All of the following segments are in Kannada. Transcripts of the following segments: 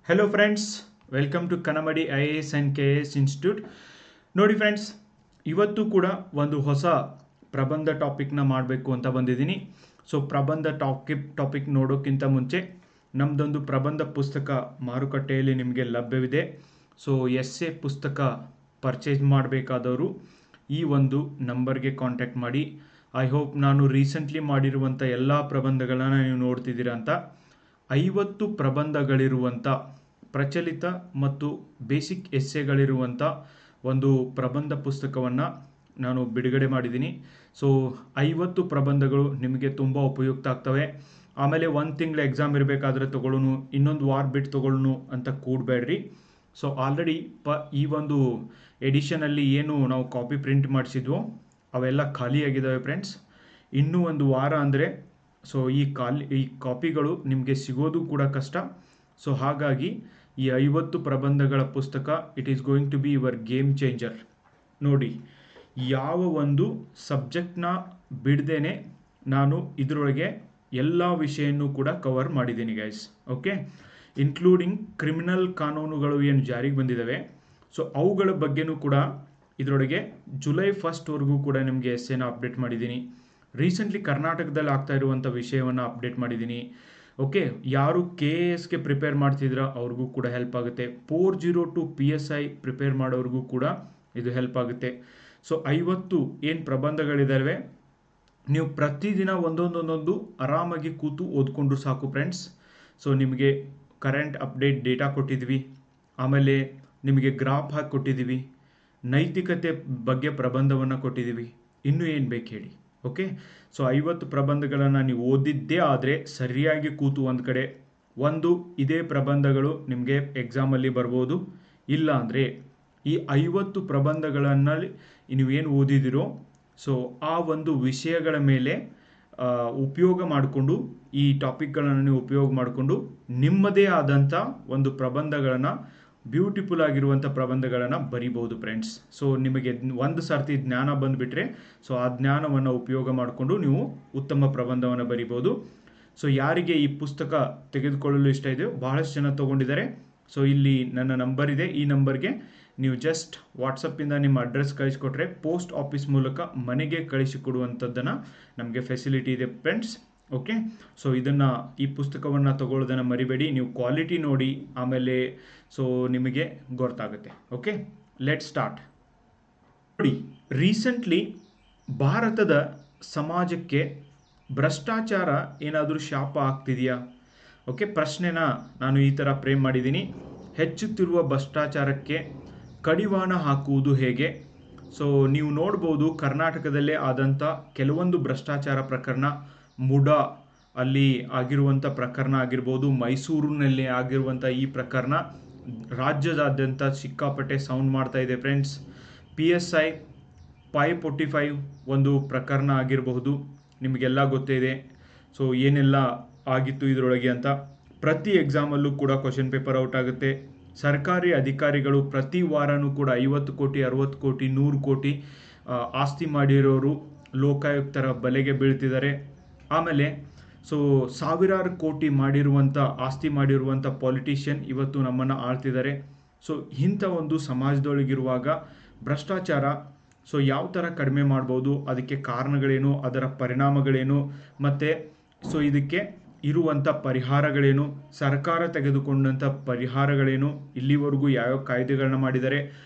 Hello friends, welcome to Kanamadi IAS and KAS institute. ನೋಡಿ ಫ್ರೆಂಡ್ಸ್, ಇವತ್ತು ಕೂಡ ಒಂದು ಹೊಸ ಪ್ರಬಂಧ ಟಾಪಿಕ್ನ ಮಾಡಬೇಕು ಅಂತ ಬಂದಿದ್ದೀನಿ. ಸೊ ಪ್ರಬಂಧ ಟಾಪಿಕ್ ನೋಡೋಕ್ಕಿಂತ ಮುಂಚೆ ನಮ್ಮದೊಂದು ಪ್ರಬಂಧ ಪುಸ್ತಕ ಮಾರುಕಟ್ಟೆಯಲ್ಲಿ ನಿಮಗೆ ಲಭ್ಯವಿದೆ. ಸೊ ಎಸ್ಸೆ ಪುಸ್ತಕ ಪರ್ಚೇಸ್ ಮಾಡಬೇಕಾದವರು ಈ ಒಂದು ನಂಬರ್ಗೆ ಕಾಂಟ್ಯಾಕ್ಟ್ ಮಾಡಿ. ಐ ಹೋಪ್ ನಾನು ರೀಸೆಂಟ್ಲಿ ಮಾಡಿರುವಂಥ ಎಲ್ಲ ಪ್ರಬಂಧಗಳನ್ನ ನೀವು ನೋಡ್ತಿದ್ದೀರಾ ಅಂತ. 50 ಪ್ರಬಂಧಗಳಿರುವಂಥ ಪ್ರಚಲಿತ ಮತ್ತು ಬೇಸಿಕ್ ಎಸ್ಸೆಗಳಿರುವಂಥ ಒಂದು ಪ್ರಬಂಧ ಪುಸ್ತಕವನ್ನು ನಾನು ಬಿಡುಗಡೆ ಮಾಡಿದ್ದೀನಿ. ಸೊ 50 ಪ್ರಬಂಧಗಳು ನಿಮಗೆ ತುಂಬ ಉಪಯುಕ್ತ ಆಗ್ತವೆ. ಆಮೇಲೆ ಒಂದು ತಿಂಗಳ ಎಕ್ಸಾಮ್ ಇರಬೇಕಾದ್ರೆ ತೊಗೊಳ್ಳೋನು, ಇನ್ನೊಂದು ವಾರ ಬಿಟ್ಟು ತೊಗೊಳ್ಳೋನು ಅಂತ ಕೂಡಬೇಡ್ರಿ. ಸೊ ಆಲ್ರೆಡಿ ಈ ಒಂದು ಎಡಿಷನಲ್ಲಿ ಏನು ನಾವು ಕಾಪಿ ಪ್ರಿಂಟ್ ಮಾಡಿಸಿದ್ವೋ ಅವೆಲ್ಲ ಖಾಲಿಯಾಗಿದ್ದಾವೆ ಫ್ರೆಂಡ್ಸ್. ಇನ್ನೂ ಒಂದು ವಾರ ಅಂದರೆ ಸೊ ಈ ಕಾಪಿಗಳು ನಿಮಗೆ ಸಿಗೋದು ಕೂಡ ಕಷ್ಟ. ಸೊ ಹಾಗಾಗಿ ಈ 50 ಪ್ರಬಂಧಗಳ ಪುಸ್ತಕ it is going to be your game changer. ನೋಡಿ, ಯಾವ ಒಂದು ಸಬ್ಜೆಕ್ಟ್ನ ಬಿಡದೇನೆ ನಾನು ಇದರೊಳಗೆ ಎಲ್ಲ ವಿಷಯನೂ ಕೂಡ ಕವರ್ ಮಾಡಿದ್ದೀನಿ ಗೈಸ್. ಓಕೆ, ಇನ್ಕ್ಲೂಡಿಂಗ್ ಕ್ರಿಮಿನಲ್ ಕಾನೂನುಗಳು ಏನು ಜಾರಿಗೆ ಬಂದಿದ್ದಾವೆ, ಸೊ ಅವುಗಳ ಬಗ್ಗೆನೂ ಕೂಡ ಇದರೊಳಗೆ ಜುಲೈ 1 ಕೂಡ ನಿಮಗೆ ಎಸ್ಸೆನ ಅಪ್ಡೇಟ್ ಮಾಡಿದ್ದೀನಿ. ರೀಸೆಂಟ್ಲಿ ಕರ್ನಾಟಕದಲ್ಲಿ ಆಗ್ತಾ ಇರುವಂಥ ವಿಷಯವನ್ನು ಅಪ್ಡೇಟ್ ಮಾಡಿದ್ದೀನಿ. ಓಕೆ, ಯಾರು KASಗೆ ಪ್ರಿಪೇರ್ ಮಾಡ್ತಿದ್ರ ಅವ್ರಿಗೂ ಕೂಡ ಹೆಲ್ಪ್ ಆಗುತ್ತೆ. 402 PSI ಪ್ರಿಪೇರ್ ಮಾಡೋರಿಗೂ ಕೂಡ ಇದು ಹೆಲ್ಪ್ ಆಗುತ್ತೆ. ಸೊ 50 ಏನು ಪ್ರಬಂಧಗಳಿದ್ದಾವೆ, ನೀವು ಪ್ರತಿದಿನ ಒಂದೊಂದು ಆರಾಮಾಗಿ ಕೂತು ಓದ್ಕೊಂಡ್ರು ಸಾಕು ಫ್ರೆಂಡ್ಸ್. ಸೊ ನಿಮಗೆ ಕರೆಂಟ್ ಅಪ್ಡೇಟ್ ಡೇಟಾ ಕೊಟ್ಟಿದ್ವಿ, ಆಮೇಲೆ ನಿಮಗೆ ಗ್ರಾಫ್ ಹಾಕಿ ಕೊಟ್ಟಿದ್ದೀವಿ, ನೈತಿಕತೆ ಬಗ್ಗೆ ಪ್ರಬಂಧವನ್ನು ಕೊಟ್ಟಿದ್ದೀವಿ. ಇನ್ನೂ ಏನು ಬೇಕು ಹೇಳಿ. ಓಕೆ, ಸೊ 50 ಪ್ರಬಂಧಗಳನ್ನು ನೀವು ಓದಿದ್ದೇ ಆದರೆ ಸರಿಯಾಗಿ ಕೂತು ಒಂದು ಕಡೆ ಇದೇ ಪ್ರಬಂಧಗಳು ನಿಮಗೆ ಎಕ್ಸಾಮಲ್ಲಿ ಬರ್ಬೋದು. ಇಲ್ಲ ಅಂದರೆ ಈ 50 ಪ್ರಬಂಧಗಳಲ್ಲಿ ನೀವೇನು ಓದಿದಿರೋ ಸೊ ಆ ಒಂದು ವಿಷಯಗಳ ಮೇಲೆ ಉಪಯೋಗ ಮಾಡಿಕೊಂಡು ಈ ಟಾಪಿಕ್ಗಳನ್ನು ನೀವು ಉಪಯೋಗ ಮಾಡಿಕೊಂಡು ನಿಮ್ಮದೇ ಆದಂಥ ಒಂದು ಪ್ರಬಂಧಗಳನ್ನು, ಬ್ಯೂಟಿಫುಲ್ ಆಗಿರುವಂಥ ಪ್ರಬಂಧಗಳನ್ನು ಬರಿಬೋದು ಫ್ರೆಂಡ್ಸ್. ಸೊ ನಿಮಗೆ ಒಂದು ಸರ್ತಿ ಜ್ಞಾನ ಬಂದುಬಿಟ್ರೆ ಸೊ ಆ ಜ್ಞಾನವನ್ನು ಉಪಯೋಗ ಮಾಡಿಕೊಂಡು ನೀವು ಉತ್ತಮ ಪ್ರಬಂಧವನ್ನು ಬರಿಬೋದು. ಸೊ ಯಾರಿಗೆ ಈ ಪುಸ್ತಕ ತೆಗೆದುಕೊಳ್ಳಲು ಇಷ್ಟ ಇದೆಯೋ ಬಹಳಷ್ಟು ಜನ ತೊಗೊಂಡಿದ್ದಾರೆ. ಸೊ ಇಲ್ಲಿ ನನ್ನ ನಂಬರ್ ಇದೆ, ಈ ನಂಬರ್ಗೆ ನೀವು ಜಸ್ಟ್ ವಾಟ್ಸಪ್ಪಿಂದ ನಿಮ್ಮ ಅಡ್ರೆಸ್ ಕಳಿಸ್ಕೊಟ್ರೆ ಪೋಸ್ಟ್ ಆಫೀಸ್ ಮೂಲಕ ಮನೆಗೆ ಕಳಿಸಿಕೊಡುವಂಥದ್ದನ್ನು ನಮಗೆ ಫೆಸಿಲಿಟಿ ಇದೆ ಫ್ರೆಂಡ್ಸ್. ಓಕೆ, ಸೊ ಈ ಪುಸ್ತಕವನ್ನು ತಗೊಳ್ಳೋದನ್ನು ಮರಿಬೇಡಿ. ನೀವು ಕ್ವಾಲಿಟಿ ನೋಡಿ, ಆಮೇಲೆ ಸೊ ನಿಮಗೆ ಗೊತ್ತಾಗುತ್ತೆ. Okay, let start. ನೋಡಿ, ರೀಸೆಂಟ್ಲಿ ಭಾರತದ ಸಮಾಜಕ್ಕೆ ಭ್ರಷ್ಟಾಚಾರ ಏನಾದರೂ ಶಾಪ ಆಗ್ತಿದೆಯಾ? ಓಕೆ, ಪ್ರಶ್ನೆನ ನಾನು ಈ ಥರ ಫ್ರೇಮ್ ಮಾಡಿದ್ದೀನಿ. ಹೆಚ್ಚುತ್ತಿರುವ ಭ್ರಷ್ಟಾಚಾರಕ್ಕೆ ಕಡಿವಾಣ ಹಾಕುವುದು ಹೇಗೆ? ಸೊ ನೀವು ನೋಡ್ಬೋದು, ಕರ್ನಾಟಕದಲ್ಲೇ ಆದಂಥ ಕೆಲವೊಂದು ಭ್ರಷ್ಟಾಚಾರ ಪ್ರಕರಣ, ಮುಡಾ ಅಲ್ಲಿ ಆಗಿರುವಂಥ ಪ್ರಕರಣ ಆಗಿರ್ಬೋದು, ಮೈಸೂರಿನಲ್ಲಿ ಆಗಿರುವಂಥ ಈ ಪ್ರಕರಣ ರಾಜ್ಯದಾದ್ಯಂತ ಸಿಕ್ಕಾಪಟ್ಟೆ ಸೌಂಡ್ ಮಾಡ್ತಾ ಇದೆ ಫ್ರೆಂಡ್ಸ್. PSI 545 ಒಂದು ಪ್ರಕರಣ ಆಗಿರಬಹುದು, ನಿಮಗೆಲ್ಲ ಗೊತ್ತೇ ಇದೆ. ಸೊ ಏನೆಲ್ಲ ಆಗಿತ್ತು ಇದರೊಳಗೆ ಅಂತ. ಪ್ರತಿ ಎಕ್ಸಾಮಲ್ಲೂ ಕೂಡ ಕ್ವಶನ್ ಪೇಪರ್ ಔಟ್ ಆಗುತ್ತೆ. ಸರ್ಕಾರಿ ಅಧಿಕಾರಿಗಳು ಪ್ರತಿ ವಾರನೂ ಕೂಡ 50 ಕೋಟಿ 60 ಕೋಟಿ 100 ಕೋಟಿ ಆಸ್ತಿ ಮಾಡಿರೋರು ಲೋಕಾಯುಕ್ತರ ಬಲೆಗೆ ಬೀಳ್ತಿದ್ದಾರೆ. ಆಮೇಲೆ ಸೊ ಸಾವಿರಾರು ಕೋಟಿ ಆಸ್ತಿ ಮಾಡಿರುವಂಥ ಪಾಲಿಟಿಷಿಯನ್ ಇವತ್ತು ನಮ್ಮನ್ನು ಆಳ್ತಿದ್ದಾರೆ. ಸೊ ಇಂಥ ಒಂದು ಸಮಾಜದೊಳಗಿರುವಾಗ ಭ್ರಷ್ಟಾಚಾರ ಸೊ ಯಾವ ಥರ ಕಡಿಮೆ ಮಾಡ್ಬೋದು, ಅದಕ್ಕೆ ಕಾರಣಗಳೇನು, ಅದರ ಪರಿಣಾಮಗಳೇನು, ಮತ್ತು ಸೊ ಇದಕ್ಕೆ ಇರುವಂಥ ಪರಿಹಾರಗಳೇನು, ಸರ್ಕಾರ ತೆಗೆದುಕೊಂಡಂಥ ಪರಿಹಾರಗಳೇನು, ಇಲ್ಲಿವರೆಗೂ ಯಾವ್ಯಾವ ಕಾಯ್ದೆಗಳನ್ನ ಮಾಡಿದ್ದಾರೆ,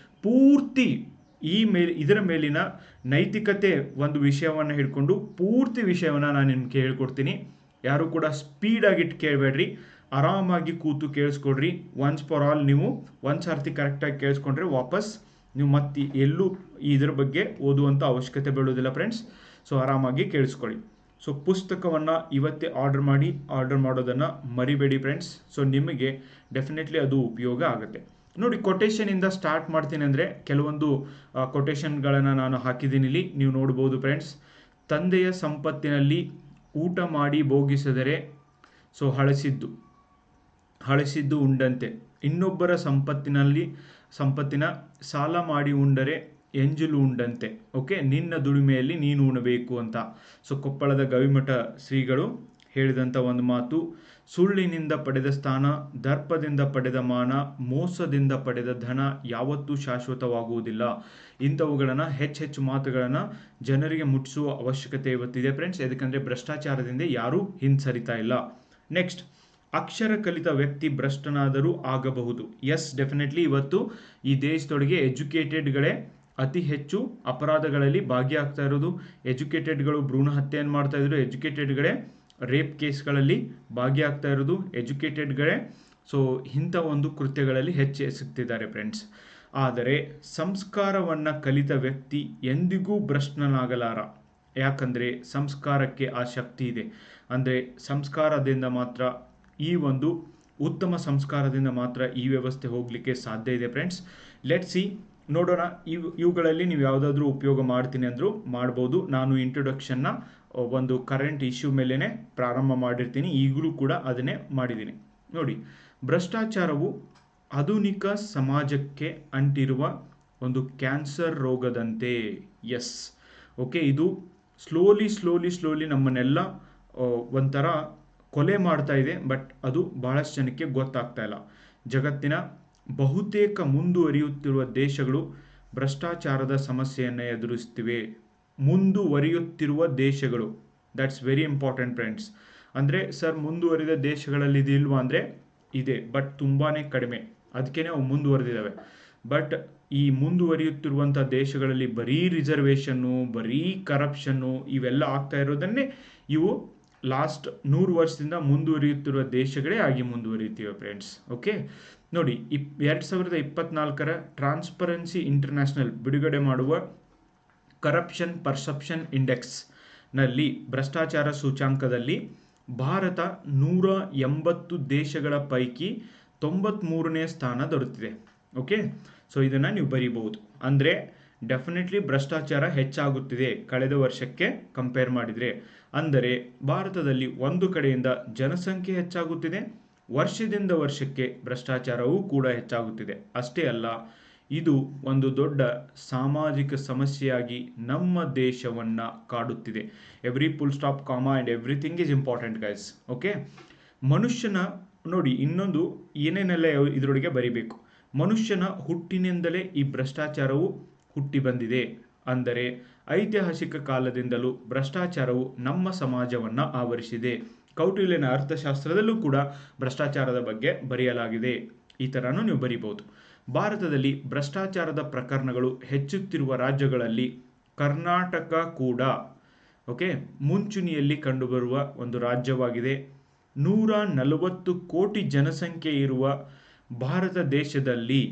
ಪೂರ್ತಿ ಇದರ ಮೇಲಿನ ನೈತಿಕತೆ ಒಂದು ವಿಷಯವನ್ನು ಹಿಡ್ಕೊಂಡು ಪೂರ್ತಿ ವಿಷಯವನ್ನು ನಾನು ನಿಮ್ಗೆ ಹೇಳ್ಕೊಡ್ತೀನಿ. ಯಾರು ಕೂಡ ಸ್ಪೀಡಾಗಿಟ್ಟು ಕೇಳಬೇಡ್ರಿ, ಆರಾಮಾಗಿ ಕೂತು ಕೇಳಿಸ್ಕೊಡ್ರಿ. ಒನ್ಸ್ ಫಾರ್ ಆಲ್ ನೀವು ಒಂದು ಸರ್ತಿ ಕರೆಕ್ಟಾಗಿ ಕೇಳಿಸ್ಕೊಂಡ್ರೆ ವಾಪಸ್ ನೀವು ಮತ್ತೆ ಎಲ್ಲೂ ಇದರ ಬಗ್ಗೆ ಓದುವಂಥ ಅವಶ್ಯಕತೆ ಬೀಳೋದಿಲ್ಲ ಫ್ರೆಂಡ್ಸ್. ಸೊ ಆರಾಮಾಗಿ ಕೇಳಿಸ್ಕೊಳ್ಳಿ. ಸೊ ಪುಸ್ತಕವನ್ನು ಇವತ್ತೇ ಆರ್ಡರ್ ಮಾಡೋದನ್ನು ಮರಿಬೇಡಿ ಫ್ರೆಂಡ್ಸ್. ಸೊ ನಿಮಗೆ ಡೆಫಿನೆಟ್ಲಿ ಅದು ಉಪಯೋಗ ಆಗುತ್ತೆ. ನೋಡಿ, ಕೊಟೇಶನಿಂದ ಸ್ಟಾರ್ಟ್ ಮಾಡ್ತೀನಿ. ಅಂದರೆ ಕೆಲವೊಂದು ಕೊಟೇಶನ್ಗಳನ್ನು ನಾನು ಹಾಕಿದ್ದೀನಿ ಇಲ್ಲಿ, ನೀವು ನೋಡ್ಬೋದು ಫ್ರೆಂಡ್ಸ್. ತಂದೆಯ ಸಂಪತ್ತಿನಲ್ಲಿ ಊಟ ಮಾಡಿ ಭೋಗಿಸಿದರೆ ಸೊ ಹಳಸಿದ್ದು ಉಂಡಂತೆ, ಇನ್ನೊಬ್ಬರ ಸಂಪತ್ತಿನ ಸಾಲ ಮಾಡಿ ಉಂಡರೆ ಎಂಜಲು ಉಂಡಂತೆ. ಓಕೆ, ನಿನ್ನ ದುಡಿಮೆಯಲ್ಲಿ ನೀನು ಉಣಬೇಕು ಅಂತ ಸೊ ಕೊಪ್ಪಳದ ಗವಿಮಠ ಶ್ರೀಗಳು ಹೇಳಿದಂಥ ಒಂದು ಮಾತು, ಸುಳ್ಳಿನಿಂದ ಪಡೆದ ಸ್ಥಾನ, ದರ್ಪದಿಂದ ಪಡೆದ ಮಾನ, ಮೋಸದಿಂದ ಪಡೆದ ಧನ ಯಾವತ್ತೂ ಶಾಶ್ವತವಾಗುವುದಿಲ್ಲ. ಇಂಥವುಗಳನ್ನು ಹೆಚ್ಚು ಮಾತುಗಳನ್ನು ಜನರಿಗೆ ಮುಟ್ಟಿಸುವ ಅವಶ್ಯಕತೆ ಇವತ್ತಿದೆ ಫ್ರೆಂಡ್ಸ್. ಯಾಕಂದರೆ ಭ್ರಷ್ಟಾಚಾರದಿಂದ ಯಾರೂ ಹಿಂಸರಿತಾ ಇಲ್ಲ. ನೆಕ್ಸ್ಟ್, ಅಕ್ಷರ ಕಲಿತ ವ್ಯಕ್ತಿ ಭ್ರಷ್ಟನಾದರೂ ಆಗಬಹುದು. ಎಸ್, ಡೆಫಿನೆಟ್ಲಿ ಇವತ್ತು ಈ ದೇಶದೊಳಗೆ ಎಜುಕೇಟೆಡ್ಗಳೇ ಅತಿ ಹೆಚ್ಚು ಅಪರಾಧಗಳಲ್ಲಿ ಭಾಗಿಯಾಗ್ತಾ ಇರೋದು. ಎಜುಕೇಟೆಡ್ಗಳು ಭ್ರೂಣ ಹತ್ಯೆಯನ್ನು ಮಾಡ್ತಾ ಇದ್ರು, ಎಜುಕೇಟೆಡ್ಗಳೇ ರೇಪ್ ಕೇಸ್ಗಳಲ್ಲಿ ಭಾಗಿಯಾಗ್ತಾ ಇರೋದು, ಎಜುಕೇಟೆಡ್ಗಳೇ ಸೊ ಇಂಥ ಒಂದು ಕೃತ್ಯಗಳಲ್ಲಿ ಹೆಚ್ಚು ಸಿಗ್ತಿದ್ದಾರೆ ಫ್ರೆಂಡ್ಸ್. ಆದರೆ ಸಂಸ್ಕಾರವನ್ನು ಕಲಿತ ವ್ಯಕ್ತಿ ಎಂದಿಗೂ ಭ್ರಷ್ಟನಾಗಲಾರ. ಯಾಕಂದರೆ ಸಂಸ್ಕಾರಕ್ಕೆ ಆ ಶಕ್ತಿ ಇದೆ. ಅಂದರೆ ಸಂಸ್ಕಾರದಿಂದ ಮಾತ್ರ ಈ ಒಂದು ಉತ್ತಮ ಸಂಸ್ಕಾರದಿಂದ ಮಾತ್ರ ಈ ವ್ಯವಸ್ಥೆ ಹೋಗಲಿಕ್ಕೆ ಸಾಧ್ಯ ಇದೆ ಫ್ರೆಂಡ್ಸ್. ಲೆಟ್ ಸಿ, ನೋಡೋಣ. ಇವುಗಳಲ್ಲಿ ನೀವು ಯಾವುದಾದ್ರೂ ಉಪಯೋಗ ಮಾಡ್ತೀನಿ ಅಂದರೂ ಮಾಡ್ಬೋದು. ನಾನು ಇಂಟ್ರೊಡಕ್ಷನ್ನ ಒಂದು ಕರೆಂಟ್ ಇಶ್ಯೂ ಮೇಲೇ ಪ್ರಾರಂಭ ಮಾಡಿರ್ತೀನಿ, ಈಗಲೂ ಕೂಡ ಅದನ್ನೇ ಮಾಡಿದ್ದೀನಿ. ನೋಡಿ, ಭ್ರಷ್ಟಾಚಾರವು ಆಧುನಿಕ ಸಮಾಜಕ್ಕೆ ಅಂಟಿರುವ ಒಂದು ಕ್ಯಾನ್ಸರ್ ರೋಗದಂತೆ. ಎಸ್, ಓಕೆ, ಇದು ಸ್ಲೋಲಿ ನಮ್ಮನ್ನೆಲ್ಲ ಒಂಥರ ಕೊಲೆ ಮಾಡ್ತಾ ಇದೆ. ಬಟ್ ಅದು ಬಹಳಷ್ಟು ಜನಕ್ಕೆ ಗೊತ್ತಾಗ್ತಾ ಇಲ್ಲ. ಜಗತ್ತಿನ ಬಹುತೇಕ ಮುಂದುವರಿಯುತ್ತಿರುವ ದೇಶಗಳು ಭ್ರಷ್ಟಾಚಾರದ ಸಮಸ್ಯೆಯನ್ನು ಎದುರಿಸ್ತಿವೆ. ಮುಂದುವರಿಯುತ್ತಿರುವ ದೇಶಗಳು, ದಟ್ಸ್ ವೆರಿ ಇಂಪಾರ್ಟೆಂಟ್ ಫ್ರೆಂಡ್ಸ್. ಅಂದರೆ ಸರ್ ಮುಂದುವರಿದ ದೇಶಗಳಲ್ಲಿ ಇದಿಲ್ವಾ ಅಂದರೆ ಇದೆ, ಬಟ್ ತುಂಬಾ ಕಡಿಮೆ. ಅದಕ್ಕೇ ಅವು ಮುಂದುವರೆದಿದ್ದಾವೆ. ಬಟ್ ಈ ಮುಂದುವರಿಯುತ್ತಿರುವಂಥ ದೇಶಗಳಲ್ಲಿ ಬರೀ ರಿಸರ್ವೇಷನ್ನು, ಬರೀ ಕರಪ್ಷನ್ನು ಇವೆಲ್ಲ ಆಗ್ತಾ ಇರೋದನ್ನೇ ಇವು ಲಾಸ್ಟ್ 100 ವರ್ಷದಿಂದ ಮುಂದುವರಿಯುತ್ತಿರುವ ದೇಶಗಳೇ ಆಗಿ ಮುಂದುವರಿಯುತ್ತಿವೆ ಫ್ರೆಂಡ್ಸ್. ಓಕೆ, ನೋಡಿ, 2024ರ ಟ್ರಾನ್ಸ್ಪರೆನ್ಸಿ ಇಂಟರ್ನ್ಯಾಷನಲ್ ಬಿಡುಗಡೆ ಮಾಡುವ ಕರಪ್ಷನ್ ಪರ್ಸೆಪ್ಷನ್ ಇಂಡೆಕ್ಸ್ನಲ್ಲಿ ಭ್ರಷ್ಟಾಚಾರ ಸೂಚ್ಯಾಂಕದಲ್ಲಿ ಭಾರತ 180 ದೇಶಗಳ ಪೈಕಿ 93ನೇ ಸ್ಥಾನ ದೊರೆತಿದೆ. ಓಕೆ, ಸೊ ಇದನ್ನು ನೀವು ಬರೀಬಹುದು. ಅಂದರೆ ಡೆಫಿನೆಟ್ಲಿ ಭ್ರಷ್ಟಾಚಾರ ಹೆಚ್ಚಾಗುತ್ತಿದೆ ಕಳೆದ ವರ್ಷಕ್ಕೆ ಕಂಪೇರ್ ಮಾಡಿದರೆ. ಅಂದರೆ ಭಾರತದಲ್ಲಿ ಒಂದು ಕಡೆಯಿಂದ ಜನಸಂಖ್ಯೆ ಹೆಚ್ಚಾಗುತ್ತಿದೆ, ವರ್ಷದಿಂದ ವರ್ಷಕ್ಕೆ ಭ್ರಷ್ಟಾಚಾರವೂ ಕೂಡ ಹೆಚ್ಚಾಗುತ್ತಿದೆ. ಅಷ್ಟೇ ಅಲ್ಲ, ಇದು ಒಂದು ದೊಡ್ಡ ಸಾಮಾಜಿಕ ಸಮಸ್ಯೆಯಾಗಿ ನಮ್ಮ ದೇಶವನ್ನು ಕಾಡುತ್ತಿದೆ. Every full stop, comma and everything is important guys. Okay, ಮನುಷ್ಯನ ನೋಡಿ ಇನ್ನೊಂದು ಏನೇನೆಲ್ಲ ಇದರೊಳಗೆ ಬರಿಬೇಕು. ಮನುಷ್ಯನ ಹುಟ್ಟಿನಿಂದಲೇ ಈ ಭ್ರಷ್ಟಾಚಾರವು ಹುಟ್ಟಿ ಬಂದಿದೆ. ಅಂದರೆ ಐತಿಹಾಸಿಕ ಕಾಲದಿಂದಲೂ ಭ್ರಷ್ಟಾಚಾರವು ನಮ್ಮ ಸಮಾಜವನ್ನು ಆವರಿಸಿದೆ. ಕೌಟಿಲ್ಯನ ಅರ್ಥಶಾಸ್ತ್ರದಲ್ಲೂ ಕೂಡ ಭ್ರಷ್ಟಾಚಾರದ ಬಗ್ಗೆ ಬರೆಯಲಾಗಿದೆ. ಈ ಥರನೂ ನೀವು ಬರೀಬಹುದು. ಭಾರತದಲ್ಲಿ ಭ್ರಷ್ಟಾಚಾರದ ಪ್ರಕರಣಗಳು ಹೆಚ್ಚುತ್ತಿರುವ ರಾಜ್ಯಗಳಲ್ಲಿ ಕರ್ನಾಟಕ ಕೂಡ ಓಕೆ ಮುಂಚೂಣಿಯಲ್ಲಿ ಕಂಡುಬರುವ ಒಂದು ರಾಜ್ಯವಾಗಿದೆ. 140 ಕೋಟಿ ಜನಸಂಖ್ಯೆ ಇರುವ ಭಾರತ ದೇಶದಲ್ಲಿ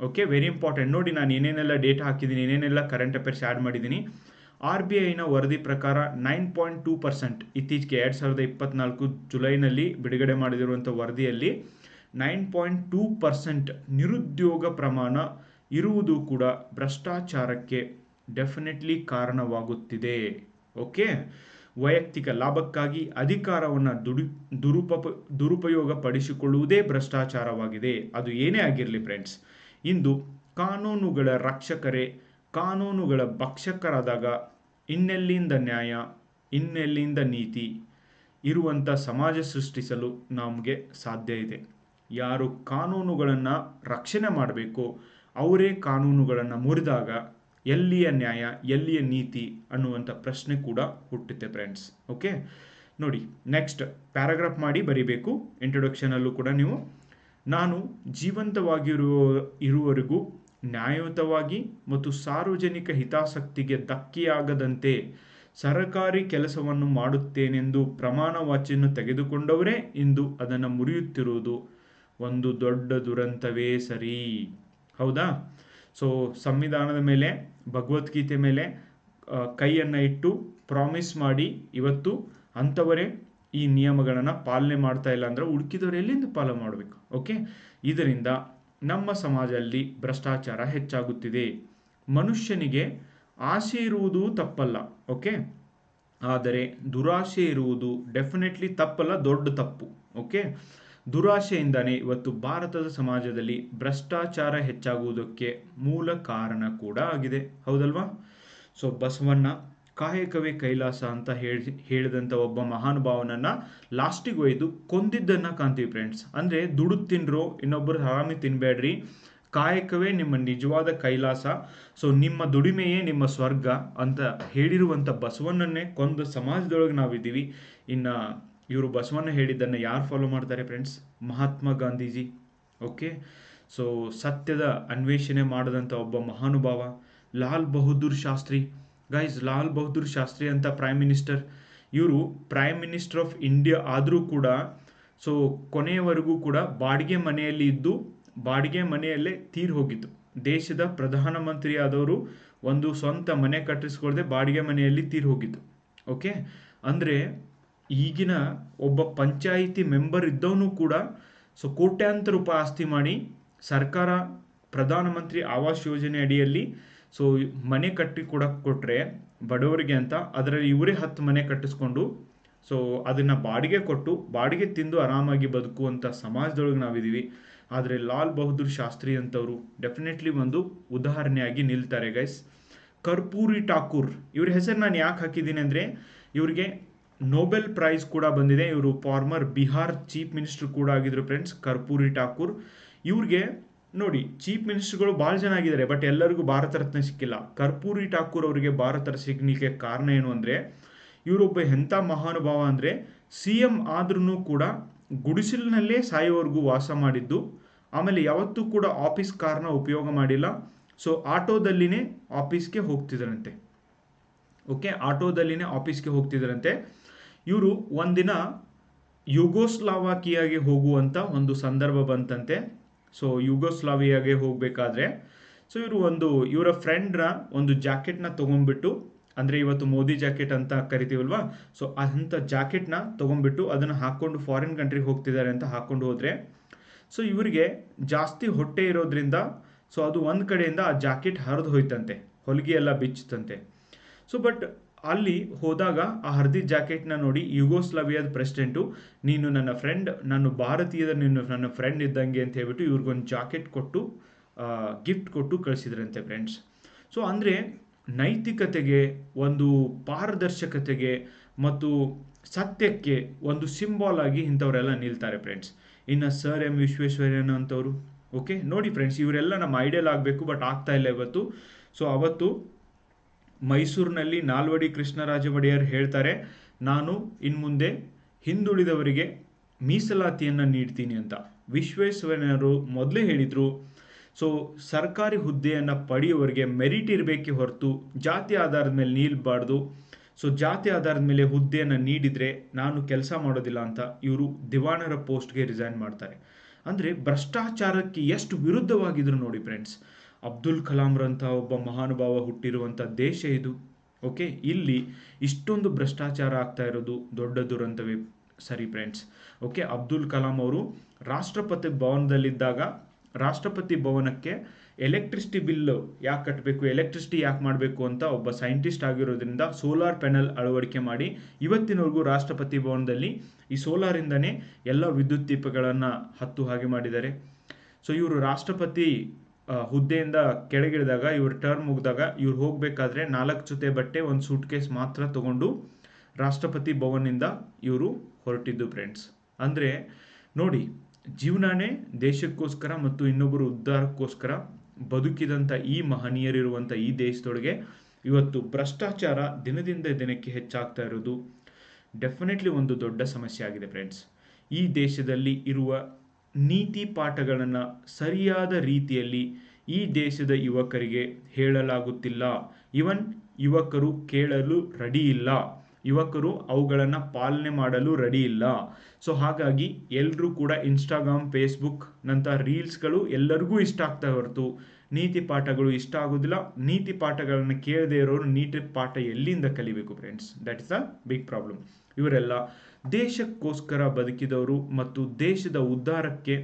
ಓಕೆ, ವೆರಿ ಇಂಪಾರ್ಟೆಂಟ್. ನೋಡಿ, ನಾನು ಏನೇನೆಲ್ಲ ಡೇಟಾ ಹಾಕಿದ್ದೀನಿ, ಏನೇನೆಲ್ಲ ಕರೆಂಟ್ ಅಫೇರ್ಸ್ ಆ್ಯಡ್ ಮಾಡಿದ್ದೀನಿ. RBIನ ವರದಿ ಪ್ರಕಾರ 9.2% ಇತ್ತೀಚೆಗೆ 2024 ಜುಲೈನಲ್ಲಿ ಬಿಡುಗಡೆ ಮಾಡಿದಿರುವಂಥ ವರದಿಯಲ್ಲಿ 9.2% ನಿರುದ್ಯೋಗ ಪ್ರಮಾಣ ಇರುವುದು ಕೂಡ ಭ್ರಷ್ಟಾಚಾರಕ್ಕೆ ಡೆಫಿನೆಟ್ಲಿ ಕಾರಣವಾಗುತ್ತಿದೆ. ಓಕೆ, ವೈಯಕ್ತಿಕ ಲಾಭಕ್ಕಾಗಿ ಅಧಿಕಾರವನ್ನು ದುರುಪಯೋಗ ಪಡಿಸಿಕೊಳ್ಳುವುದೇ ಭ್ರಷ್ಟಾಚಾರವಾಗಿದೆ. ಅದು ಏನೇ ಆಗಿರಲಿ ಫ್ರೆಂಡ್ಸ್, ಇಂದು ಕಾನೂನುಗಳ ರಕ್ಷಕರೇ ಕಾನೂನುಗಳ ಭಕ್ಷಕರಾದಾಗ ಇನ್ನೆಲ್ಲಿಂದ ನ್ಯಾಯ, ಇನ್ನೆಲ್ಲಿಂದ ನೀತಿ ಇರುವಂಥ ಸಮಾಜ ಸೃಷ್ಟಿಸಲು ನಮಗೆ ಸಾಧ್ಯ ಇದೆ. ಯಾರು ಕಾನೂನುಗಳನ್ನು ರಕ್ಷಣೆ ಮಾಡಬೇಕು ಅವರೇ ಕಾನೂನುಗಳನ್ನು ಮುರಿದಾಗ ಎಲ್ಲಿಯ ನ್ಯಾಯ, ಎಲ್ಲಿಯ ನೀತಿ ಅನ್ನುವಂಥ ಪ್ರಶ್ನೆ ಕೂಡ ಹುಟ್ಟುತ್ತೆ ಫ್ರೆಂಡ್ಸ್. ಓಕೆ, ನೋಡಿ, ನೆಕ್ಸ್ಟ್ ಪ್ಯಾರಾಗ್ರಾಫ್ ಮಾಡಿ ಬರೀಬೇಕು. ಇಂಟ್ರೊಡಕ್ಷನಲ್ಲೂ ಕೂಡ ನೀವು, ನಾನು ಇರುವವರೆಗೂ ನ್ಯಾಯಯುತವಾಗಿ ಮತ್ತು ಸಾರ್ವಜನಿಕ ಹಿತಾಸಕ್ತಿಗೆ ಧಕ್ಕೆಯಾಗದಂತೆ ಸರಕಾರಿ ಕೆಲಸವನ್ನು ಮಾಡುತ್ತೇನೆಂದು ಪ್ರಮಾಣ ವಾಚ್ಯವನ್ನು ತೆಗೆದುಕೊಂಡವರೇ ಇಂದು ಅದನ್ನು ಮುರಿಯುತ್ತಿರುವುದು ಒಂದು ದೊಡ್ಡ ದುರಂತವೇ ಸರಿ. ಹೌದಾ? ಸೊ ಸಂವಿಧಾನದ ಮೇಲೆ, ಭಗವದ್ಗೀತೆ ಮೇಲೆ ಕೈಯನ್ನು ಇಟ್ಟು ಪ್ರಾಮಿಸ್ ಮಾಡಿ ಇವತ್ತು ಅಂಥವರೇ ಈ ನಿಯಮಗಳನ್ನು ಪಾಲನೆ ಮಾಡ್ತಾ ಇಲ್ಲ ಅಂದರೆ ಉಳ್ಕಿದವರು ಎಲ್ಲಿಂದ ಪಾಲನೆ ಮಾಡಬೇಕು? ಓಕೆ, ಇದರಿಂದ ನಮ್ಮ ಸಮಾಜದಲ್ಲಿ ಭ್ರಷ್ಟಾಚಾರ ಹೆಚ್ಚಾಗುತ್ತಿದೆ. ಮನುಷ್ಯನಿಗೆ ಆಸೆ ಇರುವುದು ತಪ್ಪಲ್ಲ, ಓಕೆ, ಆದರೆ ದುರಾಸೆ ಇರುವುದು ಡೆಫಿನೆಟ್ಲಿ ತಪ್ಪಲ್ಲ, ದೊಡ್ಡ ತಪ್ಪು. ಓಕೆ, ದುರಾಶೆಯಿಂದನೇ ಇವತ್ತು ಭಾರತದ ಸಮಾಜದಲ್ಲಿ ಭ್ರಷ್ಟಾಚಾರ ಹೆಚ್ಚಾಗುವುದಕ್ಕೆ ಮೂಲ ಕಾರಣ ಕೂಡ ಆಗಿದೆ. ಹೌದಲ್ವಾ? ಸೊ ಬಸವಣ್ಣ ಕಾಯಕವೇ ಕೈಲಾಸ ಅಂತ ಹೇಳಿದಂಥ ಒಬ್ಬ ಮಹಾನುಭಾವನನ್ನು ಲಾಸ್ಟಿಗೆ ಒಯ್ದು ಕೊಂದಿದ್ದನ್ನು ಕಾಣ್ತೀವಿ ಫ್ರೆಂಡ್ಸ್. ಅಂದರೆ ದುಡಿದು ತಿನ್ರೋ, ಇನ್ನೊಬ್ಬರು ಆರಾಮಿ ತಿನ್ನಬೇಡ್ರಿ, ಕಾಯಕವೇ ನಿಮ್ಮ ನಿಜವಾದ ಕೈಲಾಸ, ಸೊ ನಿಮ್ಮ ದುಡಿಮೆಯೇ ನಿಮ್ಮ ಸ್ವರ್ಗ ಅಂತ ಹೇಳಿರುವಂಥ ಬಸವಣ್ಣನ್ನೇ ಕೊಂದ ಸಮಾಜದೊಳಗೆ ನಾವಿದ್ದೀವಿ. ಇನ್ನು ಇವರು ಬಸವಣ್ಣ ಹೇಳಿದ್ದನ್ನು ಯಾರು ಫಾಲೋ ಮಾಡ್ತಾರೆ friends? Mahatma Gandhiji. Okay, so ಸತ್ಯದ ಅನ್ವೇಷಣೆ ಮಾಡಿದಂಥ ಒಬ್ಬ ಮಹಾನುಭಾವ ಲಾಲ್ ಬಹದ್ದೂರ್ ಶಾಸ್ತ್ರಿ. ಗೈಸ್, ಲಾಲ್ ಬಹದ್ದೂರ್ ಶಾಸ್ತ್ರಿ ಅಂತ ಪ್ರೈಮ್ ಮಿನಿಸ್ಟರ್, ಇವರು ಪ್ರೈಮ್ ಮಿನಿಸ್ಟರ್ ಆಫ್ ಇಂಡಿಯಾ ಆದರೂ ಕೂಡ ಸೊ ಕೊನೆಯವರೆಗೂ ಕೂಡ ಬಾಡಿಗೆ ಮನೆಯಲ್ಲಿ ಇದ್ದು ಬಾಡಿಗೆ ಮನೆಯಲ್ಲೇ ತೀರ್ ಹೋಗಿದ್ದು. ದೇಶದ ಪ್ರಧಾನಮಂತ್ರಿ ಆದವರು ಒಂದು ಸ್ವಂತ ಮನೆ ಕಟ್ಟಿಸ್ಕೊಳ್ದೆ ಬಾಡಿಗೆ ಮನೆಯಲ್ಲಿ ತೀರ್ ಹೋಗಿದ್ದು. ಓಕೆ, ಅಂದರೆ ಈಗಿನ ಒಬ್ಬ ಪಂಚಾಯಿತಿ ಮೆಂಬರ್ ಇದ್ದವನು ಕೂಡ ಸೊ ಕೋಟ್ಯಾಂತರ ರೂಪಾಯಿ ಆಸ್ತಿ ಮಾಡಿ ಸರ್ಕಾರ ಪ್ರಧಾನಮಂತ್ರಿ ಆವಾಸ್ ಯೋಜನೆ ಅಡಿಯಲ್ಲಿ ಸೊ ಮನೆ ಕಟ್ಟಿ ಕೊಟ್ಟರೆ ಬಡವರಿಗೆ ಅಂತ, ಅದರಲ್ಲಿ ಇವರೇ 10 ಮನೆ ಕಟ್ಟಿಸ್ಕೊಂಡು ಸೊ ಅದನ್ನು ಬಾಡಿಗೆ ಕೊಟ್ಟು ಬಾಡಿಗೆ ತಿಂದು ಆರಾಮಾಗಿ ಬದುಕುವಂಥ ಸಮಾಜದೊಳಗೆ ನಾವಿದ್ದೀವಿ. ಆದರೆ ಲಾಲ್ ಬಹದ್ದೂರ್ ಶಾಸ್ತ್ರಿ ಅಂತವರು ಡೆಫಿನೆಟ್ಲಿ ಒಂದು ಉದಾಹರಣೆಯಾಗಿ ನಿಲ್ತಾರೆ ಗೈಸ್. ಕರ್ಪೂರಿ ಠಾಕೂರ್, ಇವ್ರ ಹೆಸರು ನಾನು ಯಾಕೆ ಹಾಕಿದ್ದೀನಿ ಅಂದರೆ ಇವರಿಗೆ ನೊಬೆಲ್ ಪ್ರೈಸ್ ಕೂಡ ಬಂದಿದೆ. ಇವರು ಫಾರ್ಮರ್ ಬಿಹಾರ್ ಚೀಫ್ ಮಿನಿಸ್ಟರ್ ಕೂಡ ಆಗಿದ್ರು ಫ್ರೆಂಡ್ಸ್, ಕರ್ಪೂರಿ ಠಾಕೂರ್. ಇವ್ರಿಗೆ ನೋಡಿ, ಚೀಫ್ ಮಿನಿಸ್ಟರ್ಗಳು ಭಾಳ ಜನ ಆಗಿದ್ದಾರೆ, ಬಟ್ ಎಲ್ಲರಿಗೂ ಭಾರತ ರತ್ನ ಸಿಕ್ಕಿಲ್ಲ. ಕರ್ಪೂರಿ ಠಾಕೂರ್ ಅವರಿಗೆ ಭಾರತ ರತ್ನ ಸಿಗಲಿಕ್ಕೆ ಕಾರಣ ಏನು ಅಂದರೆ ಇವರೊಬ್ಬ ಎಂಥ ಮಹಾನುಭಾವ ಅಂದರೆ CM ಆದ್ರೂ ಕೂಡ ಗುಡಿಸಲಿನಲ್ಲೇ ಸಾಯೋವರೆಗೂ ವಾಸ ಮಾಡಿದ್ದು. ಆಮೇಲೆ ಯಾವತ್ತೂ ಕೂಡ ಆಫೀಸ್ ಕಾರ್ನ ಉಪಯೋಗ ಮಾಡಿಲ್ಲ. ಸೊ ಆಟೋದಲ್ಲಿನೇ ಆಫೀಸ್ಗೆ ಹೋಗ್ತಿದ್ರಂತೆ. ಓಕೆ, ಆಟೋದಲ್ಲಿನೇ ಆಫೀಸ್ಗೆ ಹೋಗ್ತಿದ್ರಂತೆ. ಇವರು ಒಂದಿನ ಯುಗೋಸ್ಲಾವಾಕಿಯಾಗೆ ಹೋಗುವಂಥ ಒಂದು ಸಂದರ್ಭ ಬಂತಂತೆ. ಸೊ ಯುಗೋಸ್ಲಾವಿಯಾಗೆ ಹೋಗಬೇಕಾದ್ರೆ ಸೊ ಇವರ ಫ್ರೆಂಡ್ರ ಒಂದು ಜಾಕೆಟ್ನ ತೊಗೊಂಡ್ಬಿಟ್ಟು, ಅಂದರೆ ಇವತ್ತು ಮೋದಿ ಜಾಕೆಟ್ ಅಂತ ಕರಿತೀವಲ್ವಾ, ಸೊ ಅಂಥ ಜಾಕೆಟ್ನ ತೊಗೊಂಡ್ಬಿಟ್ಟು ಅದನ್ನು ಹಾಕ್ಕೊಂಡು ಫಾರಿನ್ ಕಂಟ್ರಿಗೆ ಹೋಗ್ತಿದ್ದಾರೆ ಅಂತ ಹಾಕ್ಕೊಂಡು ಹೋದರೆ ಸೊ ಇವರಿಗೆ ಜಾಸ್ತಿ ಹೊಟ್ಟೆ ಇರೋದ್ರಿಂದ ಸೊ ಅದು ಒಂದು ಕಡೆಯಿಂದ ಆ ಜಾಕೆಟ್ ಹರಿದು ಹೋಯ್ತಂತೆ, ಹೊಲಿಗೆ ಎಲ್ಲ ಬಿಚ್ಚುತ್ತಂತೆ. ಸೊ ಬಟ್ ಅಲ್ಲಿ ಹೋದಾಗ ಆ ಹರಿದಿದ್ದ ಜಾಕೆಟ್ನ ನೋಡಿ ಯುಗೋಸ್ಲಾವಿಯಾದ ಪ್ರೆಸಿಡೆಂಟು, ನೀನು ನನ್ನ ಫ್ರೆಂಡ್, ನಾನು ಭಾರತೀಯದ ನೀನು ನನ್ನ ಫ್ರೆಂಡ್ ಇದ್ದಂಗೆ ಅಂತ ಹೇಳ್ಬಿಟ್ಟು ಇವ್ರಿಗೊಂದು ಜಾಕೆಟ್ ಕೊಟ್ಟು ಗಿಫ್ಟ್ ಕೊಟ್ಟು ಕಳಿಸಿದ್ರಂತೆ ಫ್ರೆಂಡ್ಸ್. ಸೊ ಅಂದರೆ ನೈತಿಕತೆಗೆ, ಒಂದು ಪಾರದರ್ಶಕತೆಗೆ ಮತ್ತು ಸತ್ಯಕ್ಕೆ ಒಂದು ಸಿಂಬಾಲ್ ಆಗಿ ಇಂಥವರೆಲ್ಲ ನಿಲ್ತಾರೆ ಫ್ರೆಂಡ್ಸ್. ಇನ್ನು ಸರ್ ಎಂ ವಿಶ್ವೇಶ್ವರಯ್ಯನ ಅಂತವರು. ಓಕೆ, ನೋಡಿ ಫ್ರೆಂಡ್ಸ್, ಇವರೆಲ್ಲ ನಮ್ಮ ಐಡಿಯಲ್ ಆಗಬೇಕು, ಬಟ್ ಆಗ್ತಾ ಇಲ್ಲ ಇವತ್ತು. ಸೊ ಅವತ್ತು ಮೈಸೂರಿನಲ್ಲಿ ನಾಲ್ವಡಿ ಕೃಷ್ಣರಾಜ ಒಡೆಯರ್ ಹೇಳ್ತಾರೆ, ನಾನು ಇನ್ನು ಮುಂದೆ ಹಿಂದುಳಿದವರಿಗೆ ಮೀಸಲಾತಿಯನ್ನು ನೀಡ್ತೀನಿ ಅಂತ. ವಿಶ್ವೇಶ್ವರಯ್ಯನವರು ಮೊದಲೇ ಹೇಳಿದರು, ಸೊ ಸರ್ಕಾರಿ ಹುದ್ದೆಯನ್ನು ಪಡೆಯುವವರಿಗೆ ಮೆರಿಟ್ ಇರಬೇಕೇ ಹೊರತು ಜಾತಿ ಆಧಾರದ ಮೇಲೆ ನಿಲ್ಬಾರ್ದು. ಸೊ ಜಾತಿ ಆಧಾರದ ಮೇಲೆ ಹುದ್ದೆಯನ್ನು ನೀಡಿದರೆ ನಾನು ಕೆಲಸ ಮಾಡೋದಿಲ್ಲ ಅಂತ ಇವರು ದಿವಾನರ ಪೋಸ್ಟ್ಗೆ ರಿಸೈನ್ ಮಾಡ್ತಾರೆ. ಅಂದರೆ ಭ್ರಷ್ಟಾಚಾರಕ್ಕೆ ಎಷ್ಟು ವಿರುದ್ಧವಾಗಿದ್ರು ನೋಡಿ ಫ್ರೆಂಡ್ಸ್. ಅಬ್ದುಲ್ ಕಲಾಂರಂಥ ಒಬ್ಬ ಮಹಾನುಭಾವ ಹುಟ್ಟಿರುವಂಥ ದೇಶ ಇದು. ಓಕೆ, ಇಲ್ಲಿ ಇಷ್ಟೊಂದು ಭ್ರಷ್ಟಾಚಾರ ಆಗ್ತಾ ಇರೋದು ದೊಡ್ಡ ದುರಂತವೇ ಸರಿ ಫ್ರೆಂಡ್ಸ್. ಓಕೆ, ಅಬ್ದುಲ್ ಕಲಾಂ ಅವರು ರಾಷ್ಟ್ರಪತಿ ಭವನದಲ್ಲಿದ್ದಾಗ ರಾಷ್ಟ್ರಪತಿ ಭವನಕ್ಕೆ ಎಲೆಕ್ಟ್ರಿಸಿಟಿ ಬಿಲ್ ಯಾಕೆ ಕಟ್ಟಬೇಕು, ಎಲೆಕ್ಟ್ರಿಸಿಟಿ ಯಾಕೆ ಮಾಡಬೇಕು ಅಂತ ಒಬ್ಬ ಸೈಂಟಿಸ್ಟ್ ಆಗಿರೋದ್ರಿಂದ ಸೋಲಾರ್ ಪ್ಯಾನಲ್ ಅಳವಡಿಕೆ ಮಾಡಿ ಇವತ್ತಿನವರೆಗೂ ರಾಷ್ಟ್ರಪತಿ ಭವನದಲ್ಲಿ ಈ ಸೋಲಾರಿಂದನೇ ಎಲ್ಲ ವಿದ್ಯುತ್ ದೀಪಗಳನ್ನು ಹತ್ತು ಹಾಗೆ ಮಾಡಿದ್ದಾರೆ. ಸೊ ಇವರು ರಾಷ್ಟ್ರಪತಿ ಹುದ್ದೆಯಿಂದ ಕೆಳಗಿಳಿದಾಗ, ಇವ್ರ ಟರ್ಮ್ ಮುಗಿದಾಗ ಇವ್ರು ಹೋಗಬೇಕಾದ್ರೆ 4 ಜೊತೆ ಬಟ್ಟೆ, ಒಂದು ಸೂಟ್ ಕೇಸ್ ಮಾತ್ರ ತಗೊಂಡು ರಾಷ್ಟ್ರಪತಿ ಭವನಿಂದ ಇವರು ಹೊರಟಿದ್ದು ಫ್ರೆಂಡ್ಸ್. ಅಂದರೆ ನೋಡಿ, ಜೀವನನೇ ದೇಶಕ್ಕೋಸ್ಕರ ಮತ್ತು ಇನ್ನೊಬ್ಬರು ಉದ್ಧಾರಕ್ಕೋಸ್ಕರ ಬದುಕಿದಂಥ ಈ ಮಹನೀಯರಿರುವಂಥ ಈ ದೇಶದೊಳಗೆ ಇವತ್ತು ಭ್ರಷ್ಟಾಚಾರ ದಿನದಿಂದ ದಿನಕ್ಕೆ ಹೆಚ್ಚಾಗ್ತಾ ಇರೋದು ಡೆಫಿನೆಟ್ಲಿ ಒಂದು ದೊಡ್ಡ ಸಮಸ್ಯೆ ಆಗಿದೆ ಫ್ರೆಂಡ್ಸ್. ಈ ದೇಶದಲ್ಲಿ ಇರುವ ನೀತಿ ಪಾಠಗಳನ್ನು ಸರಿಯಾದ ರೀತಿಯಲ್ಲಿ ಈ ದೇಶದ ಯುವಕರಿಗೆ ಹೇಳಲಾಗುತ್ತಿಲ್ಲ. ಇವನ್ ಯುವಕರು ಕೇಳಲು ರೆಡಿ ಇಲ್ಲ, ಯುವಕರು ಅವುಗಳನ್ನು ಪಾಲನೆ ಮಾಡಲು ರೆಡಿ ಇಲ್ಲ. ಸೊ ಹಾಗಾಗಿ ಎಲ್ಲರೂ ಕೂಡ ಇನ್ಸ್ಟಾಗ್ರಾಮ್, ಫೇಸ್ಬುಕ್ ನಂಥ ರೀಲ್ಸ್ಗಳು ಎಲ್ಲರಿಗೂ ಇಷ್ಟ ಆಗ್ತಾ ಹೊರತು ನೀತಿ ಪಾಠಗಳು ಇಷ್ಟ ಆಗೋದಿಲ್ಲ. ನೀತಿ ಪಾಠಗಳನ್ನು ಕೇಳದೇ ಇರೋರು ನೀತಿ ಪಾಠ ಎಲ್ಲಿಂದ ಕಲಿಬೇಕು friends? That is a big problem. ಇವರೆಲ್ಲ ದೇಶಕ್ಕೋಸ್ಕರ ಬದುಕಿದವರು ಮತ್ತು ದೇಶದ ಉದ್ಧಾರಕ್ಕೆ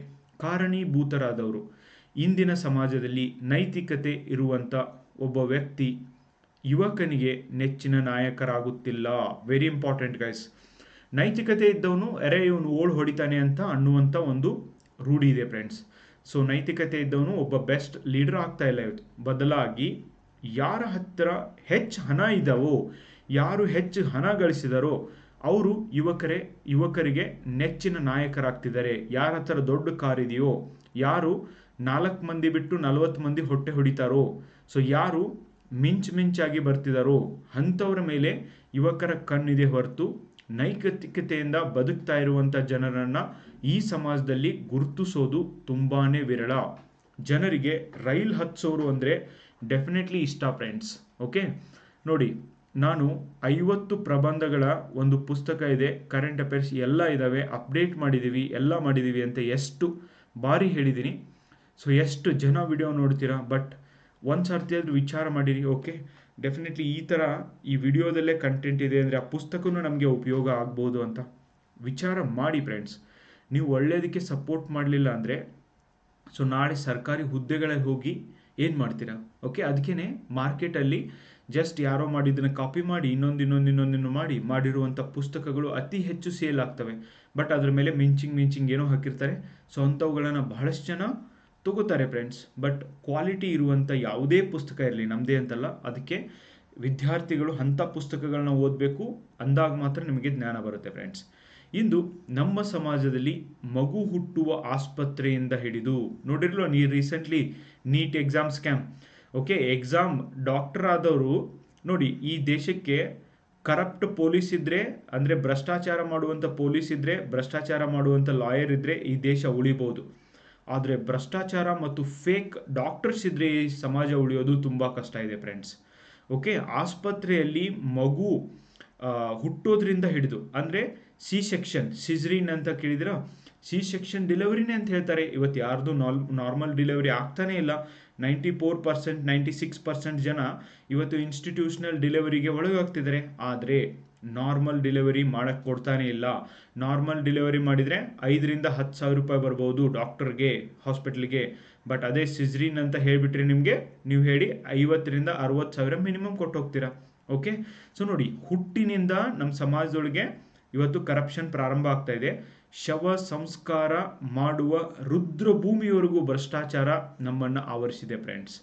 ಕಾರಣೀಭೂತರಾದವರು. ಇಂದಿನ ಸಮಾಜದಲ್ಲಿ ನೈತಿಕತೆ ಇರುವಂಥ ಒಬ್ಬ ವ್ಯಕ್ತಿ ಯುವಕನಿಗೆ ನೆಚ್ಚಿನ ನಾಯಕರಾಗುತ್ತಿಲ್ಲ. Very important guys. ನೈತಿಕತೆ ಇದ್ದವನು ಇವನು ಓಡ್ ಹೊಡಿತಾನೆ ಅಂತ ಅನ್ನುವಂಥ ಒಂದು ರೂಢಿ ಇದೆ ಫ್ರೆಂಡ್ಸ್. ಸೊ ನೈತಿಕತೆ ಇದ್ದವನು ಒಬ್ಬ ಬೆಸ್ಟ್ ಲೀಡರ್ ಆಗ್ತಾ ಇಲ್ಲ ಇವತ್ತು. ಬದಲಾಗಿ ಯಾರ ಹತ್ತಿರ ಹೆಚ್ಚು ಹಣ ಇದ್ದಾವೋ, ಯಾರು ಹೆಚ್ಚು ಹಣ ಗಳಿಸಿದರೋ ಅವರು ಯುವಕರಿಗೆ ನೆಚ್ಚಿನ ನಾಯಕರಾಗ್ತಿದ್ದಾರೆ. ಯಾರ ಹತ್ರ ದೊಡ್ಡ ಕಾರ್ ಇದೆಯೋ, ಯಾರು 4 ಮಂದಿ ಬಿಟ್ಟು 40 ಮಂದಿ ಹೊಟ್ಟೆ ಹೊಡಿತಾರೋ, ಸೊ ಯಾರು ಮಿಂಚಾಗಿ ಬರ್ತಿದಾರೋ ಅಂಥವ್ರ ಮೇಲೆ ಯುವಕರ ಕಣ್ಣಿದೆ ಹೊರತು ನೈತಿಕತೆಯಿಂದ ಬದುಕ್ತಾ ಇರುವಂಥ ಜನರನ್ನ ಈ ಸಮಾಜದಲ್ಲಿ ಗುರುತಿಸೋದು ತುಂಬಾನೇ ವಿರಳ. ಜನರಿಗೆ ರೈಲ್ ಹತ್ಸೋರು ಅಂದರೆ ಡೆಫಿನೆಟ್ಲಿ ಇಷ್ಟ ಫ್ರೆಂಡ್ಸ್. ಓಕೆ, ನೋಡಿ, ನಾನು 50 ಪ್ರಬಂಧಗಳ ಒಂದು ಪುಸ್ತಕ ಇದೆ, ಕರೆಂಟ್ ಅಫೇರ್ಸ್ ಎಲ್ಲ ಇದ್ದಾವೆ, ಅಪ್ಡೇಟ್ ಮಾಡಿದ್ದೀವಿ, ಎಲ್ಲ ಮಾಡಿದ್ದೀವಿ ಅಂತ ಎಷ್ಟು ಬಾರಿ ಹೇಳಿದ್ದೀನಿ. ಸೊ ಎಷ್ಟು ಜನ ವಿಡಿಯೋ ನೋಡ್ತೀರಾ, ಬಟ್ ಒಂದು ಸರ್ತಿ ಆದರೂ ವಿಚಾರ ಮಾಡಿರಿ. ಓಕೆ, ಡೆಫಿನೆಟ್ಲಿ ಈ ವಿಡಿಯೋದಲ್ಲೇ ಕಂಟೆಂಟ್ ಇದೆ ಅಂದರೆ ಆ ಪುಸ್ತಕನೂ ನಮಗೆ ಉಪಯೋಗ ಆಗ್ಬೋದು ಅಂತ ವಿಚಾರ ಮಾಡಿ ಫ್ರೆಂಡ್ಸ್. ನೀವು ಒಳ್ಳೆಯದಕ್ಕೆ ಸಪೋರ್ಟ್ ಮಾಡಲಿಲ್ಲ ಅಂದರೆ ಸೊ ನಾಳೆ ಸರ್ಕಾರಿ ಹುದ್ದೆಗಳಲ್ಲಿ ಹೋಗಿ ಏನು ಮಾಡ್ತೀರಾ? ಓಕೆ, ಅದಕ್ಕೇ ಮಾರ್ಕೆಟಲ್ಲಿ ಜಸ್ಟ್ ಯಾರೋ ಮಾಡಿದ್ದನ್ನು ಕಾಪಿ ಮಾಡಿ ಇನ್ನೊಂದು ಮಾಡಿರುವಂಥ ಪುಸ್ತಕಗಳು ಅತಿ ಹೆಚ್ಚು ಸೇಲ್ ಆಗ್ತವೆ. ಬಟ್ ಅದ್ರ ಮೇಲೆ ಮಿಂಚಿಂಗ್ ಏನೋ ಹಾಕಿರ್ತಾರೆ. ಸೊ ಅಂಥವುಗಳನ್ನು ಬಹಳಷ್ಟು ಜನ ತಗೋತಾರೆ ಫ್ರೆಂಡ್ಸ್. ಬಟ್ ಕ್ವಾಲಿಟಿ ಇರುವಂಥ ಯಾವುದೇ ಪುಸ್ತಕ ಇರಲಿ, ನಮ್ಮದೇ ಅಂತಲ್ಲ, ಅದಕ್ಕೆ ವಿದ್ಯಾರ್ಥಿಗಳು ಅಂಥ ಪುಸ್ತಕಗಳನ್ನ ಓದಬೇಕು, ಅಂದಾಗ ಮಾತ್ರ ನಿಮಗೆ ಜ್ಞಾನ ಬರುತ್ತೆ ಫ್ರೆಂಡ್ಸ್. ಇಂದು ನಮ್ಮ ಸಮಾಜದಲ್ಲಿ ಮಗು ಹುಟ್ಟುವ ಆಸ್ಪತ್ರೆಯಿಂದ ಹಿಡಿದು ನೋಡಿರಲೋ, recently NEET exam scam. Okay, exam doctor ಆದವರು ನೋಡಿ, ಈ ದೇಶಕ್ಕೆ ಕರಪ್ಟ್ ಪೊಲೀಸ್ ಇದ್ದರೆ, ಅಂದರೆ ಭ್ರಷ್ಟಾಚಾರ ಮಾಡುವಂಥ ಪೊಲೀಸ್ ಇದ್ದರೆ, ಭ್ರಷ್ಟಾಚಾರ ಮಾಡುವಂಥ ಲಾಯರ್ ಇದ್ದರೆ ಈ ದೇಶ ಉಳಿಬೋದು. ಆದರೆ ಭ್ರಷ್ಟಾಚಾರ ಮತ್ತು ಫೇಕ್ ಡಾಕ್ಟರ್ಸ್ ಇದ್ದರೆ ಈ ಸಮಾಜ ಉಳಿಯೋದು ತುಂಬ ಕಷ್ಟ ಇದೆ ಫ್ರೆಂಡ್ಸ್. ಓಕೆ, ಆಸ್ಪತ್ರೆಯಲ್ಲಿ ಮಗು ಹುಟ್ಟೋದ್ರಿಂದ ಹಿಡಿದು, ಅಂದರೆ ಸೆಕ್ಷನ್ ಸಿಜರಿನ್ ಅಂತ ಕೇಳಿದಿರ, ಸೆಕ್ಷನ್ ಡೆಲಿವರಿನೇ ಅಂತ ಹೇಳ್ತಾರೆ. ಇವತ್ತು ಯಾರ್ದು ನಾರ್ಮಲ್ ಡೆಲಿವರಿ ಆಗ್ತಾನೇ ಇಲ್ಲ. 94%, 96% ಜನ ಇವತ್ತು ಇನ್ಸ್ಟಿಟ್ಯೂಷನಲ್ ಡೆಲಿವರಿಗೆ ಒಳಗಾಗ್ತಿದ್ದಾರೆ. ಆದರೆ ನಾರ್ಮಲ್ ಡೆಲಿವರಿ ಮಾಡಕ್ಕೆ ಕೊಡ್ತಾನೆ ಇಲ್ಲ. ನಾರ್ಮಲ್ ಡೆಲಿವರಿ ಮಾಡಿದರೆ 5,000 to 10,000 ರೂಪಾಯಿ ಬರ್ಬೋದು ಡಾಕ್ಟರ್ಗೆ, ಹಾಸ್ಪಿಟ್ಲಿಗೆ. ಬಟ್ ಅದೇ ಸಿಜರಿನ್ ಅಂತ ಹೇಳಿಬಿಟ್ರೆ ನಿಮಗೆ, ನೀವು ಹೇಳಿ 50,000 to 60,000 ಮಿನಿಮಮ್ ಕೊಟ್ಟು ಹೋಗ್ತೀರಾ. ಓಕೆ, ಸೊ ನೋಡಿ, ಹುಟ್ಟಿನಿಂದ ನಮ್ಮ ಸಮಾಜದೊಳಗೆ ಇವತ್ತು ಕರಪ್ಷನ್ ಪ್ರಾರಂಭ ಆಗ್ತಾ ಇದೆ. ಶವ ಸಂಸ್ಕಾರ ಮಾಡುವ ರುದ್ರಭೂಮಿಯವರೆಗೂ ಭ್ರಷ್ಟಾಚಾರ ನಮ್ಮನ್ನು ಆವರಿಸಿದೆ ಫ್ರೆಂಡ್ಸ್.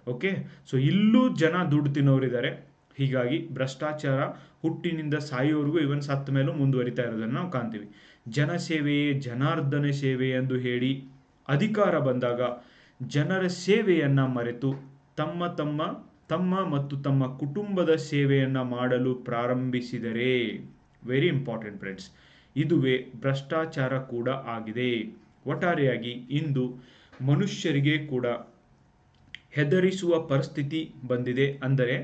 ಓಕೆ, ಸೊ ಇಲ್ಲೂ ಜನ ದುಡ್ಡು ತಿನ್ನೋರಿದ್ದಾರೆ. ಹೀಗಾಗಿ ಭ್ರಷ್ಟಾಚಾರ ಹುಟ್ಟಿನಿಂದ ಸಾಯೋವರೆಗೂ, ಇವನ್ ಸತ್ತ ಮೇಲೂ ಮುಂದುವರಿತಾ ಇರೋದನ್ನು ನಾವು ಕಾಣ್ತೀವಿ. ಜನಸೇವೆಯೇ ಜನಾರ್ದನ ಸೇವೆ ಎಂದು ಹೇಳಿ ಅಧಿಕಾರ ಬಂದಾಗ ಜನರ ಸೇವೆಯನ್ನು ಮರೆತು ತಮ್ಮ ಮತ್ತು ತಮ್ಮ ಕುಟುಂಬದ ಸೇವೆಯನ್ನು ಮಾಡಲು ಪ್ರಾರಂಭಿಸಿದರೆ, ವೆರಿ ಇಂಪಾರ್ಟೆಂಟ್ ಫ್ರೆಂಡ್ಸ್, ಇದುವೇ ಭ್ರಷ್ಟಾಚಾರ ಕೂಡ ಆಗಿದೆ. ಒಟ್ಟಾರೆಯಾಗಿ ಇಂದು ಮನುಷ್ಯರಿಗೆ ಕೂಡ ಹೆದರಿಸುವ ಪರಿಸ್ಥಿತಿ ಬಂದಿದೆ. ಅಂದರೆ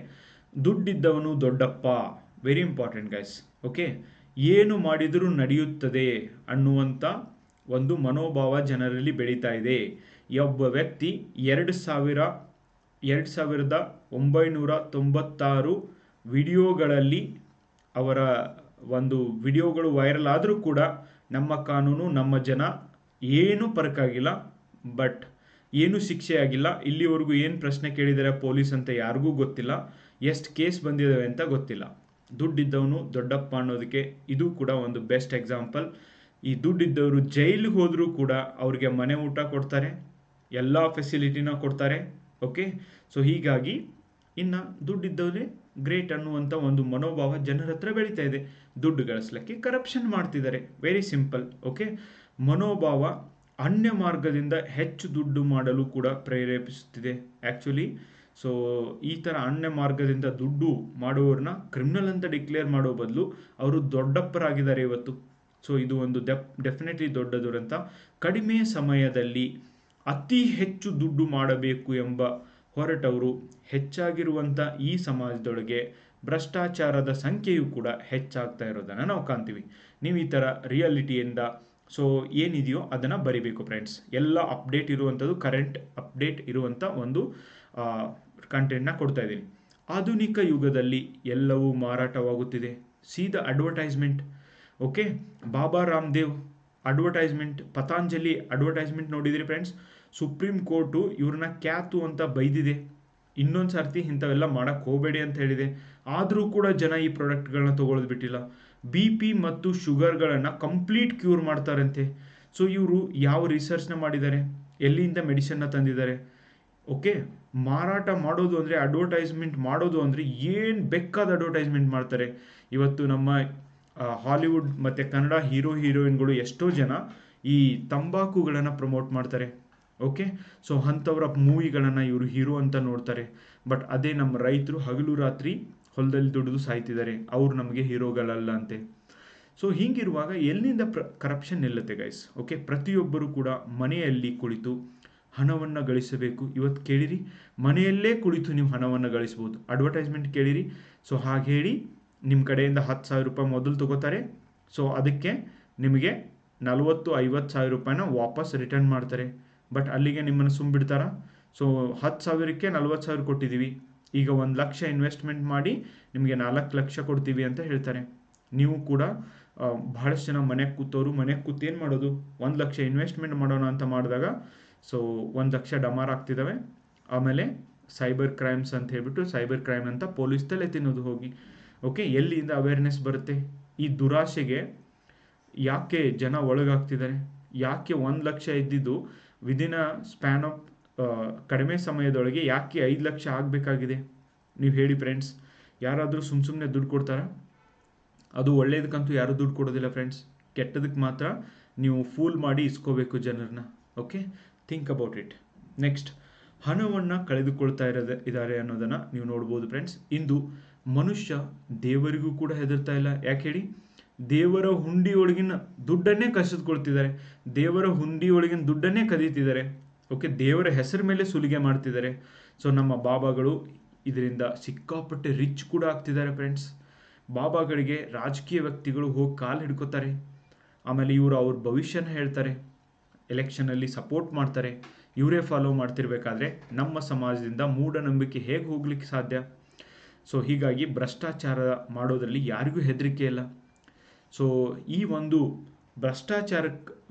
ದುಡ್ಡಿದ್ದವನು ದೊಡ್ಡಪ್ಪ, ವೆರಿ ಇಂಪಾರ್ಟೆಂಟ್ ಗೈಸ್. ಓಕೆ, ಏನು ಮಾಡಿದರೂ ನಡೆಯುತ್ತದೆ ಅನ್ನುವಂಥ ಒಂದು ಮನೋಭಾವ ಜನರಲ್ಲಿ ಬೆಳೀತಾ ಇದೆ. ಒಬ್ಬ ವ್ಯಕ್ತಿ 2,996 ವಿಡಿಯೋಗಳಲ್ಲಿ ಅವರ ಒಂದು ವಿಡಿಯೋಗಳು ವೈರಲ್ ಆದರೂ ಕೂಡ ನಮ್ಮ ಕಾನೂನು, ನಮ್ಮ ಜನ ಏನೂ ಪರಕಾಗಿಲ್ಲ. ಬಟ್ ಏನೂ ಶಿಕ್ಷೆ ಆಗಿಲ್ಲ. ಇಲ್ಲಿವರೆಗೂ ಏನು ಪ್ರಶ್ನೆ ಕೇಳಿದ್ದಾರೆ ಪೊಲೀಸ್ ಅಂತ ಯಾರಿಗೂ ಗೊತ್ತಿಲ್ಲ. ಎಷ್ಟು ಕೇಸ್ ಬಂದಿದ್ದಾವೆ ಅಂತ ಗೊತ್ತಿಲ್ಲ. ದುಡ್ಡಿದ್ದವನು ದೊಡ್ಡಪ್ಪ ಅನ್ನೋದಕ್ಕೆ ಇದು ಕೂಡ ಒಂದು ಬೆಸ್ಟ್ ಎಕ್ಸಾಂಪಲ್. ಈ ದುಡ್ಡಿದ್ದವರು ಜೈಲಿಗೆ ಹೋದರೂ ಕೂಡ ಅವ್ರಿಗೆ ಮನೆ ಊಟ ಕೊಡ್ತಾರೆ, ಎಲ್ಲ ಫೆಸಿಲಿಟಿನ ಕೊಡ್ತಾರೆ. ಓಕೆ, ಸೊ ಹೀಗಾಗಿ ಇನ್ನು ದುಡ್ಡಿದ್ದವರೇ ಗ್ರೇಟ್ ಅನ್ನುವಂಥ ಒಂದು ಮನೋಭಾವ ಜನರ ಹತ್ರ ಬೆಳೀತಾ ಇದೆ. ದುಡ್ಡು ಗಳಿಸ್ಲಿಕ್ಕೆ ಕರಪ್ಷನ್ ಮಾಡ್ತಿದ್ದಾರೆ, ವೆರಿ ಸಿಂಪಲ್. ಓಕೆ, ಮನೋಭಾವ ಅನ್ಯ ಮಾರ್ಗದಿಂದ ಹೆಚ್ಚು ದುಡ್ಡು ಮಾಡಲು ಕೂಡ ಪ್ರೇರೇಪಿಸುತ್ತಿದೆ ಆ್ಯಕ್ಚುಲಿ. ಸೊ ಈ ಥರ ಅನ್ಯ ಮಾರ್ಗದಿಂದ ದುಡ್ಡು ಮಾಡುವವ್ರನ್ನ ಕ್ರಿಮಿನಲ್ ಅಂತ ಡಿಕ್ಲೇರ್ ಮಾಡೋ ಬದಲು ಅವರು ದೊಡ್ಡಪ್ಪರಾಗಿದ್ದಾರೆ ಇವತ್ತು. ಸೊ ಇದು ಒಂದು ಡೆಫಿನೆಟ್ಲಿ ದೊಡ್ಡ ದುರಂತ. ಕಡಿಮೆ ಸಮಯದಲ್ಲಿ ಅತಿ ಹೆಚ್ಚು ದುಡ್ಡು ಮಾಡಬೇಕು ಎಂಬ ಹೊರಟವರು ಹೆಚ್ಚಾಗಿರುವಂಥ ಈ ಸಮಾಜದೊಳಗೆ ಭ್ರಷ್ಟಾಚಾರದ ಸಂಖ್ಯೆಯು ಕೂಡ ಹೆಚ್ಚಾಗ್ತಾ ಇರೋದನ್ನು ನಾವು ಕಾಣ್ತೀವಿ. ನೀವು ಈ ಥರ ರಿಯಾಲಿಟಿಯಿಂದ ಸೊ ಏನಿದೆಯೋ ಅದನ್ನು ಬರಿಬೇಕು ಫ್ರೆಂಡ್ಸ್. ಎಲ್ಲ ಅಪ್ಡೇಟ್ ಇರುವಂಥದ್ದು, ಕರೆಂಟ್ ಅಪ್ಡೇಟ್ ಇರುವಂಥ ಒಂದು ಕಂಟೆಂಟ್ನ ಕೊಡ್ತಾ ಇದ್ದೀನಿ. ಆಧುನಿಕ ಯುಗದಲ್ಲಿ ಎಲ್ಲವೂ ಮಾರಾಟವಾಗುತ್ತಿದೆ. ಸೀದಾ advertisement. Okay, Baba Ramdev advertisement, Patanjali advertisement ನೋಡಿದ್ರಿ ಫ್ರೆಂಡ್ಸ್. ಸುಪ್ರೀಂ ಕೋರ್ಟು ಇವ್ರನ್ನ ಕ್ಯಾತು ಅಂತ ಬೈದಿದೆ. ಇನ್ನೊಂದು ಸರ್ತಿ ಇಂಥವೆಲ್ಲ ಮಾಡೋಕ್ಕೆ ಹೋಗಬೇಡಿ ಅಂತ ಹೇಳಿದೆ. ಆದರೂ ಕೂಡ ಜನ ಈ ಪ್ರಾಡಕ್ಟ್ಗಳನ್ನ ತೊಗೊಳ್ಳೋದು ಬಿಟ್ಟಿಲ್ಲ. BP ಮತ್ತು ಶುಗರ್ಗಳನ್ನು ಕಂಪ್ಲೀಟ್ ಕ್ಯೂರ್ ಮಾಡ್ತಾರಂತೆ. ಸೊ ಇವರು ಯಾವ ರಿಸರ್ಚ್ನ ಮಾಡಿದ್ದಾರೆ, ಎಲ್ಲಿಂದ ಮೆಡಿಸಿನ್ನ ತಂದಿದ್ದಾರೆ? ಓಕೆ, ಮಾರಾಟ ಮಾಡೋದು ಅಂದರೆ, ಅಡ್ವರ್ಟೈಸ್ಮೆಂಟ್ ಮಾಡೋದು ಅಂದರೆ ಏನು ಬೇಕಾದ ಅಡ್ವರ್ಟೈಸ್ಮೆಂಟ್ ಮಾಡ್ತಾರೆ. ಇವತ್ತು ನಮ್ಮ ಹಾಲಿವುಡ್ ಮತ್ತು ಕನ್ನಡ ಹೀರೋಯಿನ್ಗಳು ಎಷ್ಟೋ ಜನ ಈ ತಂಬಾಕುಗಳನ್ನು ಪ್ರಮೋಟ್ ಮಾಡ್ತಾರೆ. ಓಕೆ, ಸೊ ಅಂಥವ್ರ ಮೂವಿಗಳನ್ನು ಇವರು ಹೀರೋ ಅಂತ ನೋಡ್ತಾರೆ. ಬಟ್ ಅದೇ ನಮ್ಮ ರೈತರು ಹಗಲು ರಾತ್ರಿ ಹೊಲದಲ್ಲಿ ದುಡಿದು ಸಾಯ್ತಿದ್ದಾರೆ, ಅವ್ರು ನಮಗೆ ಹೀರೋಗಳಲ್ಲ ಅಂತೆ. ಸೊ ಹೀಗಿರುವಾಗ ಎಲ್ಲಿಂದ ಕರಪ್ಷನ್ ನಿಲ್ಲುತ್ತೆ ಗೈಸ್? ಓಕೆ, ಪ್ರತಿಯೊಬ್ಬರು ಕೂಡ ಮನೆಯಲ್ಲಿ ಕುಳಿತು ಹಣವನ್ನು ಗಳಿಸಬೇಕು. ಇವತ್ತು ಕೇಳಿರಿ, ಮನೆಯಲ್ಲೇ ಕುಳಿತು ನೀವು ಹಣವನ್ನು ಗಳಿಸ್ಬೋದು. ಅಡ್ವರ್ಟೈಸ್ಮೆಂಟ್ ಕೇಳಿರಿ. ಸೊ ಹಾಗೆ ಹೇಳಿ ನಿಮ್ಮ ಕಡೆಯಿಂದ 10,000 ರೂಪಾಯಿ ಮೊದಲು ತಗೋತಾರೆ. ಸೊ ಅದಕ್ಕೆ ನಿಮಗೆ 40-50,000 ರೂಪಾಯಿನ ವಾಪಸ್ ರಿಟರ್ನ್ ಮಾಡ್ತಾರೆ. ಬಟ್ ಅಲ್ಲಿಗೆ ನಿಮ್ಮನ್ನು ಸುಮ್ಬಿಡ್ತಾರಾ? ಸೊ 10,000ಕ್ಕೆ 40,000 ಕೊಟ್ಟಿದ್ದೀವಿ, ಈಗ 1 ಲಕ್ಷ ಇನ್ವೆಸ್ಟ್ಮೆಂಟ್ ಮಾಡಿ ನಿಮಗೆ 4 ಲಕ್ಷ ಕೊಡ್ತೀವಿ ಅಂತ ಹೇಳ್ತಾರೆ. ನೀವು ಕೂಡ ಬಹಳಷ್ಟು ಜನ ಮನೆಗೆ ಕೂತು ಏನು ಮಾಡೋದು, 1 ಲಕ್ಷ ಇನ್ವೆಸ್ಟ್ಮೆಂಟ್ ಮಾಡೋಣ ಅಂತ ಮಾಡಿದಾಗ ಸೊ 1 ಲಕ್ಷ ಡಮಾರ್ ಆಗ್ತಿದ್ದಾವೆ. ಆಮೇಲೆ ಸೈಬರ್ ಕ್ರೈಮ್ಸ್ ಅಂತ ಹೇಳ್ಬಿಟ್ಟು ಸೈಬರ್ ಕ್ರೈಮ್ ಅಂತ ಪೊಲೀಸ್ ತಲೆ ತಿನ್ನೋದು ಹೋಗಿ. ಓಕೆ, ಎಲ್ಲಿಂದ ಅವೇರ್ನೆಸ್ ಬರುತ್ತೆ? ಈ ದುರಾಶೆಗೆ ಯಾಕೆ ಜನ ಒಳಗಾಗ್ತಿದ್ದಾರೆ? ಯಾಕೆ 1 ಲಕ್ಷ ಇದ್ದಿದ್ದು ವಿದಿನ್ ಅ ಸ್ಪ್ಯಾನ್ ಆಫ್ ಕಡಿಮೆ ಸಮಯದೊಳಗೆ ಯಾಕೆ 5 ಲಕ್ಷ ಆಗಬೇಕಾಗಿದೆ? ನೀವು ಹೇಳಿ ಫ್ರೆಂಡ್ಸ್. ಯಾರಾದರೂ ಸುಮ್ಮನೆ ದುಡ್ಡು ಕೊಡ್ತಾರಾ? ಅದು ಒಳ್ಳೇದಕ್ಕಂತೂ ಯಾರೂ ದುಡ್ಡು ಕೊಡೋದಿಲ್ಲ ಫ್ರೆಂಡ್ಸ್. ಕೆಟ್ಟದಕ್ಕೆ ಮಾತ್ರ ನೀವು ಫೂಲ್ ಮಾಡಿ ಇಸ್ಕೋಬೇಕು ಜನರನ್ನ. Okay, think about it. Next, ಹಣವನ್ನು ಕಳೆದುಕೊಳ್ತಾ ಇದ್ದಾರೆ ಅನ್ನೋದನ್ನು ನೀವು ನೋಡ್ಬೋದು ಫ್ರೆಂಡ್ಸ್. ಇಂದು ಮನುಷ್ಯ ದೇವರಿಗೂ ಕೂಡ ಹೆದರ್ತಾ ಇಲ್ಲ. ಯಾಕೆ ಹೇಳಿ? ದೇವರ ಹುಂಡಿಯೊಳಗಿನ ದುಡ್ಡನ್ನೇ ಕಸಿದುಕೊಳ್ತಿದ್ದಾರೆ, ದೇವರ ಹುಂಡಿಯೊಳಗಿನ ದುಡ್ಡನ್ನೇ ಕದೀತಿದ್ದಾರೆ. ಓಕೆ, ದೇವರ ಹೆಸರ ಮೇಲೆ ಸುಲಿಗೆ ಮಾಡ್ತಿದ್ದಾರೆ. ಸೊ ನಮ್ಮ ಬಾಬಾಗಳು ಇದರಿಂದ ಸಿಕ್ಕಾಪಟ್ಟೆ ರಿಚ್ ಕೂಡ ಆಗ್ತಿದ್ದಾರೆ ಫ್ರೆಂಡ್ಸ್. ಬಾಬಾಗಳಿಗೆ ರಾಜಕೀಯ ವ್ಯಕ್ತಿಗಳು ಹೋಗಿ ಕಾಲು ಹಿಡ್ಕೋತಾರೆ. ಆಮೇಲೆ ಇವರು ಅವ್ರ ಭವಿಷ್ಯನ ಹೇಳ್ತಾರೆ, ಎಲೆಕ್ಷನಲ್ಲಿ ಸಪೋರ್ಟ್ ಮಾಡ್ತಾರೆ. ಇವರೇ ಫಾಲೋ ಮಾಡ್ತಿರ್ಬೇಕಾದ್ರೆ ನಮ್ಮ ಸಮಾಜದಿಂದ ಮೂಢನಂಬಿಕೆ ಹೇಗೆ ಹೋಗ್ಲಿಕ್ಕೆ ಸಾಧ್ಯ? ಸೊ ಹೀಗಾಗಿ ಭ್ರಷ್ಟಾಚಾರ ಮಾಡೋದ್ರಲ್ಲಿ ಯಾರಿಗೂ ಹೆದರಿಕೆ ಇಲ್ಲ. ಸೊ ಈ ಒಂದು ಭ್ರಷ್ಟಾಚಾರ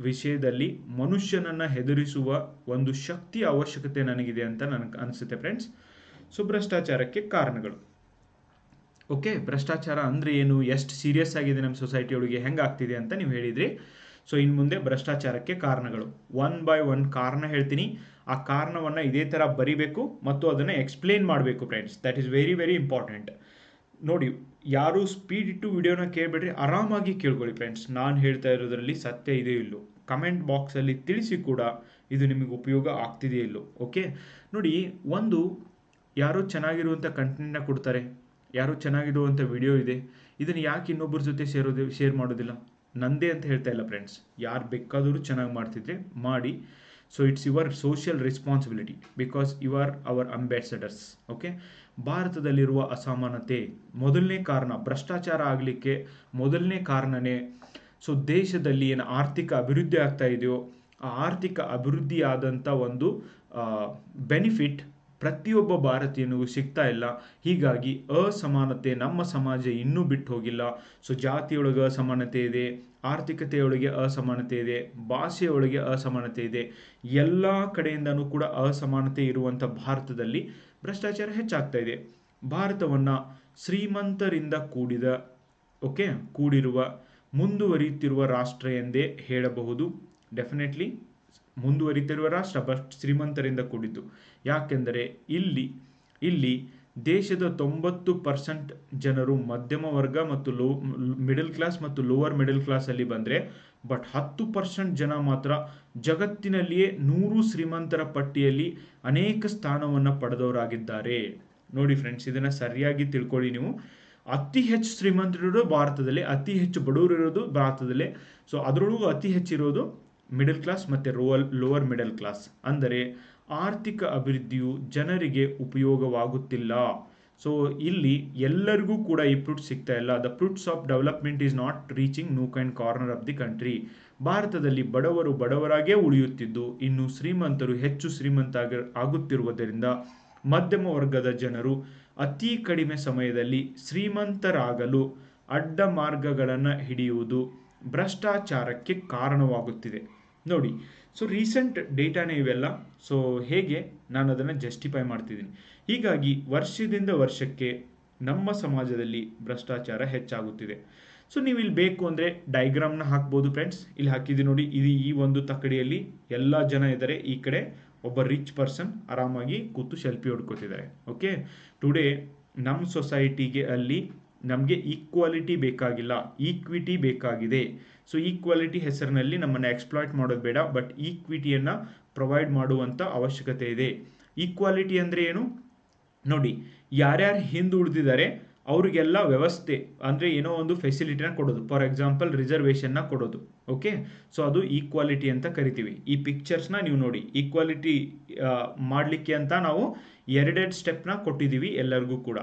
ವಿಷಯದಲ್ಲಿ ಮನುಷ್ಯನನ್ನು ಹೆದರಿಸುವ ಒಂದು ಶಕ್ತಿಯ ಅವಶ್ಯಕತೆ ನನಗಿದೆ ಅಂತ ನನಗೆ ಅನಿಸುತ್ತೆ ಫ್ರೆಂಡ್ಸ್. ಸೊ ಭ್ರಷ್ಟಾಚಾರಕ್ಕೆ ಕಾರಣಗಳು. ಓಕೆ, ಭ್ರಷ್ಟಾಚಾರ ಅಂದರೆ ಏನು, ಎಷ್ಟು ಸೀರಿಯಸ್ ಆಗಿದೆ ನಮ್ಮ ಸೊಸೈಟಿಯೊಳಗೆ, ಹೆಂಗೆ ಆಗ್ತಿದೆ ಅಂತ ನೀವು ಹೇಳಿದ್ರಿ. ಸೊ ಇನ್ನು ಮುಂದೆ ಭ್ರಷ್ಟಾಚಾರಕ್ಕೆ ಕಾರಣಗಳು 1 by 1 ಕಾರಣ ಹೇಳ್ತೀನಿ. ಆ ಕಾರಣವನ್ನು ಇದೇ ಥರ ಬರಿಬೇಕು ಮತ್ತು ಅದನ್ನು ಎಕ್ಸ್ಪ್ಲೇನ್ ಮಾಡಬೇಕು friends. That is very very important. ನೋಡಿ, ಯಾರು ಸ್ಪೀಡ್ ಇಟ್ಟು ವಿಡಿಯೋನ ಕೇಳಬೇಡ್ರಿ, ಆರಾಮಾಗಿ ಕೇಳ್ಕೊಳ್ಳಿ ಫ್ರೆಂಡ್ಸ್. ನಾನು ಹೇಳ್ತಾ ಇರೋದ್ರಲ್ಲಿ ಸತ್ಯ ಇದೆ ಇಲ್ಲೋ ಕಮೆಂಟ್ ಬಾಕ್ಸಲ್ಲಿ ತಿಳಿಸಿ ಕೂಡ ಇದು ನಿಮಗೆ ಉಪಯೋಗ ಆಗ್ತಿದೆಯೋ ಇಲ್ಲೋ. ಓಕೆ, ನೋಡಿ, ಒಂದು ಯಾರೋ ಚೆನ್ನಾಗಿರುವಂಥ ಕಂಟೆಂಟ್ನ ಕೊಡ್ತಾರೆ, ಯಾರೋ ಚೆನ್ನಾಗಿರುವಂಥ ವಿಡಿಯೋ ಇದೆ, ಇದನ್ನು ಯಾಕೆ ಇನ್ನೊಬ್ಬರ ಜೊತೆ ಶೇರ್ ಮಾಡೋದಿಲ್ಲ? ನಂದೇ ಅಂತ ಹೇಳ್ತಾ ಇಲ್ಲ ಫ್ರೆಂಡ್ಸ್, ಯಾರು ಬೇಕಾದರೂ ಚೆನ್ನಾಗಿ ಮಾಡ್ತಿದ್ರೆ ಮಾಡಿ. So it's your social responsibility because you are our ambassadors. Okay, ಭಾರತದಲ್ಲಿರುವ ಅಸಮಾನತೆ ಮೊದಲನೇ ಕಾರಣ, ಭ್ರಷ್ಟಾಚಾರ ಆಗಲಿಕ್ಕೆ ಮೊದಲನೇ ಕಾರಣನೇ. ಸೊ ದೇಶದಲ್ಲಿ ಏನು ಆರ್ಥಿಕ ಅಭಿವೃದ್ಧಿ ಆಗ್ತಾ ಇದೆಯೋ ಆ ಆರ್ಥಿಕ ಅಭಿವೃದ್ಧಿ ಆದಂಥ ಒಂದು ಬೆನಿಫಿಟ್ ಪ್ರತಿಯೊಬ್ಬ ಭಾರತೀಯನಿಗೂ ಸಿಗ್ತಾ ಇಲ್ಲ. ಹೀಗಾಗಿ ಅಸಮಾನತೆ ನಮ್ಮ ಸಮಾಜ ಇನ್ನೂ ಬಿಟ್ಟು ಹೋಗಿಲ್ಲ. ಸೊ ಜಾತಿಯೊಳಗೆ ಅಸಮಾನತೆ ಇದೆ, ಆರ್ಥಿಕತೆಯೊಳಗೆ ಅಸಮಾನತೆ ಇದೆ, ಭಾಷೆಯೊಳಗೆ ಅಸಮಾನತೆ ಇದೆ. ಎಲ್ಲ ಕಡೆಯಿಂದನೂ ಕೂಡ ಅಸಮಾನತೆ ಇರುವಂಥ ಭಾರತದಲ್ಲಿ ಭ್ರಷ್ಟಾಚಾರ ಹೆಚ್ಚಾಗ್ತಾ ಇದೆ. ಭಾರತವನ್ನು ಶ್ರೀಮಂತರಿಂದ ಕೂಡಿರುವ ಮುಂದುವರಿಯುತ್ತಿರುವ ರಾಷ್ಟ್ರ ಎಂದೇ ಹೇಳಬಹುದು. ಡೆಫಿನೆಟ್ಲಿ ಮುಂದುವರಿತಿರುವ ರಾಷ್ಟ್ರ, ಬಟ್ ಶ್ರೀಮಂತರಿಂದ ಕೂಡಿದ್ದು. ಯಾಕೆಂದರೆ ಇಲ್ಲಿ ದೇಶದ 90% ಜನರು ಮಧ್ಯಮ ವರ್ಗ ಮತ್ತು ಮಿಡಲ್ ಕ್ಲಾಸ್ ಮತ್ತು ಲೋವರ್ ಮಿಡಲ್ ಕ್ಲಾಸಲ್ಲಿ ಬಂದರೆ, ಬಟ್ 10% ಜನ ಮಾತ್ರ ಜಗತ್ತಿನಲ್ಲಿಯೇ 100 ಶ್ರೀಮಂತರ ಪಟ್ಟಿಯಲ್ಲಿ ಅನೇಕ ಸ್ಥಾನವನ್ನು ಪಡೆದವರಾಗಿದ್ದಾರೆ. ನೋಡಿ ಫ್ರೆಂಡ್ಸ್, ಇದನ್ನು ಸರಿಯಾಗಿ ತಿಳ್ಕೊಳ್ಳಿ ನೀವು. ಅತಿ ಹೆಚ್ಚು ಶ್ರೀಮಂತರಿರೋದು ಭಾರತದಲ್ಲೇ, ಅತಿ ಹೆಚ್ಚು ಬಡವರು ಇರೋದು ಭಾರತದಲ್ಲೇ. ಸೊ ಅದರೊಳಗೂ ಅತಿ ಹೆಚ್ಚಿರೋದು ಮಿಡಲ್ ಕ್ಲಾಸ್ ಮತ್ತು ಲೋವರ್ ಮಿಡಲ್ ಕ್ಲಾಸ್. ಅಂದರೆ ಆರ್ಥಿಕ ಅಭಿವೃದ್ಧಿಯು ಜನರಿಗೆ ಉಪಯೋಗವಾಗುತ್ತಿಲ್ಲ. ಸೊ ಇಲ್ಲಿ ಎಲ್ಲರಿಗೂ ಕೂಡ ಈ ಫ್ರೂಟ್ಸ್ ಸಿಗ್ತಾ ಇಲ್ಲ. The fruits of development is not reaching Nook and corner of the country. ಭಾರತದಲ್ಲಿ ಬಡವರು ಬಡವರಾಗೇ ಉಳಿಯುತ್ತಿದ್ದು, ಇನ್ನು ಶ್ರೀಮಂತರು ಹೆಚ್ಚು ಆಗುತ್ತಿರುವುದರಿಂದ ಮಧ್ಯಮ ವರ್ಗದ ಜನರು ಅತಿ ಕಡಿಮೆ ಸಮಯದಲ್ಲಿ ಶ್ರೀಮಂತರಾಗಲು ಅಡ್ಡ ಮಾರ್ಗಗಳನ್ನು ಹಿಡಿಯುವುದು ಭ್ರಷ್ಟಾಚಾರಕ್ಕೆ ಕಾರಣವಾಗುತ್ತಿದೆ. ನೋಡಿ, ಸೊ ರೀಸೆಂಟ್ ಡೇಟಾನೇ ಇವೆಲ್ಲ. ಸೊ ಹೇಗೆ ನಾನು ಅದನ್ನು ಜಸ್ಟಿಫೈ ಮಾಡ್ತಿದ್ದೀನಿ. ಹೀಗಾಗಿ ವರ್ಷದಿಂದ ವರ್ಷಕ್ಕೆ ನಮ್ಮ ಸಮಾಜದಲ್ಲಿ ಭ್ರಷ್ಟಾಚಾರ ಹೆಚ್ಚಾಗುತ್ತಿದೆ. ಸೊ ನೀವು ಇಲ್ಲಿ ಬೇಕು ಅಂದರೆ ಡೈಗ್ರಾಮ್ನ ಹಾಕ್ಬೋದು ಫ್ರೆಂಡ್ಸ್. ಇಲ್ಲಿ ಹಾಕಿದ್ದೀನಿ ನೋಡಿ, ಇದು ಈ ಒಂದು ತಕ್ಕಡಿಯಲ್ಲಿ ಎಲ್ಲ ಜನ ಇದ್ದಾರೆ, ಈ ಕಡೆ ಒಬ್ಬ ರಿಚ್ ಪರ್ಸನ್ ಆರಾಮಾಗಿ ಕೂತು ಸೆಲ್ಫಿ ಹೊಡ್ಕೋತಿದ್ದಾರೆ. ಓಕೆ, ಟುಡೇ ನಮ್ಮ ಸೊಸೈಟಿಗೆ ಅಲ್ಲಿ ನಮಗೆ ಈಕ್ವಾಲಿಟಿ ಬೇಕಾಗಿಲ್ಲ, ಈಕ್ವಿಟಿ ಬೇಕಾಗಿದೆ. ಸೊ ಈಕ್ವಾಲಿಟಿ ಹೆಸರಿನಲ್ಲಿ ನಮ್ಮನ್ನು ಎಕ್ಸ್ಪ್ಲಾಯ್ಟ್ ಮಾಡೋದು ಬೇಡ, ಬಟ್ ಈಕ್ವಿಟಿಯನ್ನು ಪ್ರೊವೈಡ್ ಮಾಡುವಂಥ ಅವಶ್ಯಕತೆ ಇದೆ. ಈಕ್ವಾಲಿಟಿ ಅಂದರೆ ಏನು ನೋಡಿ, ಯಾರ್ಯಾರು ಹಿಂದುಳಿದಿದ್ದಾರೆ ಅವರಿಗೆಲ್ಲ ವ್ಯವಸ್ಥೆ ಅಂದರೆ ಏನೋ ಒಂದು ಫೆಸಿಲಿಟಿನ ಕೊಡೋದು. ಫಾರ್ ಎಕ್ಸಾಂಪಲ್ ರಿಸರ್ವೇಷನ್ನ ಕೊಡೋದು. ಓಕೆ, ಸೊ ಅದು ಈಕ್ವಾಲಿಟಿ ಅಂತ ಕರಿತೀವಿ. ಈ ಪಿಕ್ಚರ್ಸ್ನ ನೀವು ನೋಡಿ, ಈಕ್ವಾಲಿಟಿ ಮಾಡಲಿಕ್ಕೆ ಅಂತ ನಾವು ಎರಡೆರಡು ಸ್ಟೆಪ್ನ ಕೊಟ್ಟಿದ್ದೀವಿ ಎಲ್ಲರಿಗೂ ಕೂಡ.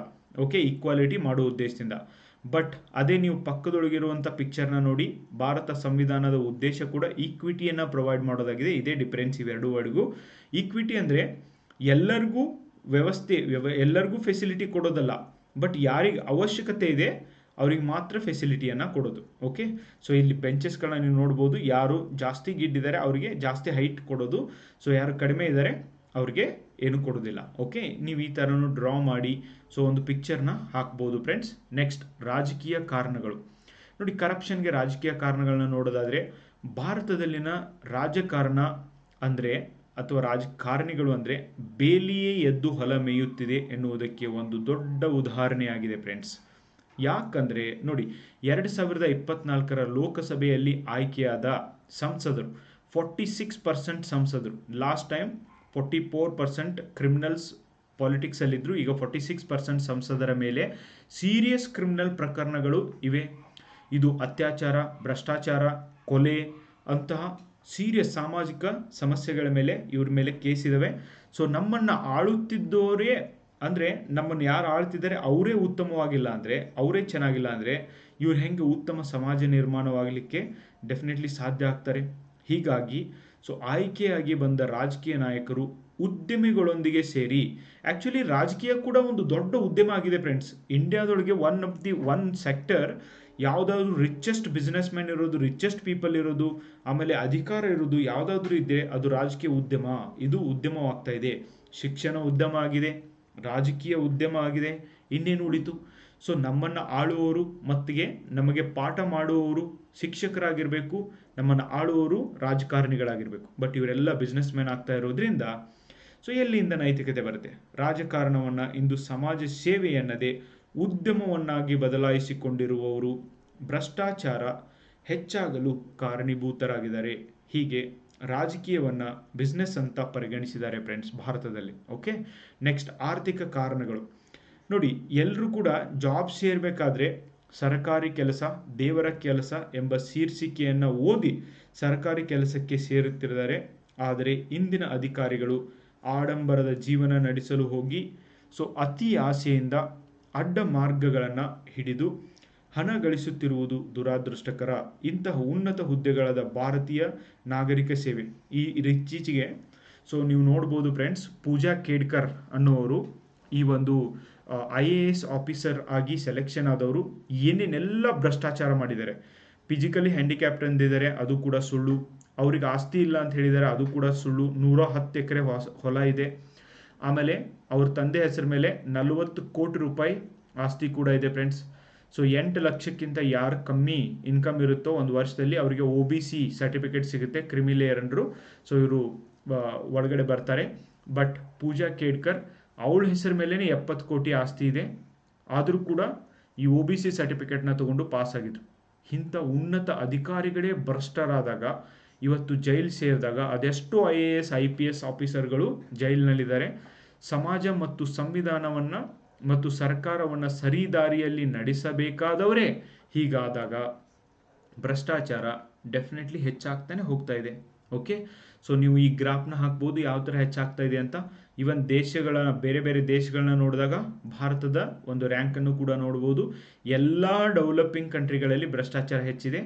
ಓಕೆ, ಈಕ್ವಾಲಿಟಿ ಮಾಡೋ ಉದ್ದೇಶದಿಂದ. ಬಟ್ ಅದೇ ನೀವು ಪಕ್ಕದೊಳಗಿರುವಂಥ ಪಿಕ್ಚರ್ನ ನೋಡಿ, ಭಾರತ ಸಂವಿಧಾನದ ಉದ್ದೇಶ ಕೂಡ ಈಕ್ವಿಟಿಯನ್ನು ಪ್ರೊವೈಡ್ ಮಾಡೋದಾಗಿದೆ. ಇದೇ ಡಿಫರೆನ್ಸ್ ಇವೆರಡೂ ವರ್ಡ್ಗೂ. ಈಕ್ವಿಟಿ ಅಂದರೆ ಎಲ್ಲರಿಗೂ ವ್ಯವಸ್ಥೆ, ಎಲ್ಲರಿಗೂ ಫೆಸಿಲಿಟಿ ಕೊಡೋದಲ್ಲ, ಬಟ್ ಯಾರಿಗೆ ಅವಶ್ಯಕತೆ ಇದೆ ಅವ್ರಿಗೆ ಮಾತ್ರ ಫೆಸಿಲಿಟಿಯನ್ನು ಕೊಡೋದು. ಓಕೆ, ಸೊ ಇಲ್ಲಿ ಬೆಂಚಸ್ಗಳನ್ನ ನೀವು ನೋಡ್ಬೋದು, ಯಾರು ಜಾಸ್ತಿ ಗಿಡ್ಡಿದ್ದಾರೆ ಅವರಿಗೆ ಜಾಸ್ತಿ ಹೈಟ್ ಕೊಡೋದು, ಸೊ ಯಾರು ಕಡಿಮೆ ಇದ್ದಾರೆ ಅವ್ರಿಗೆ ಏನು ಕೊಡೋದಿಲ್ಲ. ಓಕೆ, ನೀವು ಈ ಥರನೂ ಡ್ರಾ ಮಾಡಿ ಸೊ ಒಂದು ಪಿಕ್ಚರ್ನ ಹಾಕ್ಬೋದು ಫ್ರೆಂಡ್ಸ್. ನೆಕ್ಸ್ಟ್, ರಾಜಕೀಯ ಕಾರಣಗಳು. ನೋಡಿ, ಕರಪ್ಷನ್ಗೆ ರಾಜಕೀಯ ಕಾರಣಗಳನ್ನ ನೋಡೋದಾದರೆ, ಭಾರತದಲ್ಲಿನ ರಾಜಕಾರಣ ಅಂದರೆ ಅಥವಾ ರಾಜಕಾರಣಿಗಳು ಅಂದರೆ ಬೇಲಿಯೇ ಎದ್ದು ಹೊಲ ಮೇಯುತ್ತಿದೆ ಎನ್ನುವುದಕ್ಕೆ ಒಂದು ದೊಡ್ಡ ಉದಾಹರಣೆಯಾಗಿದೆ ಫ್ರೆಂಡ್ಸ್. ಯಾಕಂದರೆ ನೋಡಿ, 2024 ಲೋಕಸಭೆಯಲ್ಲಿ ಆಯ್ಕೆಯಾದ ಸಂಸದರು 46% ಸಂಸದರು. ಲಾಸ್ಟ್ ಟೈಮ್ 44% ಕ್ರಿಮಿನಲ್ಸ್ ಪಾಲಿಟಿಕ್ಸಲ್ಲಿದ್ದರು. ಈಗ 46% ಸಂಸದರ ಮೇಲೆ ಸೀರಿಯಸ್ ಕ್ರಿಮಿನಲ್ ಪ್ರಕರಣಗಳು ಇವೆ. ಇದು ಅತ್ಯಾಚಾರ, ಭ್ರಷ್ಟಾಚಾರ, ಕೊಲೆ ಅಂತಹ ಸೀರಿಯಸ್ ಸಾಮಾಜಿಕ ಸಮಸ್ಯೆಗಳ ಮೇಲೆ ಇವ್ರ ಮೇಲೆ ಕೇಸ್ ಇದ್ದಾವೆ. ಸೊ ನಮ್ಮನ್ನು ಆಳುತ್ತಿದ್ದವರೇ ಅಂದರೆ ನಮ್ಮನ್ನು ಯಾರು ಆಳ್ತಿದ್ದಾರೆ ಅವರೇ ಉತ್ತಮವಾಗಿಲ್ಲ ಅಂದರೆ, ಅವರೇ ಚೆನ್ನಾಗಿಲ್ಲ ಅಂದರೆ ಇವ್ರು ಹೆಂಗೆ ಉತ್ತಮ ಸಮಾಜ ನಿರ್ಮಾಣವಾಗಲಿಕ್ಕೆ ಡೆಫಿನೆಟ್ಲಿ ಸಾಧ್ಯ ಆಗ್ತಾರೆ. ಹೀಗಾಗಿ ಸೊ ಆಯ್ಕೆಯಾಗಿ ಬಂದ ರಾಜಕೀಯ ನಾಯಕರು ಉದ್ಯಮಿಗಳೊಂದಿಗೆ ಸೇರಿ, ಆ್ಯಕ್ಚುಲಿ ರಾಜಕೀಯ ಕೂಡ ಒಂದು ದೊಡ್ಡ ಉದ್ಯಮ ಆಗಿದೆ ಫ್ರೆಂಡ್ಸ್. ಇಂಡಿಯಾದೊಳಗೆ ಒನ್ ಸೆಕ್ಟರ್ ಯಾವುದಾದ್ರೂ ರಿಚೆಸ್ಟ್ ಬಿಸ್ನೆಸ್ ಮ್ಯಾನ್ ಇರೋದು, ರಿಚೆಸ್ಟ್ ಪೀಪಲ್ ಇರೋದು, ಆಮೇಲೆ ಅಧಿಕಾರ ಇರೋದು ಯಾವುದಾದ್ರೂ ಇದ್ದರೆ ಅದು ರಾಜಕೀಯ ಉದ್ಯಮ. ಇದು ಉದ್ಯಮವಾಗ್ತಾ ಇದೆ. ಶಿಕ್ಷಣ ಉದ್ಯಮ ಆಗಿದೆ, ರಾಜಕೀಯ ಉದ್ಯಮ ಆಗಿದೆ, ಇನ್ನೇನು ಉಳಿತು? ಸೊ ನಮ್ಮನ್ನು ಆಳುವವರು ಮತ್ತಿಗೆ ನಮಗೆ ಪಾಠ ಮಾಡುವವರು ಶಿಕ್ಷಕರಾಗಿರಬೇಕು, ನಮ್ಮನ್ನು ಆಳುವವರು ರಾಜಕಾರಣಿಗಳಾಗಿರಬೇಕು. ಬಟ್ ಇವರೆಲ್ಲ ಬಿಸ್ನೆಸ್ ಮ್ಯಾನ್ ಆಗ್ತಾ ಇರೋದ್ರಿಂದ ಸೊ ಎಲ್ಲಿಂದ ನೈತಿಕತೆ ಬರುತ್ತೆ? ರಾಜಕಾರಣವನ್ನು ಇಂದು ಸಮಾಜ ಸೇವೆ ಎನ್ನದೇ ಉದ್ಯಮವನ್ನಾಗಿ ಬದಲಾಯಿಸಿಕೊಂಡಿರುವವರು ಭ್ರಷ್ಟಾಚಾರ ಹೆಚ್ಚಾಗಲು ಕಾರಣೀಭೂತರಾಗಿದ್ದಾರೆ. ಹೀಗೆ ರಾಜಕೀಯವನ್ನು ಬಿಸ್ನೆಸ್ ಅಂತ ಪರಿಗಣಿಸಿದ್ದಾರೆ ಫ್ರೆಂಡ್ಸ್ ಭಾರತದಲ್ಲಿ. ಓಕೆ, ನೆಕ್ಸ್ಟ್, ಆರ್ಥಿಕ ಕಾರಣಗಳು. ನೋಡಿ, ಎಲ್ಲರೂ ಕೂಡ ಜಾಬ್ ಸೇರಬೇಕಾದ್ರೆ ಸರ್ಕಾರಿ ಕೆಲಸ ದೇವರ ಕೆಲಸ ಎಂಬ ಶೀರ್ಷಿಕೆಯನ್ನು ಓದಿ ಸರ್ಕಾರಿ ಕೆಲಸಕ್ಕೆ ಸೇರುತ್ತಿದ್ದಾರೆ. ಆದರೆ ಇಂದಿನ ಅಧಿಕಾರಿಗಳು ಆಡಂಬರದ ಜೀವನ ನಡೆಸಲು ಹೋಗಿ ಸೊ ಅತಿ ಆಸೆಯಿಂದ ಅಡ್ಡ ಮಾರ್ಗಗಳನ್ನು ಹಿಡಿದು ಹಣ ಗಳಿಸುತ್ತಿರುವುದು ದುರಾದೃಷ್ಟಕರ. ಇಂತಹ ಉನ್ನತ ಹುದ್ದೆಗಳಾದ ಭಾರತೀಯ ನಾಗರಿಕ ಸೇವೆ ಇತ್ತೀಚೆಗೆ ಸೊ ನೀವು ನೋಡ್ಬೋದು ಫ್ರೆಂಡ್ಸ್, ಪೂಜಾ ಖೇಡ್ಕರ್ ಅನ್ನೋರು ಈ ಒಂದು IAS ಆಫೀಸರ್ ಆಗಿ ಸೆಲೆಕ್ಷನ್ ಆದವರು ಏನೇನೆಲ್ಲ ಭ್ರಷ್ಟಾಚಾರ ಮಾಡಿದ್ದಾರೆ. ಫಿಸಿಕಲಿ ಹ್ಯಾಂಡಿಕ್ಯಾಪ್ಟ್ ಅಂದಿದ್ದಾರೆ, ಅದು ಕೂಡ ಸುಳ್ಳು. ಅವ್ರಿಗೆ ಆಸ್ತಿ ಇಲ್ಲ ಅಂತ ಹೇಳಿದ್ದಾರೆ, ಅದು ಕೂಡ ಸುಳ್ಳು. 110 ಎಕರೆ ಹೊಲ ಇದೆ. ಆಮೇಲೆ ಅವ್ರ ತಂದೆ ಹೆಸರು ಮೇಲೆ 40 ಕೋಟಿ ರೂಪಾಯಿ ಆಸ್ತಿ ಕೂಡ ಇದೆ ಫ್ರೆಂಡ್ಸ್. ಸೊ 8 ಲಕ್ಷಕ್ಕಿಂತ ಯಾರು ಕಮ್ಮಿ ಇನ್ಕಮ್ ಇರುತ್ತೋ ಒಂದು ವರ್ಷದಲ್ಲಿ ಅವರಿಗೆ OBC ಸರ್ಟಿಫಿಕೇಟ್ ಸಿಗುತ್ತೆ, ಕ್ರಿಮಿಲೇಯರ್ ಅಂದರು. ಸೊ ಇವರು ಒಳಗಡೆ ಬರ್ತಾರೆ. ಬಟ್ ಪೂಜಾ ಖೇಡ್ಕರ್ ಅವಳ ಹೆಸರು ಮೇಲೇ 70 ಕೋಟಿ ಆಸ್ತಿ ಇದೆ, ಆದರೂ ಕೂಡ ಈ OBC ಸರ್ಟಿಫಿಕೇಟ್ನ ತಗೊಂಡು ಪಾಸ್ ಆಗಿದ್ರು. ಇಂಥ ಉನ್ನತ ಅಧಿಕಾರಿಗಳೇ ಭ್ರಷ್ಟರಾದಾಗ, ಇವತ್ತು ಜೈಲು ಸೇರಿದಾಗ ಅದೆಷ್ಟೋ IAS IPS ಆಫೀಸರ್ಗಳು ಜೈಲಿನಲ್ಲಿದ್ದಾರೆ. ಸಮಾಜ ಮತ್ತು ಸಂವಿಧಾನವನ್ನು ಮತ್ತು ಸರ್ಕಾರವನ್ನು ಸರಿದಾರಿಯಲ್ಲಿ ನಡೆಸಬೇಕಾದವರೇ ಹೀಗಾದಾಗ ಭ್ರಷ್ಟಾಚಾರ ಡೆಫಿನೆಟ್ಲಿ ಹೆಚ್ಚಾಗ್ತಾನೆ ಹೋಗ್ತಾ ಇದೆ. ಓಕೆ, ಸೊ ನೀವು ಈ ಗ್ರಾಫ್ನ ಹಾಕ್ಬೋದು ಯಾವ ಥರ ಹೆಚ್ಚಾಗ್ತಾ ಇದೆ ಅಂತ. ಇವನ್ ಬೇರೆ ಬೇರೆ ದೇಶಗಳನ್ನ ನೋಡಿದಾಗ ಭಾರತದ ಒಂದು ರ್ಯಾಂಕನ್ನು ಕೂಡ ನೋಡ್ಬೋದು. ಎಲ್ಲ ಡೆವಲಪಿಂಗ್ ಕಂಟ್ರಿಗಳಲ್ಲಿ ಭ್ರಷ್ಟಾಚಾರ ಹೆಚ್ಚಿದೆ.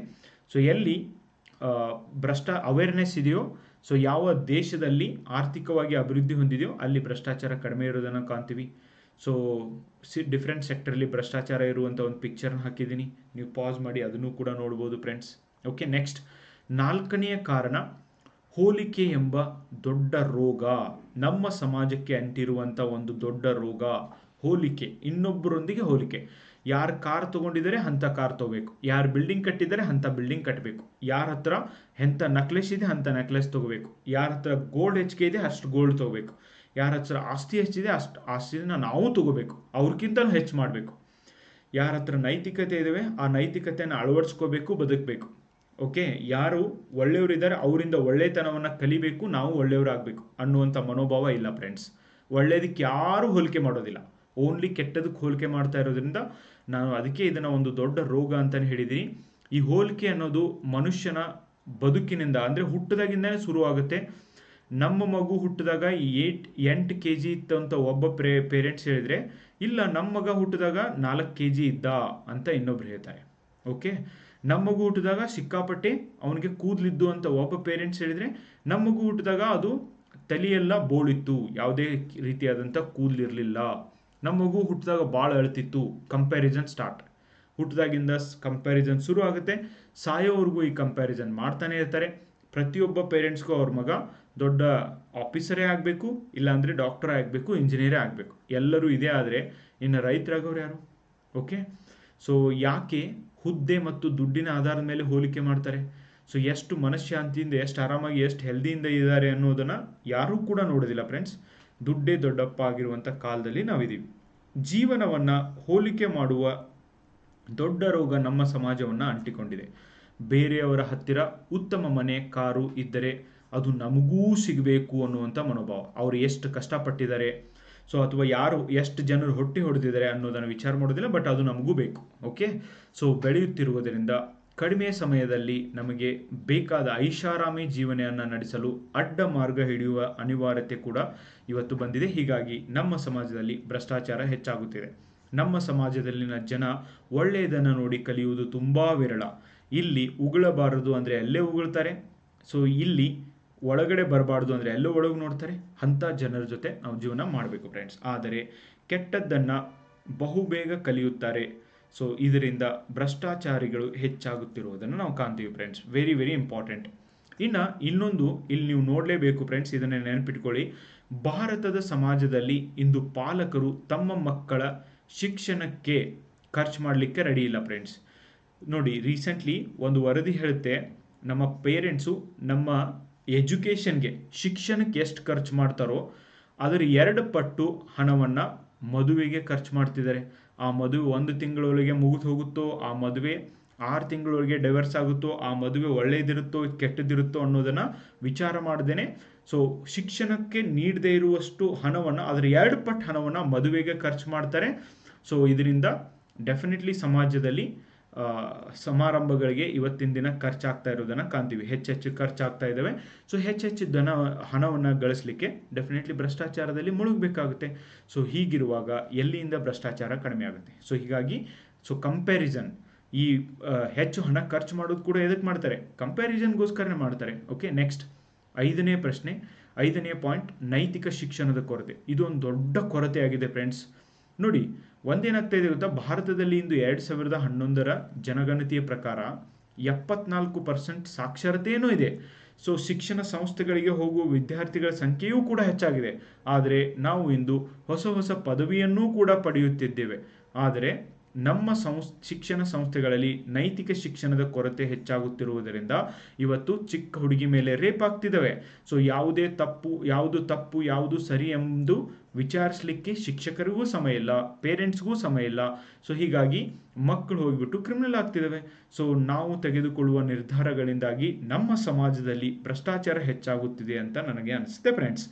ಸೊ ಎಲ್ಲಿ ಅವೇರ್ನೆಸ್ ಇದೆಯೋ, ಸೊ ಯಾವ ದೇಶದಲ್ಲಿ ಆರ್ಥಿಕವಾಗಿ ಅಭಿವೃದ್ಧಿ ಹೊಂದಿದೆಯೋ ಅಲ್ಲಿ ಭ್ರಷ್ಟಾಚಾರ ಕಡಿಮೆ ಇರೋದನ್ನು ಕಾಣ್ತೀವಿ. ಸೊ ಡಿಫ್ರೆಂಟ್ ಸೆಕ್ಟರಲ್ಲಿ ಭ್ರಷ್ಟಾಚಾರ ಇರುವಂಥ ಒಂದು ಪಿಕ್ಚರ್ನ ಹಾಕಿದ್ದೀನಿ, ನೀವು ಪಾಸ್ ಮಾಡಿ ಅದನ್ನು ಕೂಡ ನೋಡ್ಬೋದು ಫ್ರೆಂಡ್ಸ್. ಓಕೆ, ನೆಕ್ಸ್ಟ್, 4ನೆಯ ಕಾರಣ ಹೋಲಿಕೆ ಎಂಬ ದೊಡ್ಡ ರೋಗ. ನಮ್ಮ ಸಮಾಜಕ್ಕೆ ಅಂಟಿರುವಂಥ ಒಂದು ದೊಡ್ಡ ರೋಗ ಹೋಲಿಕೆ, ಇನ್ನೊಬ್ಬರೊಂದಿಗೆ ಹೋಲಿಕೆ. ಯಾರು ಕಾರ್ ತೊಗೊಂಡಿದ್ದಾರೆ ಅಂಥ ಕಾರ್ ತೊಗೋಬೇಕು, ಯಾರು ಬಿಲ್ಡಿಂಗ್ ಕಟ್ಟಿದ್ದಾರೆ ಅಂಥ ಬಿಲ್ಡಿಂಗ್ ಕಟ್ಟಬೇಕು, ಯಾರ ಹತ್ರ ಎಂಥ ನೆಕ್ಲೆಸ್ ಇದೆ ಅಂಥ ನೆಕ್ಲೆಸ್ ತೊಗೋಬೇಕು, ಯಾರ ಹತ್ರ ಗೋಲ್ಡ್ ಹೆಚ್ಚಿಗೆ ಇದೆ ಅಷ್ಟು ಗೋಲ್ಡ್ ತೊಗೋಬೇಕು, ಯಾರ ಹತ್ರ ಆಸ್ತಿ ಹೆಚ್ಚಿದೆ ಅಷ್ಟು ಆಸ್ತಿನ ನಾವು ತೊಗೋಬೇಕು, ಅವ್ರಿಗಿಂತಲೂ ಹೆಚ್ಚು ಮಾಡಬೇಕು. ಯಾರ ಹತ್ರ ನೈತಿಕತೆ ಇದ್ದಾವೆ ಆ ನೈತಿಕತೆಯನ್ನು ಅಳವಡಿಸ್ಕೋಬೇಕು, ಬದುಕಬೇಕು. ಓಕೆ, ಯಾರು ಒಳ್ಳೆಯವರಿದ್ದಾರೆ ಅವರಿಂದ ಒಳ್ಳೆತನವನ್ನು ಕಲಿಬೇಕು, ನಾವು ಒಳ್ಳೆಯವರಾಗಬೇಕು ಅನ್ನುವಂಥ ಮನೋಭಾವ ಇಲ್ಲ ಫ್ರೆಂಡ್ಸ್. ಒಳ್ಳೆಯದಕ್ಕೆ ಯಾರೂ ಹೋಲಿಕೆ ಮಾಡೋದಿಲ್ಲ, ಓನ್ಲಿ ಕೆಟ್ಟದಕ್ಕೆ ಹೋಲಿಕೆ ಮಾಡ್ತಾ ಇರೋದ್ರಿಂದ ನಾನು ಅದಕ್ಕೆ ಇದನ್ನು ಒಂದು ದೊಡ್ಡ ರೋಗ ಅಂತಲೇ ಹೇಳಿದ್ದೀನಿ. ಈ ಹೋಲಿಕೆ ಅನ್ನೋದು ಮನುಷ್ಯನ ಬದುಕಿನಿಂದ ಅಂದರೆ ಹುಟ್ಟಿದಾಗಿಂದನೇ ಶುರುವಾಗುತ್ತೆ. ನಮ್ಮ ಮಗು ಹುಟ್ಟಿದಾಗ 8 kg ಇತ್ತು ಅಂತ ಒಬ್ಬ ಪೇರೆಂಟ್ಸ್ ಹೇಳಿದರೆ, ಇಲ್ಲ ನಮ್ಮ ಮಗ ಹುಟ್ಟಿದಾಗ 4 kg ಇದ್ದ ಅಂತ ಇನ್ನೊಬ್ರು ಹೇಳ್ತಾರೆ. ಓಕೆ, ನಮ್ಮ ಮಗು ಹುಟ್ಟಿದಾಗ ಸಿಕ್ಕಾಪಟ್ಟೆ ಅವನಿಗೆ ಕೂದಲಿದ್ದು ಅಂತ ಒಬ್ಬ ಪೇರೆಂಟ್ಸ್ ಹೇಳಿದರೆ, ನಮ್ಮ ಮಗು ಹುಟ್ಟಿದಾಗ ಅದು ತಲೆಯೆಲ್ಲ ಬೋಳಿತ್ತು, ಯಾವುದೇ ರೀತಿಯಾದಂಥ ಕೂದಲಿರಲಿಲ್ಲ. ನಮ್ಮ ಮಗು ಹುಟ್ಟಿದಾಗ ಭಾಳ ಅಳ್ತಿತ್ತು. Comparison start. ಹುಟ್ಟಿದಾಗಿಂದ ಕಂಪ್ಯಾರಿಸನ್ ಶುರು ಆಗುತ್ತೆ, ಸಾಯೋವರೆಗೂ ಈ ಕಂಪ್ಯಾರಿಸನ್ ಮಾಡ್ತಾನೆ ಇರ್ತಾರೆ. ಪ್ರತಿಯೊಬ್ಬ ಪೇರೆಂಟ್ಸ್ಗೂ ಅವ್ರ ಮಗ ದೊಡ್ಡ ಆಫೀಸರೇ ಆಗಬೇಕು, ಇಲ್ಲಾಂದರೆ ಡಾಕ್ಟರೇ ಆಗಬೇಕು, ಇಂಜಿನಿಯರೇ ಆಗಬೇಕು. ಎಲ್ಲರೂ ಇದೇ ಆದರೆ ಇನ್ನು ರೈತರಾಗೋರು ಯಾರು? ಓಕೆ, ಸೊ ಯಾಕೆ ಹುದ್ದೆ ಮತ್ತು ದುಡ್ಡಿನ ಆಧಾರದ ಮೇಲೆ ಹೋಲಿಕೆ ಮಾಡ್ತಾರೆ? ಸೊ ಎಷ್ಟು ಮನಃಶಾಂತಿಯಿಂದ, ಎಷ್ಟು ಆರಾಮಾಗಿ, ಎಷ್ಟು ಹೆಲ್ದಿಯಿಂದ ಇದ್ದಾರೆ ಅನ್ನೋದನ್ನು ಯಾರೂ ಕೂಡ ನೋಡೋದಿಲ್ಲ ಫ್ರೆಂಡ್ಸ್. ದುಡ್ಡೇ ದೊಡ್ಡಪ್ಪ ಆಗಿರುವಂಥ ಕಾಲದಲ್ಲಿ ನಾವಿದ್ದೀವಿ. ಜೀವನವನ್ನು ಹೋಲಿಕೆ ಮಾಡುವ ದೊಡ್ಡ ರೋಗ ನಮ್ಮ ಸಮಾಜವನ್ನು ಅಂಟಿಕೊಂಡಿದೆ. ಬೇರೆಯವರ ಹತ್ತಿರ ಉತ್ತಮ ಮನೆ, ಕಾರು ಇದ್ದರೆ ಅದು ನಮಗೂ ಸಿಗಬೇಕು ಅನ್ನುವಂಥ ಮನೋಭಾವ. ಅವರು ಎಷ್ಟು ಕಷ್ಟಪಟ್ಟಿದ್ದಾರೆ, ಸೊ ಅಥವಾ ಯಾರು ಎಷ್ಟು ಜನರು ಹೊಟ್ಟೆ ಹೊಡೆದಿದ್ದಾರೆ ಅನ್ನೋದನ್ನು ವಿಚಾರ ಮಾಡೋದಿಲ್ಲ, ಬಟ್ ಅದು ನಮಗೂ ಬೇಕು. ಓಕೆ, ಸೊ ಬೆಳೆಯುತ್ತಿರುವುದರಿಂದ ಕಡಿಮೆ ಸಮಯದಲ್ಲಿ ನಮಗೆ ಬೇಕಾದ ಐಷಾರಾಮಿ ಜೀವನವನ್ನು ನಡೆಸಲು ಅಡ್ಡ ಮಾರ್ಗ ಹಿಡಿಯುವ ಅನಿವಾರ್ಯತೆ ಕೂಡ ಇವತ್ತು ಬಂದಿದೆ. ಹೀಗಾಗಿ ನಮ್ಮ ಸಮಾಜದಲ್ಲಿ ಭ್ರಷ್ಟಾಚಾರ ಹೆಚ್ಚಾಗುತ್ತಿದೆ. ನಮ್ಮ ಸಮಾಜದಲ್ಲಿನ ಜನ ಒಳ್ಳೆಯದನ್ನು ನೋಡಿ ಕಲಿಯುವುದು ತುಂಬ ವಿರಳ. ಇಲ್ಲಿ ಉಗುಳಬಾರದು ಅಂದರೆ ಅಲ್ಲೇ ಉಗುಳ್ತಾರೆ, ಸೊ ಇಲ್ಲಿ ಒಳಗಡೆ ಬರಬಾರ್ದು ಅಂದರೆ ಎಲ್ಲೋ ಒಳಗೆ ನೋಡ್ತಾರೆ. ಅಂಥ ಜನರ ಜೊತೆ ನಾವು ಜೀವನ ಮಾಡಬೇಕು ಫ್ರೆಂಡ್ಸ್. ಆದರೆ ಕೆಟ್ಟದ್ದನ್ನು ಬಹುಬೇಗ ಕಲಿಯುತ್ತಾರೆ. ಸೊ ಇದರಿಂದ ಭ್ರಷ್ಟಾಚಾರಿಗಳು ಹೆಚ್ಚಾಗುತ್ತಿರುವುದನ್ನು ನಾವು ಕಾಣ್ತೀವಿ ಫ್ರೆಂಡ್ಸ್. Very very important. ಇನ್ನೊಂದು ಇಲ್ಲಿ ನೀವು ನೋಡಲೇಬೇಕು ಫ್ರೆಂಡ್ಸ್, ಇದನ್ನೇ ನೆನಪಿಟ್ಕೊಳ್ಳಿ. ಭಾರತದ ಸಮಾಜದಲ್ಲಿ ಇಂದು ಪಾಲಕರು ತಮ್ಮ ಮಕ್ಕಳ ಶಿಕ್ಷಣಕ್ಕೆ ಖರ್ಚು ಮಾಡಲಿಕ್ಕೆ ರೆಡಿ ಇಲ್ಲ ಫ್ರೆಂಡ್ಸ್. ನೋಡಿ, ರೀಸೆಂಟ್ಲಿ ಒಂದು ವರದಿ ಹೇಳುತ್ತೆ, ನಮ್ಮ ಪೇರೆಂಟ್ಸು ನಮ್ಮ ಎಜುಕೇಷನ್ಗೆ, ಶಿಕ್ಷಣಕ್ಕೆ ಎಷ್ಟು ಖರ್ಚು ಮಾಡ್ತಾರೋ ಅದರ 2 ಪಟ್ಟು ಹಣವನ್ನು ಮದುವೆಗೆ ಖರ್ಚು ಮಾಡ್ತಿದ್ದಾರೆ. ಆ ಮದುವೆ 1 ತಿಂಗಳೊಳಗೆ ಮುಗಿದು ಹೋಗುತ್ತೋ, ಆ ಮದುವೆ 6 ತಿಂಗಳೊಳಗೆ ಡೈವರ್ಸ್ ಆಗುತ್ತೋ, ಆ ಮದುವೆ ಒಳ್ಳೆಯದಿರುತ್ತೋ ಕೆಟ್ಟದಿರುತ್ತೋ ಅನ್ನೋದನ್ನು ವಿಚಾರ ಮಾಡ್ದೇನೆ, ಸೊ ಶಿಕ್ಷಣಕ್ಕೆ ನೀಡದೇ ಇರುವಷ್ಟು ಹಣವನ್ನು, ಅದರ 2 ಪಟ್ಟು ಹಣವನ್ನು ಮದುವೆಗೆ ಖರ್ಚು ಮಾಡ್ತಾರೆ. ಸೊ ಇದರಿಂದ ಡೆಫಿನೆಟ್ಲಿ ಸಮಾಜದಲ್ಲಿ ಸಮಾರಂಭಗಳಿಗೆ ಇವತ್ತಿನ ದಿನ ಖರ್ಚಾಗ್ತಾ ಇರೋದನ್ನು ಕಾಣ್ತೀವಿ. ಹೆಚ್ಚೆಚ್ಚು ಖರ್ಚಾಗ್ತಾ ಇದ್ದಾವೆ. ಸೊ ಹೆಚ್ಚೆಚ್ಚು ಹಣವನ್ನು ಗಳಿಸಲಿಕ್ಕೆ ಡೆಫಿನೆಟ್ಲಿ ಭ್ರಷ್ಟಾಚಾರದಲ್ಲಿ ಮುಳುಗಬೇಕಾಗುತ್ತೆ. ಸೊ ಹೀಗಿರುವಾಗ ಎಲ್ಲಿಂದ ಭ್ರಷ್ಟಾಚಾರ ಕಡಿಮೆ ಆಗುತ್ತೆ? ಸೊ ಹೀಗಾಗಿ ಕಂಪ್ಯಾರಿಸನ್, ಈ ಹೆಚ್ಚು ಹಣ ಖರ್ಚು ಮಾಡೋದು ಕೂಡ ಎದಕ್ಕೆ ಮಾಡ್ತಾರೆ? ಕಂಪ್ಯಾರಿಸನ್ಗೋಸ್ಕರನೇ ಮಾಡ್ತಾರೆ. ಓಕೆ, ನೆಕ್ಸ್ಟ್ 5ನೇ ಪ್ರಶ್ನೆ, 5ನೇ ಪಾಯಿಂಟ್, ನೈತಿಕ ಶಿಕ್ಷಣದ ಕೊರತೆ. ಇದು ಒಂದು ದೊಡ್ಡ ಕೊರತೆ ಆಗಿದೆ ಫ್ರೆಂಡ್ಸ್. ನೋಡಿ, ಒಂದೇನಾಗ್ತಾ ಇದೆ ಗೊತ್ತಾ, ಭಾರತದಲ್ಲಿ ಇಂದು 2011ರ ಜನಗಣತಿಯ ಪ್ರಕಾರ 74% ಸಾಕ್ಷರತೆಯೂ ಇದೆ. ಸೊ ಶಿಕ್ಷಣ ಸಂಸ್ಥೆಗಳಿಗೆ ಹೋಗುವ ವಿದ್ಯಾರ್ಥಿಗಳ ಸಂಖ್ಯೆಯೂ ಕೂಡ ಹೆಚ್ಚಾಗಿದೆ. ಆದರೆ ನಾವು ಇಂದು ಹೊಸ ಪದವಿಯನ್ನೂ ಕೂಡ ಪಡೆಯುತ್ತಿದ್ದೇವೆ. ಆದರೆ ನಮ್ಮ ಶಿಕ್ಷಣ ಸಂಸ್ಥೆಗಳಲ್ಲಿ ನೈತಿಕ ಶಿಕ್ಷಣದ ಕೊರತೆ ಹೆಚ್ಚಾಗುತ್ತಿರುವುದರಿಂದ ಇವತ್ತು ಚಿಕ್ಕ ಹುಡುಗಿ ಮೇಲೆ ರೇಪ್ ಆಗ್ತಿದ್ದಾವೆ. ಸೊ ಯಾವುದು ತಪ್ಪು ಯಾವುದು ಸರಿ ಎಂದು ವಿಚಾರಿಸಲಿಕ್ಕೆ ಶಿಕ್ಷಕರಿಗೂ ಸಮಯ ಇಲ್ಲ, ಪೇರೆಂಟ್ಸ್ಗೂ ಸಮಯ ಇಲ್ಲ. ಸೊ ಹೀಗಾಗಿ ಮಕ್ಕಳು ಹೋಗಿಬಿಟ್ಟು ಕ್ರಿಮಿನಲ್ ಆಗ್ತಿದ್ದಾವೆ. ಸೊ ನಾವು ತೆಗೆದುಕೊಳ್ಳುವ ನಿರ್ಧಾರಗಳಿಂದಾಗಿ ನಮ್ಮ ಸಮಾಜದಲ್ಲಿ ಭ್ರಷ್ಟಾಚಾರ ಹೆಚ್ಚಾಗುತ್ತಿದೆ ಅಂತ ನನಗೆ ಅನಿಸುತ್ತೆ ಫ್ರೆಂಡ್ಸ್.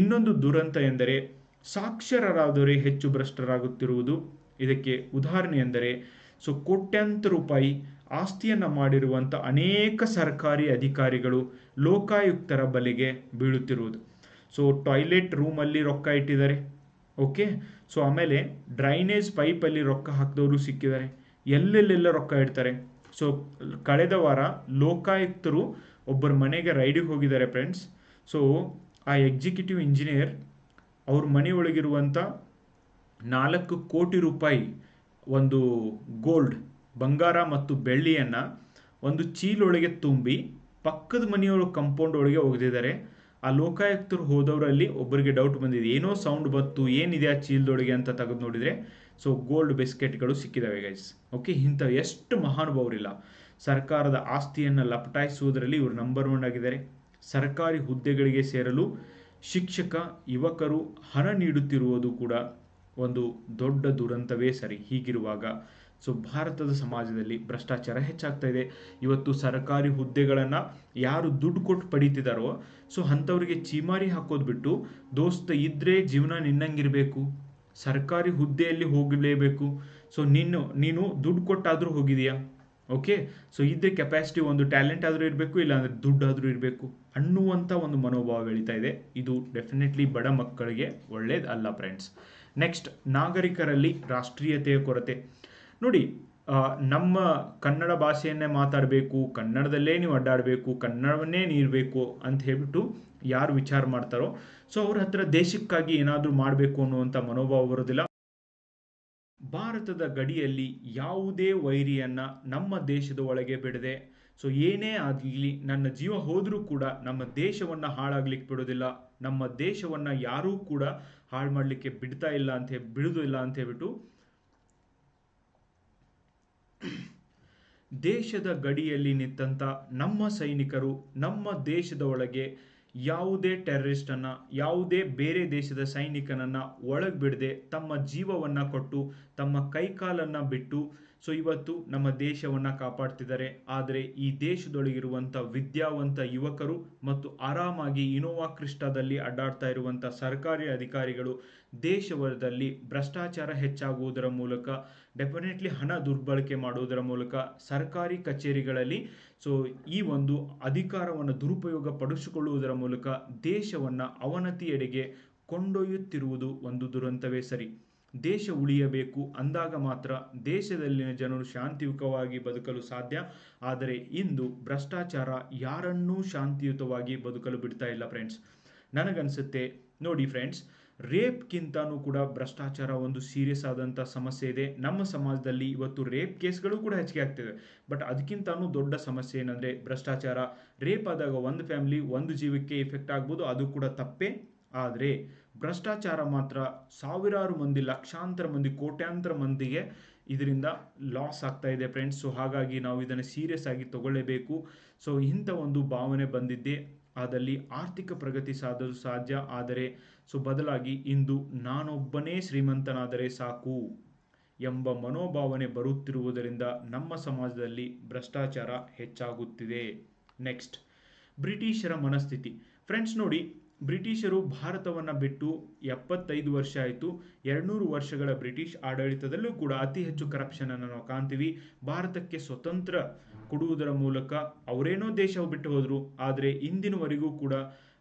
ಇನ್ನೊಂದು ದುರಂತ ಎಂದರೆ ಸಾಕ್ಷರರಾದವರೇ ಹೆಚ್ಚು ಭ್ರಷ್ಟರಾಗುತ್ತಿರುವುದು. ಇದಕ್ಕೆ ಉದಾಹರಣೆ ಎಂದರೆ, ಸೊ ಕೋಟ್ಯಾಂತರ ರೂಪಾಯಿ ಆಸ್ತಿಯನ್ನು ಮಾಡಿರುವಂಥ ಅನೇಕ ಸರ್ಕಾರಿ ಅಧಿಕಾರಿಗಳು ಲೋಕಾಯುಕ್ತರ ಬಲೆಗೆ ಬೀಳುತ್ತಿರುವುದು. ಸೊ ಟಾಯ್ಲೆಟ್ ರೂಮಲ್ಲಿ ರೊಕ್ಕ ಇಟ್ಟಿದ್ದಾರೆ. ಓಕೆ, ಸೊ ಆಮೇಲೆ ಡ್ರೈನೇಜ್ ಪೈಪಲ್ಲಿ ರೊಕ್ಕ ಹಾಕಿದವರು ಸಿಕ್ಕಿದ್ದಾರೆ. ಎಲ್ಲೆಲ್ಲೆಲ್ಲ ರೊಕ್ಕ ಇಡ್ತಾರೆ. ಸೊ ಕಳೆದ ವಾರ ಲೋಕಾಯುಕ್ತರು ಒಬ್ಬರ ಮನೆಗೆ ರೈಡಿಗೆ ಹೋಗಿದ್ದಾರೆ ಫ್ರೆಂಡ್ಸ್. ಸೊ ಆ ಎಕ್ಸಿಕ್ಯೂಟಿವ್ ಇಂಜಿನಿಯರ್ ಅವ್ರ ಮನೆಯೊಳಗಿರುವಂಥ 4 ಕೋಟಿ ರೂಪಾಯಿ ಒಂದು ಗೋಲ್ಡ್, ಬಂಗಾರ ಮತ್ತು ಬೆಳ್ಳಿಯನ್ನು ಒಂದು ಚೀಲೊಳಗೆ ತುಂಬಿ ಪಕ್ಕದ ಮನೆಯೊಳಗೆ ಕಂಪೌಂಡ್ ಒಳಗೆ ಒಗೆದಿದ್ದಾರೆ. ಆ ಲೋಕಾಯುಕ್ತರು ಹೋದವರಲ್ಲಿ ಒಬ್ಬರಿಗೆ ಡೌಟ್ ಬಂದಿದೆ, ಏನೋ ಸೌಂಡ್ ಬಂತು, ಏನಿದೆ ಆ ಚೀಲದೊಳಗೆ ಅಂತ ತೆಗೆದು ನೋಡಿದರೆ ಸೊ ಗೋಲ್ಡ್ ಬಿಸ್ಕೆಟ್ಗಳು ಸಿಕ್ಕಿದಾವೆ ಗೈಸ್. ಓಕೆ, ಇಂಥ ಎಷ್ಟು ಮಹಾನುಭಾವರಿಲ್ಲ. ಸರ್ಕಾರದ ಆಸ್ತಿಯನ್ನು ಲಪಟಾಯಿಸುವುದರಲ್ಲಿ ಇವರು ನಂಬರ್ 1 ಆಗಿದ್ದಾರೆ. ಸರ್ಕಾರಿ ಹುದ್ದೆಗಳಿಗೆ ಸೇರಲು ಶಿಕ್ಷಕ ಯುವಕರು ಹಣ ನೀಡುತ್ತಿರುವುದು ಕೂಡ ಒಂದು ದೊಡ್ಡ ದುರಂತವೇ ಸರಿ. ಹೀಗಿರುವಾಗ ಸೊ ಭಾರತದ ಸಮಾಜದಲ್ಲಿ ಭ್ರಷ್ಟಾಚಾರ ಹೆಚ್ಚಾಗ್ತಾ ಇದೆ. ಇವತ್ತು ಸರ್ಕಾರಿ ಹುದ್ದೆಗಳನ್ನು ಯಾರು ದುಡ್ಡು ಕೊಟ್ಟು ಪಡೀತಿದ್ದಾರೋ ಸೊ ಅಂಥವ್ರಿಗೆ ಚೀಮಾರಿ ಹಾಕೋದು ಬಿಟ್ಟು, ದೋಸ್ತ ಇದ್ದರೆ ಜೀವನ ನಿನ್ನಂಗಿರಬೇಕು, ಸರ್ಕಾರಿ ಹುದ್ದೆಯಲ್ಲಿ ಹೋಗಲೇಬೇಕು, ಸೊ ನೀನು ದುಡ್ಡು ಕೊಟ್ಟಾದರೂ ಹೋಗಿದೆಯಾ, ಓಕೆ, ಸೊ ಇದ್ದರೆ ಕೆಪಾಸಿಟಿ, ಒಂದು ಟ್ಯಾಲೆಂಟ್ ಆದರೂ ಇರಬೇಕು, ಇಲ್ಲಾಂದರೆ ದುಡ್ಡಾದರೂ ಇರಬೇಕು ಅನ್ನುವಂಥ ಒಂದು ಮನೋಭಾವ ಬೆಳೀತಾ ಇದೆ. ಇದು ಡೆಫಿನೆಟ್ಲಿ ಬಡ ಮಕ್ಕಳಿಗೆ ಒಳ್ಳೇದಲ್ಲ ಫ್ರೆಂಡ್ಸ್. ನೆಕ್ಸ್ಟ್, ನಾಗರಿಕರಲ್ಲಿ ರಾಷ್ಟ್ರೀಯತೆಯ ಕೊರತೆ. ನೋಡಿ, ನಮ್ಮ ಕನ್ನಡ ಭಾಷೆಯನ್ನೇ ಮಾತಾಡಬೇಕು, ಕನ್ನಡದಲ್ಲೇ ನೀವು ಅಡ್ಡಾಡಬೇಕು, ಕನ್ನಡವನ್ನೇ ನೀಡಬೇಕು ಅಂತ ಹೇಳ್ಬಿಟ್ಟು ಯಾರು ವಿಚಾರ ಮಾಡ್ತಾರೋ ಸೊ ಅವ್ರ ಹತ್ರ ದೇಶಕ್ಕಾಗಿ ಏನಾದರೂ ಮಾಡಬೇಕು ಅನ್ನುವಂಥ ಮನೋಭಾವ ಬರೋದಿಲ್ಲ. ಭಾರತದ ಗಡಿಯಲ್ಲಿ ಯಾವುದೇ ವೈರಿಯನ್ನ ನಮ್ಮ ದೇಶದ ಒಳಗೆ ಬಿಡದೆ, ಸೊ ಏನೇ ಆಗಲಿ ನನ್ನ ಜೀವ ಹೋದರೂ ಕೂಡ ನಮ್ಮ ದೇಶವನ್ನು ಹಾಳಾಗ್ಲಿಕ್ಕೆ ಬಿಡೋದಿಲ್ಲ, ನಮ್ಮ ದೇಶವನ್ನು ಯಾರೂ ಕೂಡ ಹಾಳು ಮಾಡಲಿಕ್ಕೆ ಬಿಡುವುದಿಲ್ಲ ಅಂತ ಹೇಳ್ಬಿಟ್ಟು ದೇಶದ ಗಡಿಯಲ್ಲಿ ನಿಂತಂಥ ನಮ್ಮ ಸೈನಿಕರು ನಮ್ಮ ದೇಶದ ಒಳಗೆ ಯಾವುದೇ ಟೆರರಿಸ್ಟನ್ನು, ಯಾವುದೇ ಬೇರೆ ದೇಶದ ಸೈನಿಕನನ್ನು ಒಳಗೆ ಬಿಡದೆ ತಮ್ಮ ಜೀವವನ್ನು ಕೊಟ್ಟು ತಮ್ಮ ಕೈಕಾಲನ್ನು ಬಿಟ್ಟು ಸೊ ಇವತ್ತು ನಮ್ಮ ದೇಶವನ್ನು ಕಾಪಾಡ್ತಿದ್ದಾರೆ. ಆದರೆ ಈ ದೇಶದೊಳಗಿರುವಂಥ ವಿದ್ಯಾವಂತ ಯುವಕರು ಮತ್ತು ಆರಾಮಾಗಿ ಇನೋವಾ ಕ್ರಿಸ್ಟಾದಲ್ಲಿ ಅಡ್ಡಾಡ್ತಾ ಇರುವಂಥ ಸರ್ಕಾರಿ ಅಧಿಕಾರಿಗಳು ದೇಶದಲ್ಲಿ ಭ್ರಷ್ಟಾಚಾರ ಹೆಚ್ಚಾಗುವುದರ ಮೂಲಕ, ಡೆಫಿನೆಟ್ಲಿ ಹಣ ದುರ್ಬಳಕೆ ಮಾಡುವುದರ ಮೂಲಕ, ಸರ್ಕಾರಿ ಕಚೇರಿಗಳಲ್ಲಿ ಸೊ ಈ ಒಂದು ಅಧಿಕಾರವನ್ನು ದುರುಪಯೋಗ ಪಡಿಸಿಕೊಳ್ಳುವುದರ ಮೂಲಕ ದೇಶವನ್ನು ಅವನತಿಯೆಡೆಗೆ ಕೊಂಡೊಯ್ಯುತ್ತಿರುವುದು ಒಂದು ದುರಂತವೇ ಸರಿ. ದೇಶ ಉಳಿಯಬೇಕು ಅಂದಾಗ ಮಾತ್ರ ದೇಶದಲ್ಲಿನ ಜನರು ಶಾಂತಿಯುತವಾಗಿ ಬದುಕಲು ಸಾಧ್ಯ. ಆದರೆ ಇಂದು ಭ್ರಷ್ಟಾಚಾರ ಯಾರನ್ನೂ ಶಾಂತಿಯುತವಾಗಿ ಬದುಕಲು ಬಿಡ್ತಾ ಇಲ್ಲ ಫ್ರೆಂಡ್ಸ್. ನನಗನ್ಸುತ್ತೆ ನೋಡಿ ಫ್ರೆಂಡ್ಸ್, ರೇಪ್ಗಿಂತನೂ ಕೂಡ ಭ್ರಷ್ಟಾಚಾರ ಒಂದು ಸೀರಿಯಸ್ ಆದಂಥ ಸಮಸ್ಯೆ ಇದೆ. ನಮ್ಮ ಸಮಾಜದಲ್ಲಿ ಇವತ್ತು ರೇಪ್ ಕೇಸ್ಗಳು ಕೂಡ ಹೆಚ್ಚಿಗೆ ಆಗ್ತಿದೆ. ಬಟ್ ಅದಕ್ಕಿಂತನೂ ದೊಡ್ಡ ಸಮಸ್ಯೆ ಏನಂದರೆ ಭ್ರಷ್ಟಾಚಾರ. ರೇಪ್ ಆದಾಗ ಒಂದು ಫ್ಯಾಮಿಲಿ, ಒಂದು ಜೀವಕ್ಕೆ ಎಫೆಕ್ಟ್ ಆಗ್ಬೋದು, ಅದು ಕೂಡ ತಪ್ಪೇ. ಆದರೆ ಭ್ರಷ್ಟಾಚಾರ ಮಾತ್ರ ಸಾವಿರಾರು ಮಂದಿ, ಲಕ್ಷಾಂತರ ಮಂದಿ, ಕೋಟ್ಯಾಂತರ ಮಂದಿಗೆ ಇದರಿಂದ ಲಾಸ್ ಆಗ್ತಾ ಇದೆ ಫ್ರೆಂಡ್ಸ್. ಸೊ ಹಾಗಾಗಿ ನಾವು ಇದನ್ನು ಸೀರಿಯಸ್ ಆಗಿ ತಗೊಳ್ಳೇಬೇಕು. ಸೊ ಇಂಥ ಒಂದು ಭಾವನೆ ಬಂದಿದ್ದೆ ಆದಲ್ಲಿ ಆರ್ಥಿಕ ಪ್ರಗತಿ ಸಾಧಲು ಸಾಧ್ಯ. ಆದರೆ ಸೊ ಬದಲಾಗಿ ಇಂದು ನಾನೊಬ್ಬನೇ ಶ್ರೀಮಂತನಾದರೆ ಸಾಕು ಎಂಬ ಮನೋಭಾವನೆ ಬರುತ್ತಿರುವುದರಿಂದ ನಮ್ಮ ಸಮಾಜದಲ್ಲಿ ಭ್ರಷ್ಟಾಚಾರ ಹೆಚ್ಚಾಗುತ್ತಿದೆ. ನೆಕ್ಸ್ಟ್, ಬ್ರಿಟಿಷರ ಮನಸ್ಥಿತಿ. ಫ್ರೆಂಡ್ಸ್ ನೋಡಿ, ಬ್ರಿಟಿಷರು ಭಾರತವನ್ನು ಬಿಟ್ಟು 75 ವರ್ಷ ಆಯಿತು. 200 ವರ್ಷಗಳ ಬ್ರಿಟಿಷ್ ಆಡಳಿತದಲ್ಲೂ ಕೂಡ ಅತಿ ಹೆಚ್ಚು ಕರಪ್ಷನನ್ನು ನಾವು ಕಾಣ್ತೀವಿ. ಭಾರತಕ್ಕೆ ಸ್ವತಂತ್ರ ಕೊಡುವುದರ ಮೂಲಕ ಅವರೇನೋ ದೇಶ ಬಿಟ್ಟು ಹೋದರು, ಆದರೆ ಇಂದಿನವರೆಗೂ ಕೂಡ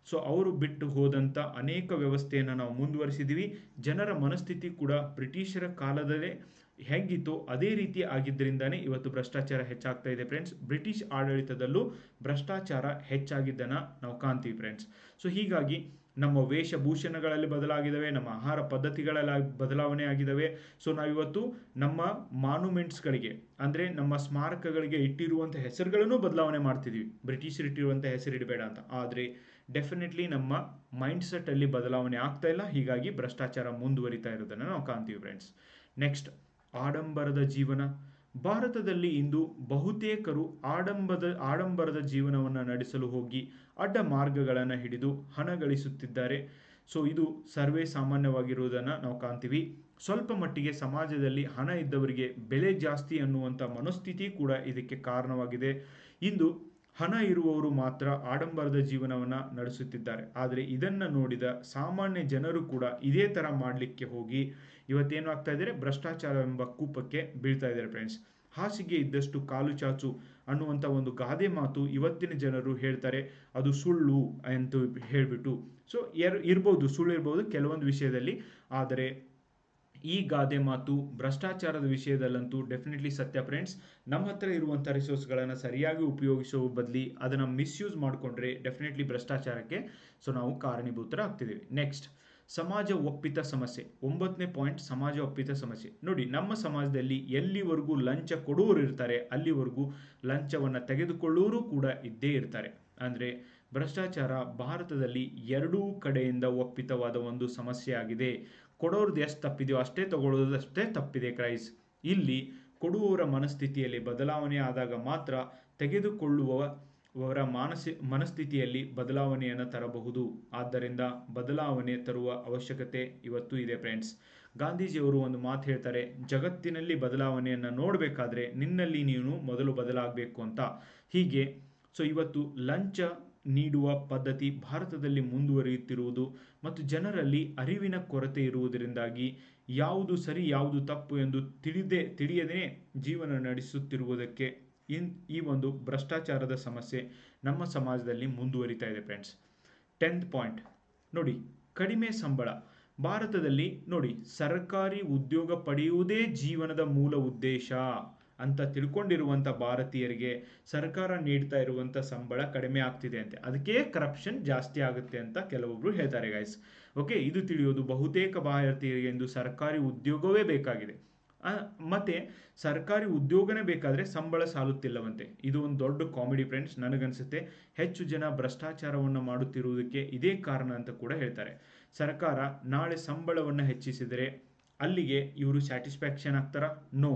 ಸೊ ಅವರು ಬಿಟ್ಟು ಹೋದಂಥ ಅನೇಕ ವ್ಯವಸ್ಥೆಯನ್ನು ನಾವು ಮುಂದುವರಿಸಿದ್ದೀವಿ. ಜನರ ಮನಸ್ಥಿತಿ ಕೂಡ ಬ್ರಿಟಿಷರ ಕಾಲದಲ್ಲೇ ಹೇಗಿತ್ತು ಅದೇ ರೀತಿ ಆಗಿದ್ದರಿಂದಾನೇ ಇವತ್ತು ಭ್ರಷ್ಟಾಚಾರ ಹೆಚ್ಚಾಗ್ತಾ ಇದೆ ಫ್ರೆಂಡ್ಸ್. ಬ್ರಿಟಿಷ್ ಆಡಳಿತದಲ್ಲೂ ಭ್ರಷ್ಟಾಚಾರ ಹೆಚ್ಚಾಗಿದ್ದನ್ನು ನಾವು ಕಾಣ್ತೀವಿ ಫ್ರೆಂಡ್ಸ್. ಸೊ ಹೀಗಾಗಿ ನಮ್ಮ ವೇಷಭೂಷಣಗಳಲ್ಲಿ ಬದಲಾಗಿದ್ದಾವೆ, ನಮ್ಮ ಆಹಾರ ಪದ್ಧತಿಗಳಲ್ಲಿ ಬದಲಾವಣೆ ಆಗಿದ್ದಾವೆ. ಸೊ ನಾವಿವತ್ತು ನಮ್ಮ ಮಾನ್ಯುಮೆಂಟ್ಸ್ಗಳಿಗೆ ಅಂದರೆ ನಮ್ಮ ಸ್ಮಾರಕಗಳಿಗೆ ಇಟ್ಟಿರುವಂಥ ಹೆಸರುಗಳನ್ನು ಬದಲಾವಣೆ ಮಾಡ್ತಿದ್ದೀವಿ. ಬ್ರಿಟಿಷರು ಇಟ್ಟಿರುವಂಥ ಹೆಸರು ಇಡಬೇಡ ಅಂತ. ಆದರೆ ಡೆಫಿನೆಟ್ಲಿ ನಮ್ಮ ಮೈಂಡ್ಸೆಟ್ಟಲ್ಲಿ ಬದಲಾವಣೆ ಆಗ್ತಾ ಇಲ್ಲ. ಹೀಗಾಗಿ ಭ್ರಷ್ಟಾಚಾರ ಮುಂದುವರಿತಾ ಇರೋದನ್ನು ನಾವು ಕಾಣ್ತೀವಿ ಫ್ರೆಂಡ್ಸ್. ನೆಕ್ಸ್ಟ್, ಆಡಂಬರದ ಜೀವನ. ಭಾರತದಲ್ಲಿ ಇಂದು ಬಹುತೇಕರು ಆಡಂಬರದ ಜೀವನವನ್ನು ನಡೆಸಲು ಹೋಗಿ ಅಡ್ಡ ಮಾರ್ಗಗಳನ್ನು ಹಿಡಿದು ಹಣ ಗಳಿಸುತ್ತಿದ್ದಾರೆ. ಸೊ ಇದು ಸರ್ವೇ ಸಾಮಾನ್ಯವಾಗಿರುವುದನ್ನು ನಾವು ಕಾಣ್ತೀವಿ. ಸ್ವಲ್ಪ ಮಟ್ಟಿಗೆ ಸಮಾಜದಲ್ಲಿ ಹಣ ಇದ್ದವರಿಗೆ ಬೆಲೆ ಜಾಸ್ತಿ ಅನ್ನುವಂಥ ಮನಸ್ಥಿತಿ ಕೂಡ ಇದಕ್ಕೆ ಕಾರಣವಾಗಿದೆ. ಇಂದು ಹಣ ಇರುವವರು ಮಾತ್ರ ಆಡಂಬರದ ಜೀವನವನ್ನು ನಡೆಸುತ್ತಿದ್ದಾರೆ. ಆದರೆ ಇದನ್ನು ನೋಡಿದ ಸಾಮಾನ್ಯ ಜನರು ಕೂಡ ಇದೇ ಥರ ಮಾಡಲಿಕ್ಕೆ ಹೋಗಿ ಇವತ್ತೇನು ಆಗ್ತಾ ಇದ್ದಾರೆ, ಭ್ರಷ್ಟಾಚಾರ ಎಂಬ ಕೂಪಕ್ಕೆ ಬೀಳ್ತಾ ಇದ್ದಾರೆ ಫ್ರೆಂಡ್ಸ್. ಹಾಸಿಗೆ ಇದ್ದಷ್ಟು ಕಾಲು ಚಾಚು ಅನ್ನುವಂಥ ಒಂದು ಗಾದೆ ಮಾತು ಇವತ್ತಿನ ಜನರು ಹೇಳ್ತಾರೆ, ಅದು ಸುಳ್ಳು ಅಂತ ಹೇಳಿಬಿಟ್ಟು. ಸೊ ಇರ್ಬೋದು, ಸುಳ್ಳು ಇರ್ಬೋದು ಕೆಲವೊಂದು ವಿಷಯದಲ್ಲಿ. ಆದರೆ ಈ ಗಾದೆ ಮಾತು ಭ್ರಷ್ಟಾಚಾರದ ವಿಷಯದಲ್ಲಂತೂ ಡೆಫಿನೆಟ್ಲಿ ಸತ್ಯ ಫ್ರೆಂಡ್ಸ್. ನಮ್ಮ ಹತ್ರ ಇರುವಂಥ ರಿಸೋರ್ಸ್ಗಳನ್ನು ಸರಿಯಾಗಿ ಉಪಯೋಗಿಸುವ ಬದಲಿ ಅದನ್ನು ಮಿಸ್ಯೂಸ್ ಮಾಡಿಕೊಂಡ್ರೆ ಡೆಫಿನೆಟ್ಲಿ ಭ್ರಷ್ಟಾಚಾರಕ್ಕೆ ಸೊ ನಾವು ಕಾರಣೀಭೂತರಾಗ್ತಿದ್ದೀವಿ. ನೆಕ್ಸ್ಟ್, ಸಮಾಜ ಒಪ್ಪಿತ ಸಮಸ್ಯೆ. 9ನೇ ಪಾಯಿಂಟ್, ಸಮಾಜ ಒಪ್ಪಿತ ಸಮಸ್ಯೆ. ನೋಡಿ, ನಮ್ಮ ಸಮಾಜದಲ್ಲಿ ಎಲ್ಲಿವರೆಗೂ ಲಂಚ ಕೊಡುವವರು ಇರ್ತಾರೆ ಅಲ್ಲಿವರೆಗೂ ಲಂಚವನ್ನು ತೆಗೆದುಕೊಳ್ಳುವವರು ಕೂಡ ಇದ್ದೇ ಇರ್ತಾರೆ. ಅಂದರೆ ಭ್ರಷ್ಟಾಚಾರ ಭಾರತದಲ್ಲಿ ಎರಡೂ ಕಡೆಯಿಂದ ಒಪ್ಪಿತವಾದ ಒಂದು ಸಮಸ್ಯೆ ಆಗಿದೆ. ಕೊಡೋರ್ದು ಎಷ್ಟು ತಪ್ಪಿದೆಯೋ ಅಷ್ಟೇ ತಗೊಳ್ಳೋದು ಅಷ್ಟೇ ತಪ್ಪಿದೆ ಕ್ರೈಸ್. ಇಲ್ಲಿ ಕೊಡುವವರ ಮನಸ್ಥಿತಿಯಲ್ಲಿ ಬದಲಾವಣೆ ಆದಾಗ ಮಾತ್ರ ತೆಗೆದುಕೊಳ್ಳುವವರ ಮನಸ್ಥಿತಿಯಲ್ಲಿ ಬದಲಾವಣೆಯನ್ನು ತರಬಹುದು. ಆದ್ದರಿಂದ ಬದಲಾವಣೆ ತರುವ ಅವಶ್ಯಕತೆ ಇವತ್ತು ಇದೆ ಫ್ರೆಂಡ್ಸ್. ಗಾಂಧೀಜಿಯವರು ಒಂದು ಮಾತು ಹೇಳ್ತಾರೆ, ಜಗತ್ತಿನಲ್ಲಿ ಬದಲಾವಣೆಯನ್ನು ನೋಡಬೇಕಾದ್ರೆ ನಿನ್ನಲ್ಲಿ ನೀನು ಮೊದಲು ಬದಲಾಗಬೇಕು ಅಂತ. ಹೀಗೆ ಇವತ್ತು ಲಂಚ ನೀಡುವ ಪದ್ಧತಿ ಭಾರತದಲ್ಲಿ ಮುಂದುವರಿಯುತ್ತಿರುವುದು ಮತ್ತು ಜನರಲ್ಲಿ ಅರಿವಿನ ಕೊರತೆ ಇರುವುದರಿಂದಾಗಿ ಯಾವುದು ಸರಿ ಯಾವುದು ತಪ್ಪು ಎಂದು ತಿಳಿಯದೇ ಜೀವನ ನಡೆಸುತ್ತಿರುವುದಕ್ಕೆ ಈ ಒಂದು ಭ್ರಷ್ಟಾಚಾರದ ಸಮಸ್ಯೆ ನಮ್ಮ ಸಮಾಜದಲ್ಲಿ ಮುಂದುವರಿತಾ ಇದೆ ಫ್ರೆಂಡ್ಸ್. 10th ಪಾಯಿಂಟ್ ನೋಡಿ, ಕಡಿಮೆ ಸಂಬಳ. ಭಾರತದಲ್ಲಿ ನೋಡಿ, ಸರ್ಕಾರಿ ಉದ್ಯೋಗ ಪಡೆಯುವುದೇ ಜೀವನದ ಮೂಲ ಉದ್ದೇಶ ಅಂತ ತಿಳ್ಕೊಂಡಿರುವಂಥ ಭಾರತೀಯರಿಗೆ ಸರ್ಕಾರ ನೀಡ್ತಾ ಇರುವಂಥ ಸಂಬಳ ಕಡಿಮೆ ಆಗ್ತಿದೆ ಅಂತೆ, ಅದಕ್ಕೆ ಕರಪ್ಷನ್ ಜಾಸ್ತಿ ಆಗುತ್ತೆ ಅಂತ ಕೆಲವೊಬ್ರು ಹೇಳ್ತಾರೆ ಗೈಸ್. ಓಕೆ, ಇದು ತಿಳಿಯೋದು ಬಹುತೇಕ ಭಾರತೀಯರಿಗೆ ಎಂದು ಸರ್ಕಾರಿ ಉದ್ಯೋಗವೇ ಬೇಕಾಗಿದೆ. ಮತ್ತೆ ಸರ್ಕಾರಿ ಉದ್ಯೋಗನೇ ಬೇಕಾದರೆ ಸಂಬಳ ಸಾಲುತ್ತಿಲ್ಲವಂತೆ. ಇದು ಒಂದು ದೊಡ್ಡ ಕಾಮಿಡಿ ಫ್ರೆಂಡ್ಸ್. ನನಗನ್ಸುತ್ತೆ ಹೆಚ್ಚು ಜನ ಭ್ರಷ್ಟಾಚಾರವನ್ನು ಮಾಡುತ್ತಿರುವುದಕ್ಕೆ ಇದೇ ಕಾರಣ ಅಂತ ಕೂಡ ಹೇಳ್ತಾರೆ. ಸರ್ಕಾರ ನಾಳೆ ಸಂಬಳವನ್ನು ಹೆಚ್ಚಿಸಿದರೆ ಅಲ್ಲಿಗೆ ಇವರು ಸ್ಯಾಟಿಸ್ಫ್ಯಾಕ್ಷನ್ ಆಗ್ತಾರಾ? ನೋ,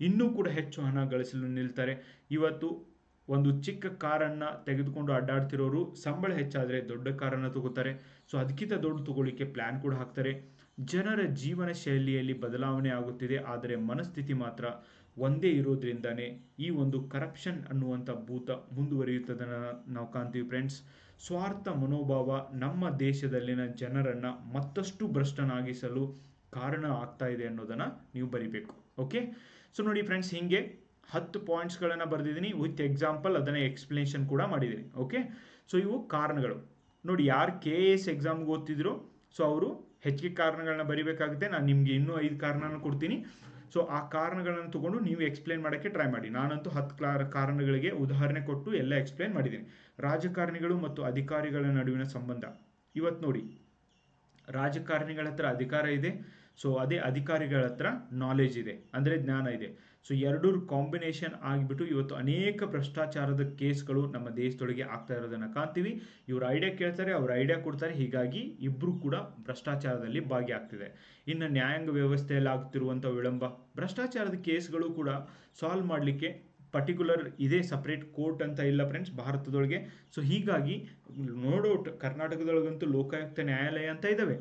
ಇನ್ನೂ ಕೂಡ ಹೆಚ್ಚು ಹಣ ಗಳಿಸಲು ನಿಲ್ತಾರೆ. ಇವತ್ತು ಒಂದು ಚಿಕ್ಕ ಕಾರನ್ನು ತೆಗೆದುಕೊಂಡು ಅಡ್ಡಾಡ್ತಿರೋರು ಸಂಬಳ ಹೆಚ್ಚಾದರೆ ದೊಡ್ಡ ಕಾರನ್ನು ತಗೋತಾರೆ. ಅದಕ್ಕಿಂತ ದೊಡ್ಡ ತಗೊಳ್ಳಿಕ್ಕೆ ಪ್ಲ್ಯಾನ್ ಕೂಡ ಹಾಕ್ತಾರೆ. ಜನರ ಜೀವನ ಶೈಲಿಯಲ್ಲಿ ಬದಲಾವಣೆ ಆಗುತ್ತಿದೆ, ಆದರೆ ಮನಸ್ಥಿತಿ ಮಾತ್ರ ಒಂದೇ ಇರೋದ್ರಿಂದನೇ ಈ ಒಂದು ಕರಪ್ಷನ್ ಅನ್ನುವಂಥ ಭೂತ ಮುಂದುವರಿಯುತ್ತದನ್ನು ನಾವು ಕಾಣ್ತೀವಿ ಫ್ರೆಂಡ್ಸ್. ಸ್ವಾರ್ಥ ಮನೋಭಾವ ನಮ್ಮ ದೇಶದಲ್ಲಿನ ಜನರನ್ನು ಮತ್ತಷ್ಟು ಭ್ರಷ್ಟನಾಗಿಸಲು ಕಾರಣ ಆಗ್ತಾ ಇದೆ ಅನ್ನೋದನ್ನು ನೀವು ಬರಿಬೇಕು. ಓಕೆ, ನೋಡಿ ಫ್ರೆಂಡ್ಸ್, ಹೀಗೆ 10 ಪಾಯಿಂಟ್ಸ್ಗಳನ್ನು ಬರೆದಿದ್ದೀನಿ ವಿತ್ ಎಕ್ಸಾಂಪಲ್, ಅದನ್ನು ಎಕ್ಸ್ಪ್ಲೇಷನ್ ಕೂಡ ಮಾಡಿದ್ದೀನಿ. ಓಕೆ, ಇವು ಕಾರಣಗಳು. ನೋಡಿ, ಯಾರು KAS ಎಕ್ಸಾಮ್ಗೆ ಓದ್ತಿದ್ರು ಅವರು ಹೆಚ್ಚಿಗೆ ಕಾರಣಗಳನ್ನ ಬರಿಬೇಕಾಗುತ್ತೆ. ನಾನು ನಿಮಗೆ ಇನ್ನೂ 5 ಕಾರಣನ ಕೊಡ್ತೀನಿ. ಆ ಕಾರಣಗಳನ್ನು ತಗೊಂಡು ನೀವು ಎಕ್ಸ್ಪ್ಲೇನ್ ಮಾಡೋಕ್ಕೆ ಟ್ರೈ ಮಾಡಿ. ನಾನಂತೂ 10 ಕಾರಣಗಳಿಗೆ ಉದಾಹರಣೆ ಕೊಟ್ಟು ಎಲ್ಲ ಎಕ್ಸ್ಪ್ಲೇನ್ ಮಾಡಿದ್ದೀನಿ. ರಾಜಕಾರಣಿಗಳು ಮತ್ತು ಅಧಿಕಾರಿಗಳ ನಡುವಿನ ಸಂಬಂಧ. ಇವತ್ತು ನೋಡಿ, ರಾಜಕಾರಣಿಗಳ ಹತ್ರ ಅಧಿಕಾರ ಇದೆ, ಅದೇ ಅಧಿಕಾರಿಗಳ ಹತ್ರ ನಾಲೆಜ್ ಇದೆ, ಅಂದರೆ ಜ್ಞಾನ ಇದೆ. ಎರಡೂ ಕಾಂಬಿನೇಷನ್ ಆಗಿಬಿಟ್ಟು ಇವತ್ತು ಅನೇಕ ಭ್ರಷ್ಟಾಚಾರದ ಕೇಸ್ಗಳು ನಮ್ಮ ದೇಶದೊಳಗೆ ಆಗ್ತಾ ಇರೋದನ್ನು ಕಾಣ್ತೀವಿ. ಇವರು ಐಡಿಯಾ ಕೇಳ್ತಾರೆ, ಅವ್ರು ಐಡಿಯಾ ಕೊಡ್ತಾರೆ, ಹೀಗಾಗಿ ಇಬ್ಬರು ಕೂಡ ಭ್ರಷ್ಟಾಚಾರದಲ್ಲಿ ಭಾಗಿಯಾಗ್ತಿದೆ. ಇನ್ನು ನ್ಯಾಯಾಂಗ ವ್ಯವಸ್ಥೆಯಲ್ಲಿ ಆಗ್ತಿರುವಂಥ ವಿಳಂಬ, ಭ್ರಷ್ಟಾಚಾರದ ಕೇಸ್ಗಳು ಕೂಡ ಸಾಲ್ವ್ ಮಾಡಲಿಕ್ಕೆ ಪರ್ಟಿಕ್ಯುಲರ್ ಇದೇ ಸಪ್ರೇಟ್ ಕೋರ್ಟ್ ಅಂತ ಇಲ್ಲ ಫ್ರೆಂಡ್ಸ್ ಭಾರತದೊಳಗೆ. ಹೀಗಾಗಿ ಕರ್ನಾಟಕದೊಳಗಂತೂ ಲೋಕಾಯುಕ್ತ ನ್ಯಾಯಾಲಯ ಅಂತ ಇದ್ದಾವೆ.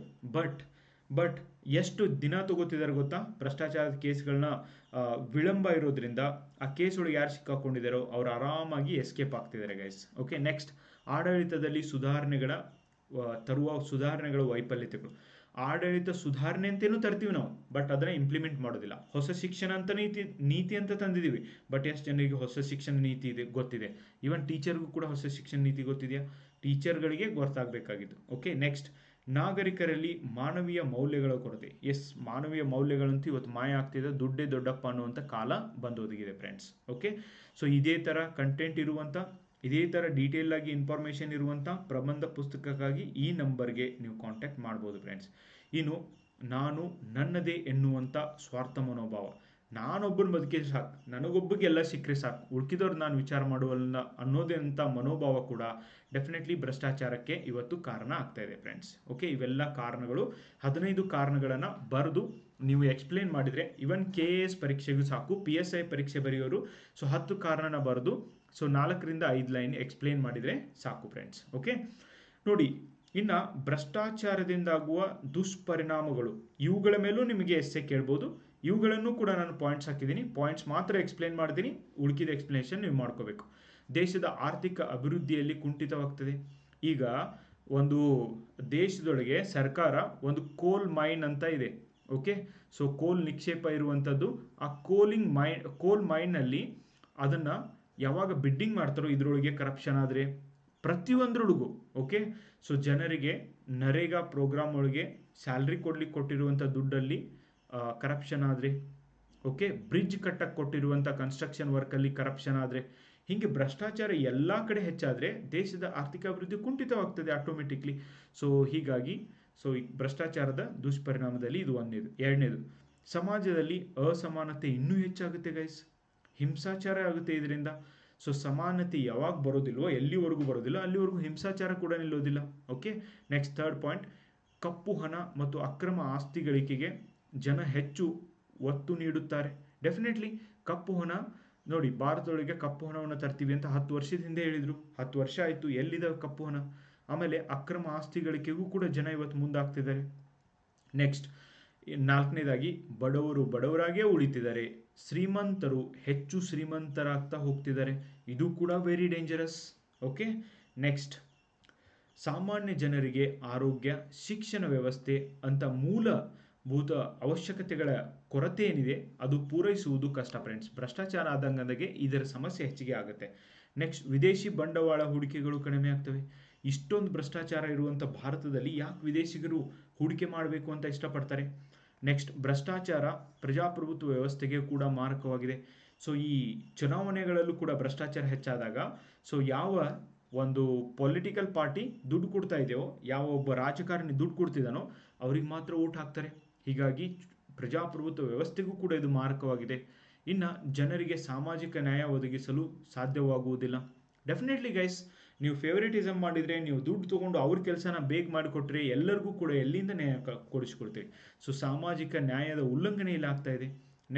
ಬಟ್ ಎಷ್ಟು ದಿನ ತಗೋತಿದ್ದಾರೆ ಗೊತ್ತಾ? ಭ್ರಷ್ಟಾಚಾರದ ಕೇಸ್ಗಳನ್ನ ವಿಳಂಬ ಇರೋದ್ರಿಂದ ಆ ಕೇಸ್ ಒಳಗೆ ಯಾರು ಸಿಕ್ಕಾಕೊಂಡಿದ್ದಾರೋ ಅವ್ರು ಆರಾಮಾಗಿ ಎಸ್ಕೇಪ್ ಆಗ್ತಿದ್ದಾರೆ ಗೈಸ್. ಓಕೆ, ನೆಕ್ಸ್ಟ್, ಆಡಳಿತದಲ್ಲಿ ಸುಧಾರಣೆಗಳ ವೈಫಲ್ಯತೆಗಳು. ಆಡಳಿತ ಸುಧಾರಣೆ ಅಂತೇನು ತರ್ತೀವಿ ನಾವು, ಬಟ್ ಅದನ್ನ ಇಂಪ್ಲಿಮೆಂಟ್ ಮಾಡೋದಿಲ್ಲ. ಹೊಸ ಶಿಕ್ಷಣ ಅಂತ ನೀತಿ ಅಂತ ತಂದಿದ್ದೀವಿ, ಬಟ್ ಎಷ್ಟು ಜನರಿಗೆ ಹೊಸ ಶಿಕ್ಷಣ ನೀತಿ ಇದೆ ಗೊತ್ತಿದೆ? ಈವನ್ ಟೀಚರ್ಗೂ ಕೂಡ ಹೊಸ ಶಿಕ್ಷಣ ನೀತಿ ಗೊತ್ತಿದೆಯಾ? ಟೀಚರ್ಗಳಿಗೆ ಗೊತ್ತಾಗಬೇಕಾಗಿತ್ತು. ಓಕೆ, ನೆಕ್ಸ್ಟ್, ನಾಗರಿಕರಲ್ಲಿ ಮಾನವೀಯ ಮೌಲ್ಯಗಳ ಕೊರತೆ. ಮಾನವೀಯ ಮೌಲ್ಯಗಳಂತೂ ಇವತ್ತು ಮಾಯ ಆಗ್ತಿದೆ. ದುಡ್ಡೇ ದೊಡ್ಡಪ್ಪ ಅನ್ನುವಂಥ ಕಾಲ ಬಂದೊದಗಿದೆ ಫ್ರೆಂಡ್ಸ್. ಓಕೆ, ಇದೇ ಥರ ಕಂಟೆಂಟ್ ಇರುವಂಥ, ಇದೇ ಥರ ಡೀಟೇಲ್ ಆಗಿ ಇನ್ಫಾರ್ಮೇಷನ್ ಇರುವಂಥ ಪ್ರಬಂಧ ಪುಸ್ತಕಕ್ಕಾಗಿ ಈ ನಂಬರ್ಗೆ ನೀವು ಕಾಂಟ್ಯಾಕ್ಟ್ ಮಾಡ್ಬೋದು ಫ್ರೆಂಡ್ಸ್. ಇನ್ನು ನಾನು ನನ್ನದೇ ಎನ್ನುವಂಥ ಸ್ವಾರ್ಥ ಮನೋಭಾವ, ನಾನೊಬ್ಬನ ಬದುಕಿದ್ರೆ ಸಾಕು, ನನಗೊಬ್ಬಗೆ ಎಲ್ಲ ಸಿಕ್ಕರೆ ಸಾಕು, ಉಳ್ಕಿದವ್ರು ನಾನು ವಿಚಾರ ಮಾಡುವಲ್ಲ ಅನ್ನೋದಂಥ ಮನೋಭಾವ ಕೂಡ ಡೆಫಿನೆಟ್ಲಿ ಭ್ರಷ್ಟಾಚಾರಕ್ಕೆ ಇವತ್ತು ಕಾರಣ ಆಗ್ತಾ ಇದೆ ಫ್ರೆಂಡ್ಸ್. ಓಕೆ, ಇವೆಲ್ಲ ಕಾರಣಗಳು, 15 ಕಾರಣಗಳನ್ನು ಬರೆದು ನೀವು ಎಕ್ಸ್ಪ್ಲೇನ್ ಮಾಡಿದರೆ ಇವನ್ KAS ಪರೀಕ್ಷೆಗೂ ಸಾಕು. PSI ಪರೀಕ್ಷೆ ಬರೆಯೋರು 10 ಕಾರಣನ ಬರೆದು 4ರಿಂದ 5 ಲೈನ್ ಎಕ್ಸ್ಪ್ಲೇನ್ ಮಾಡಿದರೆ ಸಾಕು ಫ್ರೆಂಡ್ಸ್. ಓಕೆ, ನೋಡಿ, ಇನ್ನು ಭ್ರಷ್ಟಾಚಾರದಿಂದಾಗುವ ದುಷ್ಪರಿಣಾಮಗಳು, ಇವುಗಳ ಮೇಲೂ ನಿಮಗೆ ಎಸ್ಸೆ ಕೇಳ್ಬೋದು. ಇವುಗಳನ್ನು ಕೂಡ ನಾನು ಪಾಯಿಂಟ್ಸ್ ಹಾಕಿದ್ದೀನಿ, ಪಾಯಿಂಟ್ಸ್ ಮಾತ್ರ ಎಕ್ಸ್ಪ್ಲೇನ್ ಮಾಡ್ತೀನಿ, ಉಳಿದ ಎಕ್ಸ್ಪ್ಲೇಷನ್ ನೀವು ಮಾಡ್ಕೋಬೇಕು. ದೇಶದ ಆರ್ಥಿಕ ಅಭಿವೃದ್ಧಿಯಲ್ಲಿ ಕುಂಠಿತವಾಗ್ತದೆ. ಈಗ ಒಂದು ದೇಶದೊಳಗೆ ಸರ್ಕಾರ ಒಂದು ಕೋಲ್ ಮೈನ್ ಅಂತ ಇದೆ. ಓಕೆ, ಕೋಲ್ ನಿಕ್ಷೇಪ ಇರುವಂಥದ್ದು. ಆ ಕೋಲ್ ಮೈನಲ್ಲಿ ಅದನ್ನು ಯಾವಾಗ ಬಿಡ್ಡಿಂಗ್ ಮಾಡ್ತಾರೋ ಇದರೊಳಗೆ ಕರಪ್ಷನ್ ಆದರೆ ಪ್ರತಿಯೊಂದರೊಳಗೂ. ಓಕೆ, ಜನರಿಗೆ ನರೇಗಾ ಪ್ರೋಗ್ರಾಮ್ ಒಳಗೆ ಸ್ಯಾಲ್ರಿ ಕೊಟ್ಟಿರುವಂಥ ದುಡ್ಡಲ್ಲಿ ಕರಪ್ಷನ್ ಆದರೆ, ಓಕೆ, ಬ್ರಿಡ್ಜ್ ಕಟ್ಟಕ್ಕೆ ಕೊಟ್ಟಿರುವಂಥ ಕನ್ಸ್ಟ್ರಕ್ಷನ್ ವರ್ಕಲ್ಲಿ ಕರಪ್ಷನ್ ಆದರೆ, ಹೀಗೆ ಭ್ರಷ್ಟಾಚಾರ ಎಲ್ಲ ಕಡೆ ಹೆಚ್ಚಾದರೆ ದೇಶದ ಆರ್ಥಿಕ ಅಭಿವೃದ್ಧಿ ಕುಂಠಿತವಾಗ್ತದೆ ಆಟೋಮೆಟಿಕ್ಲಿ. ಹೀಗಾಗಿ ಈ ಭ್ರಷ್ಟಾಚಾರದ ದುಷ್ಪರಿಣಾಮದಲ್ಲಿ ಇದು ಒಂದನೇದು. ಎರಡನೇದು, ಸಮಾಜದಲ್ಲಿ ಅಸಮಾನತೆ ಇನ್ನೂ ಹೆಚ್ಚಾಗುತ್ತೆ ಗೈಸ್, ಹಿಂಸಾಚಾರ ಆಗುತ್ತೆ ಇದರಿಂದ. ಸೊ ಸಮಾನತೆ ಯಾವಾಗ ಬರೋದಿಲ್ವೋ, ಎಲ್ಲಿವರೆಗೂ ಬರೋದಿಲ್ಲ ಅಲ್ಲಿವರೆಗೂ ಹಿಂಸಾಚಾರ ಕೂಡ ನಿಲ್ಲೋದಿಲ್ಲ. ಓಕೆ, ನೆಕ್ಸ್ಟ್ ಥರ್ಡ್ ಪಾಯಿಂಟ್, ಕಪ್ಪು ಹಣ ಮತ್ತು ಅಕ್ರಮ ಆಸ್ತಿ ಗಳಿಕೆಗೆ ಜನ ಹೆಚ್ಚು ಒತ್ತು ನೀಡುತ್ತಾರೆ. ಡೆಫಿನೆಟ್ಲಿ ಕಪ್ಪು ಹಣ ನೋಡಿ, ಭಾರತದೊಳಗೆ ಕಪ್ಪು ಹಣವನ್ನು ತರ್ತೀವಿ ಅಂತ 10 ವರ್ಷದ ಹಿಂದೆ ಹೇಳಿದರು. 10 ವರ್ಷ ಆಯಿತು, ಎಲ್ಲಿದೆ ಕಪ್ಪು ಹಣ? ಆಮೇಲೆ ಅಕ್ರಮ ಆಸ್ತಿ ಗಳಿಕೆಗೂ ಕೂಡ ಜನ ಇವತ್ತು ಮುಂದಾಗ್ತಿದ್ದಾರೆ. ನೆಕ್ಸ್ಟ್ 4ನೇದಾಗಿ, ಬಡವರು ಬಡವರಾಗೇ ಉಳಿತಿದ್ದಾರೆ, ಶ್ರೀಮಂತರು ಹೆಚ್ಚು ಶ್ರೀಮಂತರಾಗ್ತಾ ಹೋಗ್ತಿದ್ದಾರೆ. ಇದು ಕೂಡ ವೆರಿ ಡೇಂಜರಸ್. ಓಕೆ, ನೆಕ್ಸ್ಟ್, ಸಾಮಾನ್ಯ ಜನರಿಗೆ ಆರೋಗ್ಯ, ಶಿಕ್ಷಣ ವ್ಯವಸ್ಥೆ ಅಂತ ಮೂಲಭೂತ ಅವಶ್ಯಕತೆಗಳ ಕೊರತೆ ಏನಿದೆ ಅದು ಪೂರೈಸುವುದು ಕಷ್ಟ ಫ್ರೆಂಡ್ಸ್. ಭ್ರಷ್ಟಾಚಾರ ಆದಂಗೆ ಇದರ ಸಮಸ್ಯೆ ಹೆಚ್ಚಿಗೆ ಆಗುತ್ತೆ. ನೆಕ್ಸ್ಟ್, ವಿದೇಶಿ ಬಂಡವಾಳ ಹೂಡಿಕೆಗಳು ಕಡಿಮೆ ಆಗ್ತವೆ. ಇಷ್ಟೊಂದು ಭ್ರಷ್ಟಾಚಾರ ಇರುವಂಥ ಭಾರತದಲ್ಲಿ ಯಾಕೆ ವಿದೇಶಿಗರು ಹೂಡಿಕೆ ಮಾಡಬೇಕು ಅಂತ ಇಷ್ಟಪಡ್ತಾರೆ? ನೆಕ್ಸ್ಟ್, ಭ್ರಷ್ಟಾಚಾರ ಪ್ರಜಾಪ್ರಭುತ್ವ ವ್ಯವಸ್ಥೆಗೆ ಕೂಡ ಮಾರಕವಾಗಿದೆ. ಸೊ ಈ ಚುನಾವಣೆಗಳಲ್ಲೂ ಕೂಡ ಭ್ರಷ್ಟಾಚಾರ ಹೆಚ್ಚಾದಾಗ ಸೊ ಯಾವ ಒಂದು ಪೊಲಿಟಿಕಲ್ ಪಾರ್ಟಿ ದುಡ್ಡು ಕೊಡ್ತಾ ಇದೆಯೋ, ಯಾವ ಒಬ್ಬ ರಾಜಕಾರಣಿ ದುಡ್ಡು ಕೊಡ್ತಿದ್ದಾನೋ ಅವ್ರಿಗೆ ಮಾತ್ರ ಓಟ್ ಹಾಕ್ತಾರೆ. ಹೀಗಾಗಿ ಪ್ರಜಾಪ್ರಭುತ್ವ ವ್ಯವಸ್ಥೆಗೂ ಕೂಡ ಇದು ಮಾರಕವಾಗಿದೆ. ಇನ್ನು ಜನರಿಗೆ ಸಾಮಾಜಿಕ ನ್ಯಾಯ ಒದಗಿಸಲು ಸಾಧ್ಯವಾಗುವುದಿಲ್ಲ. ಡೆಫಿನೆಟ್ಲಿ ಗೈಸ್, ನೀವು ಫೇವರಿಟಿಸಮ್ ಮಾಡಿದರೆ, ನೀವು ದುಡ್ಡು ತೊಗೊಂಡು ಅವ್ರ ಕೆಲಸನ ಬೇಗ ಮಾಡಿಕೊಟ್ರೆ ಎಲ್ಲರಿಗೂ ಕೂಡ ಎಲ್ಲಿಂದ ನ್ಯಾಯ ಕೊಡಿಸ್ಕೊಡ್ತೀವಿ. ಸೊ ಸಾಮಾಜಿಕ ನ್ಯಾಯದ ಉಲ್ಲಂಘನೆ ಇಲ್ಲ ಆಗ್ತಾ ಇದೆ.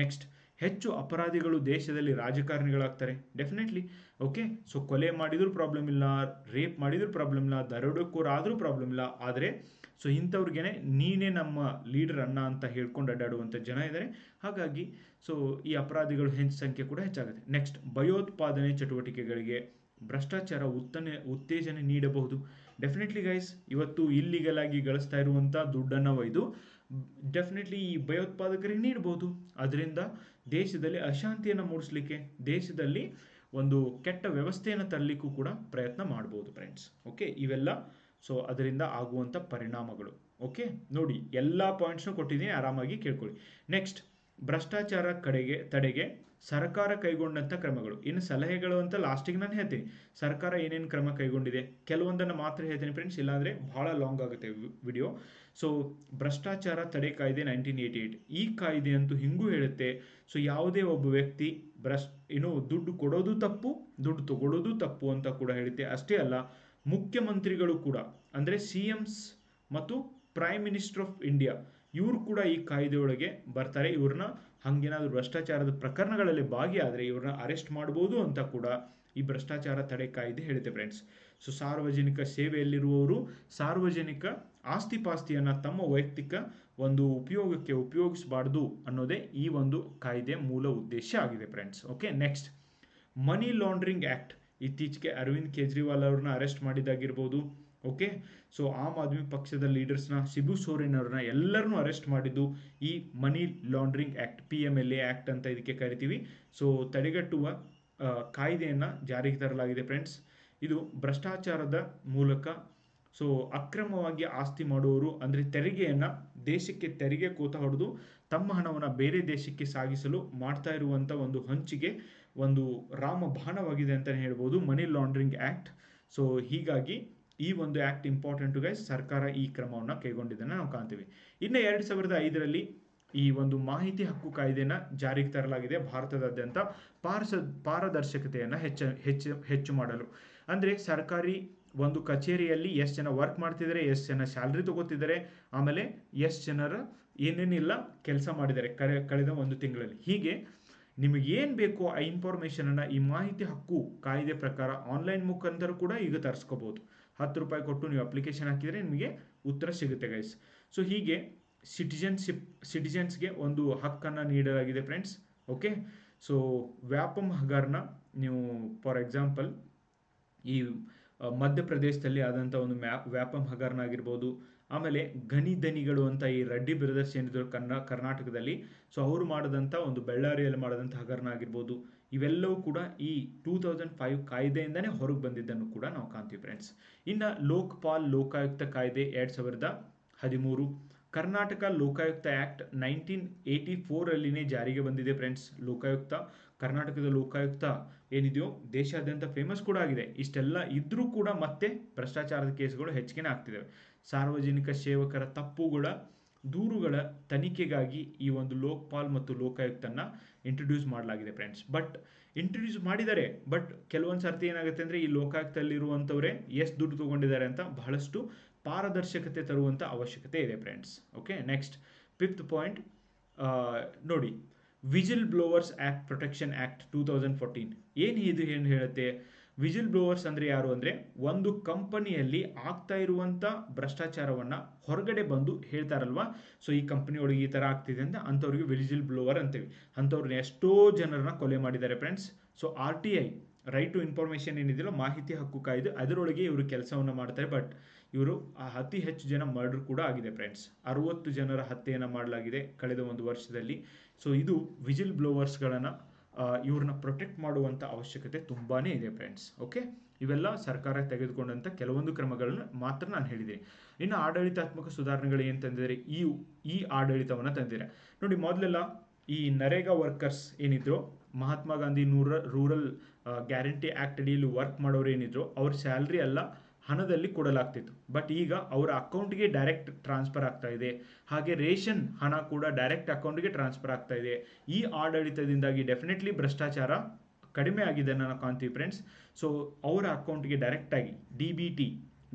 ನೆಕ್ಸ್ಟ್, ಹೆಚ್ಚು ಅಪರಾಧಿಗಳು ದೇಶದಲ್ಲಿ ರಾಜಕಾರಣಿಗಳಾಗ್ತಾರೆ. ಡೆಫಿನೆಟ್ಲಿ. ಓಕೆ, ಸೊ ಕೊಲೆ ಮಾಡಿದರೂ ಪ್ರಾಬ್ಲಮ್ ಇಲ್ಲ, ರೇಪ್ ಮಾಡಿದರೂ ಪ್ರಾಬ್ಲಮ್ ಇಲ್ಲ, ದರೋಡೆಕೋರ ಆದರೂ ಪ್ರಾಬ್ಲಮ್ ಇಲ್ಲ. ಆದರೆ ಸೊ ಇಂಥವ್ರಿಗೇನೆ ನೀನೇ ನಮ್ಮ ಲೀಡರ್ ಅಣ್ಣ ಅಂತ ಹೇಳ್ಕೊಂಡು ಅಡ್ಡಾಡುವಂಥ ಜನ ಇದ್ದಾರೆ. ಹಾಗಾಗಿ ಸೊ ಈ ಅಪರಾಧಿಗಳು ಸಂಖ್ಯೆ ಕೂಡ ಹೆಚ್ಚಾಗುತ್ತೆ. ನೆಕ್ಸ್ಟ್, ಭಯೋತ್ಪಾದನೆ ಚಟುವಟಿಕೆಗಳಿಗೆ ಭ್ರಷ್ಟಾಚಾರ ಉತ್ತೇಜನೆ ನೀಡಬಹುದು. ಡೆಫಿನೆಟ್ಲಿ ಗೈಸ್, ಇವತ್ತು ಇಲ್ಲಿಗಲ್ ಆಗಿ ಗಳಿಸ್ತಾ ಇರುವಂಥ ದುಡ್ಡನ್ನು ಒಯ್ದು ಡೆಫಿನೆಟ್ಲಿ ಈ ಭಯೋತ್ಪಾದಕರಿಗೆ ನೀಡಬಹುದು. ಅದರಿಂದ ದೇಶದಲ್ಲಿ ಅಶಾಂತಿಯನ್ನು ಮೂಡಿಸ್ಲಿಕ್ಕೆ, ದೇಶದಲ್ಲಿ ಒಂದು ಕೆಟ್ಟ ವ್ಯವಸ್ಥೆಯನ್ನು ತರಲಿಕ್ಕೂ ಕೂಡ ಪ್ರಯತ್ನ ಮಾಡ್ಬೋದು ಫ್ರೆಂಡ್ಸ್. ಓಕೆ, ಇವೆಲ್ಲ ಸೊ ಅದರಿಂದ ಆಗುವಂಥ ಪರಿಣಾಮಗಳು. ಓಕೆ, ನೋಡಿ ಎಲ್ಲ ಪಾಯಿಂಟ್ಸ್ನು ಕೊಟ್ಟಿದ್ದೀನಿ, ಆರಾಮಾಗಿ ಕೇಳ್ಕೊಳ್ಳಿ. ನೆಕ್ಸ್ಟ್, ಭ್ರಷ್ಟಾಚಾರ ತಡೆಗೆ ಸರ್ಕಾರ ಕೈಗೊಂಡಂಥ ಕ್ರಮಗಳು. ಇನ್ನು ಸಲಹೆಗಳು ಅಂತ ಲಾಸ್ಟಿಗೆ ನಾನು ಹೇಳ್ತೀನಿ. ಸರ್ಕಾರ ಏನೇನು ಕ್ರಮ ಕೈಗೊಂಡಿದೆ ಕೆಲವೊಂದನ್ನು ಮಾತ್ರ ಹೇಳ್ತೀನಿ ಫ್ರೆಂಡ್ಸ್, ಇಲ್ಲಾಂದರೆ ಭಾಳ ಲಾಂಗ್ ಆಗುತ್ತೆ ವಿಡಿಯೋ. ಸೊ ಭ್ರಷ್ಟಾಚಾರ ತಡೆ ಕಾಯ್ದೆ 1988, ಈ ಕಾಯ್ದೆ ಅಂತೂ ಹಿಂಗೂ ಹೇಳುತ್ತೆ. ಸೊ ಯಾವುದೇ ಒಬ್ಬ ವ್ಯಕ್ತಿ ದುಡ್ಡು ಕೊಡೋದು ತಪ್ಪು, ದುಡ್ಡು ತಗೊಳ್ಳೋದು ತಪ್ಪು ಅಂತ ಕೂಡ ಹೇಳುತ್ತೆ. ಅಷ್ಟೇ ಅಲ್ಲ, ಮುಖ್ಯಮಂತ್ರಿಗಳು ಕೂಡ ಅಂದರೆ CMs ಮತ್ತು ಪ್ರೈಮ್ ಮಿನಿಸ್ಟರ್ ಆಫ್ ಇಂಡಿಯಾ ಇವರು ಕೂಡ ಈ ಕಾಯ್ದೆಯೊಳಗೆ ಬರ್ತಾರೆ. ಇವ್ರನ್ನ ಹಂಗೇನಾದರೂ ಭ್ರಷ್ಟಾಚಾರದ ಪ್ರಕರಣಗಳಲ್ಲಿ ಭಾಗಿಯಾದರೆ ಇವ್ರನ್ನ ಅರೆಸ್ಟ್ ಮಾಡ್ಬೋದು ಅಂತ ಕೂಡ ಈ ಭ್ರಷ್ಟಾಚಾರ ತಡೆ ಕಾಯ್ದೆ ಹೇಳುತ್ತೆ ಫ್ರೆಂಡ್ಸ್. ಸೊ ಸಾರ್ವಜನಿಕ ಸೇವೆಯಲ್ಲಿರುವವರು ಸಾರ್ವಜನಿಕ ಆಸ್ತಿಪಾಸ್ತಿಯನ್ನು ತಮ್ಮ ವೈಯಕ್ತಿಕ ಒಂದು ಉಪಯೋಗಕ್ಕೆ ಉಪಯೋಗಿಸಬಾರ್ದು ಅನ್ನೋದೇ ಈ ಒಂದು ಕಾಯ್ದೆ ಮೂಲ ಉದ್ದೇಶ ಆಗಿದೆ friends. Okay, next, money laundering act. ಇತ್ತೀಚೆಗೆ ಅರವಿಂದ್ ಕೇಜ್ರಿವಾಲ್ ಅವ್ರನ್ನ ಅರೆಸ್ಟ್ ಮಾಡಿದ್ದಾಗಿರ್ಬೋದು. ಓಕೆ, ಸೊ ಆಮ್ ಆದ್ಮಿ ಪಕ್ಷದ ಲೀಡರ್ಸ್ನ, ಶಿಬು ಸೋರೆನ್ ಅವ್ರನ್ನ ಎಲ್ಲರನ್ನೂ ಅರೆಸ್ಟ್ ಮಾಡಿದ್ದು ಈ money laundering act, PMLA act ಅಂತ ಇದಕ್ಕೆ ಕರಿತೀವಿ. ಸೊ ತಡೆಗಟ್ಟುವ ಕಾಯ್ದೆಯನ್ನು ಜಾರಿಗೆ ತರಲಾಗಿದೆ ಫ್ರೆಂಡ್ಸ್. ಇದು ಭ್ರಷ್ಟಾಚಾರದ ಮೂಲಕ ಸೊ ಅಕ್ರಮವಾಗಿ ಆಸ್ತಿ ಮಾಡುವವರು ಅಂದರೆ ತೆರಿಗೆಯನ್ನು ದೇಶಕ್ಕೆ ತೆರಿಗೆ ಕೋತ ಹೊಡೆದು ತಮ್ಮ ಹಣವನ್ನು ಬೇರೆ ದೇಶಕ್ಕೆ ಸಾಗಿಸಲು ಮಾಡ್ತಾ ಇರುವಂಥ ಒಂದು ಹಂಚಿಗೆ ಒಂದು ರಾಮಬಾಣವಾಗಿದೆ ಅಂತಲೇ ಹೇಳ್ಬೋದು ಮನಿ ಲಾಂಡ್ರಿಂಗ್ ಆ್ಯಕ್ಟ್. ಸೊ ಹೀಗಾಗಿ ಈ ಒಂದು ಆ್ಯಕ್ಟ್ ಇಂಪಾರ್ಟೆಂಟು ಗೈಸ್. ಸರ್ಕಾರ ಈ ಕ್ರಮವನ್ನು ಕೈಗೊಂಡಿದ್ದನ್ನು ನಾವು ಕಾಣ್ತೀವಿ. ಇನ್ನು 2005ರಲ್ಲಿ ಈ ಒಂದು ಮಾಹಿತಿ ಹಕ್ಕು ಕಾಯ್ದೆನ ಜಾರಿಗೆ ತರಲಾಗಿದೆ ಭಾರತದಾದ್ಯಂತ ಪಾರದರ್ಶಕತೆಯನ್ನು ಹೆಚ್ಚು ಮಾಡಲು. ಅಂದರೆ ಸರ್ಕಾರಿ ಒಂದು ಕಚೇರಿಯಲ್ಲಿ ಎಷ್ಟು ಜನ ವರ್ಕ್ ಮಾಡ್ತಿದ್ದಾರೆ, ಎಷ್ಟು ಜನ ಸ್ಯಾಲ್ರಿ ತಗೋತಿದ್ದಾರೆ, ಆಮೇಲೆ ಎಷ್ಟು ಜನರ ಏನೇನಿಲ್ಲ ಕೆಲಸ ಮಾಡಿದ್ದಾರೆ ಕಳೆದ ಒಂದು ತಿಂಗಳಲ್ಲಿ. ಹೀಗೆ ನಿಮಗೇನು ಬೇಕೋ ಆ ಇನ್ಫಾರ್ಮೇಷನನ್ನು ಈ ಮಾಹಿತಿ ಹಕ್ಕು ಕಾಯ್ದೆ ಪ್ರಕಾರ ಆನ್ಲೈನ್ ಮುಖಾಂತರ ಕೂಡ ಈಗ ತರಿಸ್ಕೋಬೋದು. 10 ರೂಪಾಯಿ ಕೊಟ್ಟು ನೀವು ಅಪ್ಲಿಕೇಶನ್ ಹಾಕಿದರೆ ನಿಮಗೆ ಉತ್ತರ ಸಿಗುತ್ತೆ ಗೈಸ್. ಸೊ ಹೀಗೆ ಸಿಟಿಜನ್ಸ್ಗೆ ಒಂದು ಹಕ್ಕನ್ನು ನೀಡಲಾಗಿದೆ ಫ್ರೆಂಡ್ಸ್. ಓಕೆ, ಸೊ ವ್ಯಾಪಮ್ ಹಗರಣ ನೀವು ಫಾರ್ ಎಕ್ಸಾಂಪಲ್ ಈ ಮಧ್ಯಪ್ರದೇಶದಲ್ಲಿ ಆದಂಥ ಒಂದು ವ್ಯಾಪಮ್ ಹಗರಣ ಆಗಿರ್ಬೋದು. ಆಮೇಲೆ ಗಣಿ ದನಿಗಳು ಅಂತ ಈ ರೆಡ್ಡಿ ಬ್ರದರ್ಸ್ ಏನಿದ್ರು ಕರ್ನಾಟಕದಲ್ಲಿ, ಸೊ ಅವರು ಮಾಡಿದಂಥ ಒಂದು ಬೆಳ್ಳಾರಿಯಲ್ಲಿ ಮಾಡಿದಂಥ ಹಗರಣ ಆಗಿರ್ಬೋದು. ಇವೆಲ್ಲವೂ ಕೂಡ ಈ 2005 ಕಾಯ್ದೆಯಿಂದನೇ ಹೊರಗೆ ಬಂದಿದ್ದನ್ನು ಕೂಡ ನಾವು ಕಾಣ್ತೀವಿ ಫ್ರೆಂಡ್ಸ್. ಇನ್ನು ಲೋಕಾಯುಕ್ತ ಕಾಯ್ದೆ 2013, ಕರ್ನಾಟಕ ಲೋಕಾಯುಕ್ತ ಆ್ಯಕ್ಟ್ 1984 ಜಾರಿಗೆ ಬಂದಿದೆ ಫ್ರೆಂಡ್ಸ್. ಲೋಕಾಯುಕ್ತ, ಕರ್ನಾಟಕದ ಲೋಕಾಯುಕ್ತ ಏನಿದೆಯೋ ದೇಶಾದ್ಯಂತ ಫೇಮಸ್ ಕೂಡ ಆಗಿದೆ. ಇಷ್ಟೆಲ್ಲ ಇದ್ರೂ ಕೂಡ ಮತ್ತೆ ಭ್ರಷ್ಟಾಚಾರದ ಕೇಸ್ಗಳು ಹೆಚ್ಚಿಗೆ ಆಗ್ತಿದ್ದಾವೆ. ಸಾರ್ವಜನಿಕ ಸೇವಕರ ತಪ್ಪುಗಳ ದೂರುಗಳ ತನಿಖೆಗಾಗಿ ಈ ಒಂದು ಲೋಕಪಾಲ್ ಮತ್ತು ಲೋಕಾಯುಕ್ತನ ಇಂಟ್ರೊಡ್ಯೂಸ್ ಮಾಡಲಾಗಿದೆ ಫ್ರೆಂಡ್ಸ್. ಬಟ್ ಇಂಟ್ರೊಡ್ಯೂಸ್ ಮಾಡಿದ್ದಾರೆ, ಬಟ್ ಕೆಲವೊಂದು ಸರ್ತಿ ಏನಾಗುತ್ತೆ ಅಂದರೆ ಈ ಲೋಕಾಯುಕ್ತದಲ್ಲಿರುವಂಥವರೇ ಎಷ್ಟು ದುಡ್ಡು ತೊಗೊಂಡಿದ್ದಾರೆ ಅಂತ ಬಹಳಷ್ಟು ಪಾರದರ್ಶಕತೆ ತರುವಂಥ ಅವಶ್ಯಕತೆ ಇದೆ friends. Okay, next 5th point ನೋಡಿ, whistle blowers act protection act 2014 ಏನು ಹೇಳುತ್ತೆ? ವಿಜಿಲ್ ಬ್ಲೋವರ್ಸ್ ಅಂದರೆ ಯಾರು ಅಂದರೆ, ಒಂದು ಕಂಪನಿಯಲ್ಲಿ ಆಗ್ತಾ ಇರುವಂಥ ಭ್ರಷ್ಟಾಚಾರವನ್ನು ಹೊರಗಡೆ ಬಂದು ಹೇಳ್ತಾರಲ್ವಾ, ಸೊ ಈ ಕಂಪನಿ ಒಳಗೆ ಈ ಥರ ಆಗ್ತಿದೆ ಅಂತ, ಅಂಥವ್ರಿಗೆ ವಿಜಿಲ್ ಬ್ಲೋವರ್ ಅಂತೀವಿ. ಅಂಥವ್ರನ್ನ ಎಷ್ಟೋ ಜನರನ್ನ ಕೊಲೆ ಮಾಡಿದ್ದಾರೆ friends. So RTI, right to information ಏನಿದೆಯಲ್ಲ, ಮಾಹಿತಿ ಹಕ್ಕು ಕಾಯ್ದೆ, ಅದರೊಳಗೆ ಇವರು ಕೆಲಸವನ್ನು ಮಾಡ್ತಾರೆ. ಬಟ್ ಇವರು ಅತಿ ಹೆಚ್ಚು ಜನ ಮರ್ಡರ್ ಕೂಡ ಆಗಿದೆ ಫ್ರೆಂಡ್ಸ್. 60 ಜನರ ಹತ್ಯೆಯನ್ನು ಮಾಡಲಾಗಿದೆ ಕಳೆದ ಒಂದು ವರ್ಷದಲ್ಲಿ. ಸೊ ಇದು ವಿಜಿಲ್ ಬ್ಲೋವರ್ಸ್ಗಳನ್ನು ಇವ್ರನ್ನ ಪ್ರೊಟೆಕ್ಟ್ ಮಾಡುವಂಥ ಅವಶ್ಯಕತೆ ತುಂಬಾ ಇದೆ ಫ್ರೆಂಡ್ಸ್. ಓಕೆ, ಇವೆಲ್ಲ ಸರ್ಕಾರ ತೆಗೆದುಕೊಂಡಂಥ ಕೆಲವೊಂದು ಕ್ರಮಗಳನ್ನು ಮಾತ್ರ ನಾನು ಹೇಳಿದ್ದೀನಿ. ಇನ್ನು ಆಡಳಿತಾತ್ಮಕ ಸುಧಾರಣೆಗಳು ಏನು ತಂದಿದ್ದಾರೆ, ಈ ಆಡಳಿತವನ್ನು ತಂದಿದ್ದಾರೆ ನೋಡಿ. ಮೊದಲೆಲ್ಲ ಈ ನರೇಗಾ ವರ್ಕರ್ಸ್ ಏನಿದ್ರು, Mahatma Gandhi rural guarantee act ಅಡಿಯಲ್ಲಿ ವರ್ಕ್ ಮಾಡೋರು ಏನಿದ್ರು, ಅವ್ರ ಸ್ಯಾಲ್ರಿ ಎಲ್ಲ ಹಣದಲ್ಲಿ ಕೊಡಲಾಗ್ತಿತ್ತು. ಬಟ್ ಈಗ ಅವರ ಅಕೌಂಟ್ಗೆ ಡೈರೆಕ್ಟ್ ಟ್ರಾನ್ಸ್ಫರ್ ಆಗ್ತಾ ಇದೆ. ಹಾಗೆ ರೇಷನ್ ಹಣ ಕೂಡ ಡೈರೆಕ್ಟ್ ಅಕೌಂಟ್ಗೆ ಟ್ರಾನ್ಸ್ಫರ್ ಆಗ್ತಾ ಇದೆ. ಈ ಆಡಳಿತದಿಂದಾಗಿ ಡೆಫಿನೆಟ್ಲಿ ಭ್ರಷ್ಟಾಚಾರ ಕಡಿಮೆ ಆಗಿದೆ ನಾನು ಕಾಣ್ತೀವಿ ಫ್ರೆಂಡ್ಸ್. ಸೊ ಅವರ ಅಕೌಂಟ್ಗೆ ಡೈರೆಕ್ಟಾಗಿ DBT,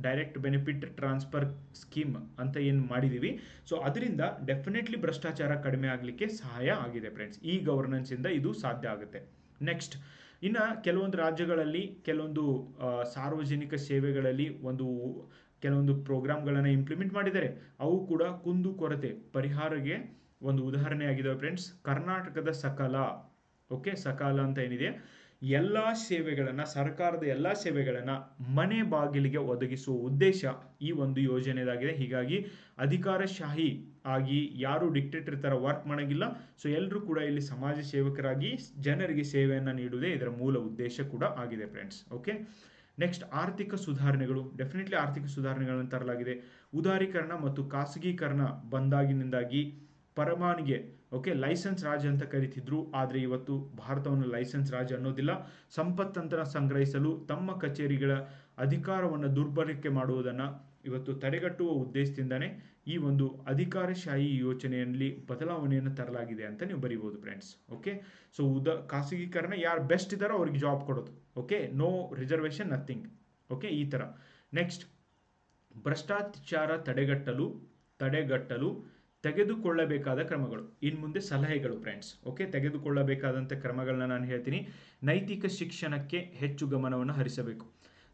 direct benefit transfer scheme ಅಂತ ಏನು ಮಾಡಿದ್ದೀವಿ, ಸೊ ಅದರಿಂದ ಡೆಫಿನೆಟ್ಲಿ ಭ್ರಷ್ಟಾಚಾರ ಕಡಿಮೆ ಆಗಲಿಕ್ಕೆ ಸಹಾಯ ಆಗಿದೆ ಫ್ರೆಂಡ್ಸ್. ಈ ಗವರ್ನೆನ್ಸಿಂದ ಇದು ಸಾಧ್ಯ ಆಗುತ್ತೆ. ನೆಕ್ಸ್ಟ್, ಇನ್ನು ಕೆಲವೊಂದು ರಾಜ್ಯಗಳಲ್ಲಿ ಕೆಲವೊಂದು ಸಾರ್ವಜನಿಕ ಸೇವೆಗಳಲ್ಲಿ ಕೆಲವೊಂದು ಪ್ರೋಗ್ರಾಮ್ಗಳನ್ನು ಇಂಪ್ಲಿಮೆಂಟ್ ಮಾಡಿದ್ದಾರೆ. ಅವು ಕೂಡ ಕುಂದು ಕೊರತೆ ಪರಿಹಾರಕ್ಕೆ ಒಂದು ಉದಾಹರಣೆ ಆಗಿದ್ದಾವೆ ಫ್ರೆಂಡ್ಸ್. ಕರ್ನಾಟಕದ ಸಕಾಲ ಅಂತ ಏನಿದೆ, ಎಲ್ಲ ಸೇವೆಗಳನ್ನು, ಸರ್ಕಾರದ ಎಲ್ಲ ಸೇವೆಗಳನ್ನು ಮನೆ ಬಾಗಿಲಿಗೆ ಒದಗಿಸುವ ಉದ್ದೇಶ ಈ ಒಂದು ಯೋಜನೆದಾಗಿದೆ. ಹೀಗಾಗಿ ಅಧಿಕಾರಶಾಹಿ ಆಗಿ ಯಾರು ಡಿಕ್ಟೇಟರ್ ಥರ ವರ್ಕ್ ಮಾಡೋಂಗಿಲ್ಲ. ಸೊ ಎಲ್ಲರೂ ಕೂಡ ಇಲ್ಲಿ ಸಮಾಜ ಸೇವಕರಾಗಿ ಜನರಿಗೆ ಸೇವೆಯನ್ನು ನೀಡುವುದೇ ಇದರ ಮೂಲ ಉದ್ದೇಶ ಕೂಡ ಆಗಿದೆ ಫ್ರೆಂಡ್ಸ್. ಓಕೆ, ನೆಕ್ಸ್ಟ್ ಆರ್ಥಿಕ ಸುಧಾರಣೆಗಳು. ಡೆಫಿನೆಟ್ಲಿ ಆರ್ಥಿಕ ಸುಧಾರಣೆಗಳನ್ನು ತರಲಾಗಿದೆ. ಉದಾರೀಕರಣ ಮತ್ತು ಖಾಸಗೀಕರಣ ಬಂದಾಗಿನಿಂದಾಗಿ ಪರವಾನಗಿ, ಲೈಸೆನ್ಸ್ ರಾಜ್ ಅಂತ ಕರಿತಿದ್ರು, ಆದರೆ ಇವತ್ತು ಭಾರತವನ್ನು ಲೈಸೆನ್ಸ್ ರಾಜ್ ಅನ್ನೋದಿಲ್ಲ. ಸಂಪತ್ತನ್ನು ಸಂಗ್ರಹಿಸಲು ತಮ್ಮ ಕಚೇರಿಗಳ ಅಧಿಕಾರವನ್ನು ದುರ್ಬಳಕೆ ಮಾಡುವುದನ್ನು ಇವತ್ತು ತಡೆಗಟ್ಟುವ ಉದ್ದೇಶದಿಂದನೇ ಈ ಒಂದು ಅಧಿಕಾರಶಾಹಿ ಯೋಚನೆಯಲ್ಲಿ ಬದಲಾವಣೆಯನ್ನು ತರಲಾಗಿದೆ ಅಂತ ನೀವು ಬರೀಬೋದು ಫ್ರೆಂಡ್ಸ್. ಓಕೆ, ಸೊ ಖಾಸಗೀಕರಣ, ಯಾರು ಬೆಸ್ಟ್ ಇದ್ದಾರೋ ಅವ್ರಿಗೆ ಜಾಬ್ ಕೊಡೋದು. Okay, no reservation, nothing. Okay, ಈ ಥರ. ನೆಕ್ಸ್ಟ್, ಭ್ರಷ್ಟಾಚಾರ ತಡೆಗಟ್ಟಲು ತೆಗೆದುಕೊಳ್ಳಬೇಕಾದ ಕ್ರಮಗಳು. ಇನ್ನು ಮುಂದೆ ಸಲಹೆಗಳು ಫ್ರೆಂಡ್ಸ್. ಓಕೆ, ತೆಗೆದುಕೊಳ್ಳಬೇಕಾದಂಥ ಕ್ರಮಗಳನ್ನ ನಾನು ಹೇಳ್ತೀನಿ. ನೈತಿಕ ಶಿಕ್ಷಣಕ್ಕೆ ಹೆಚ್ಚು ಗಮನವನ್ನು ಹರಿಸಬೇಕು.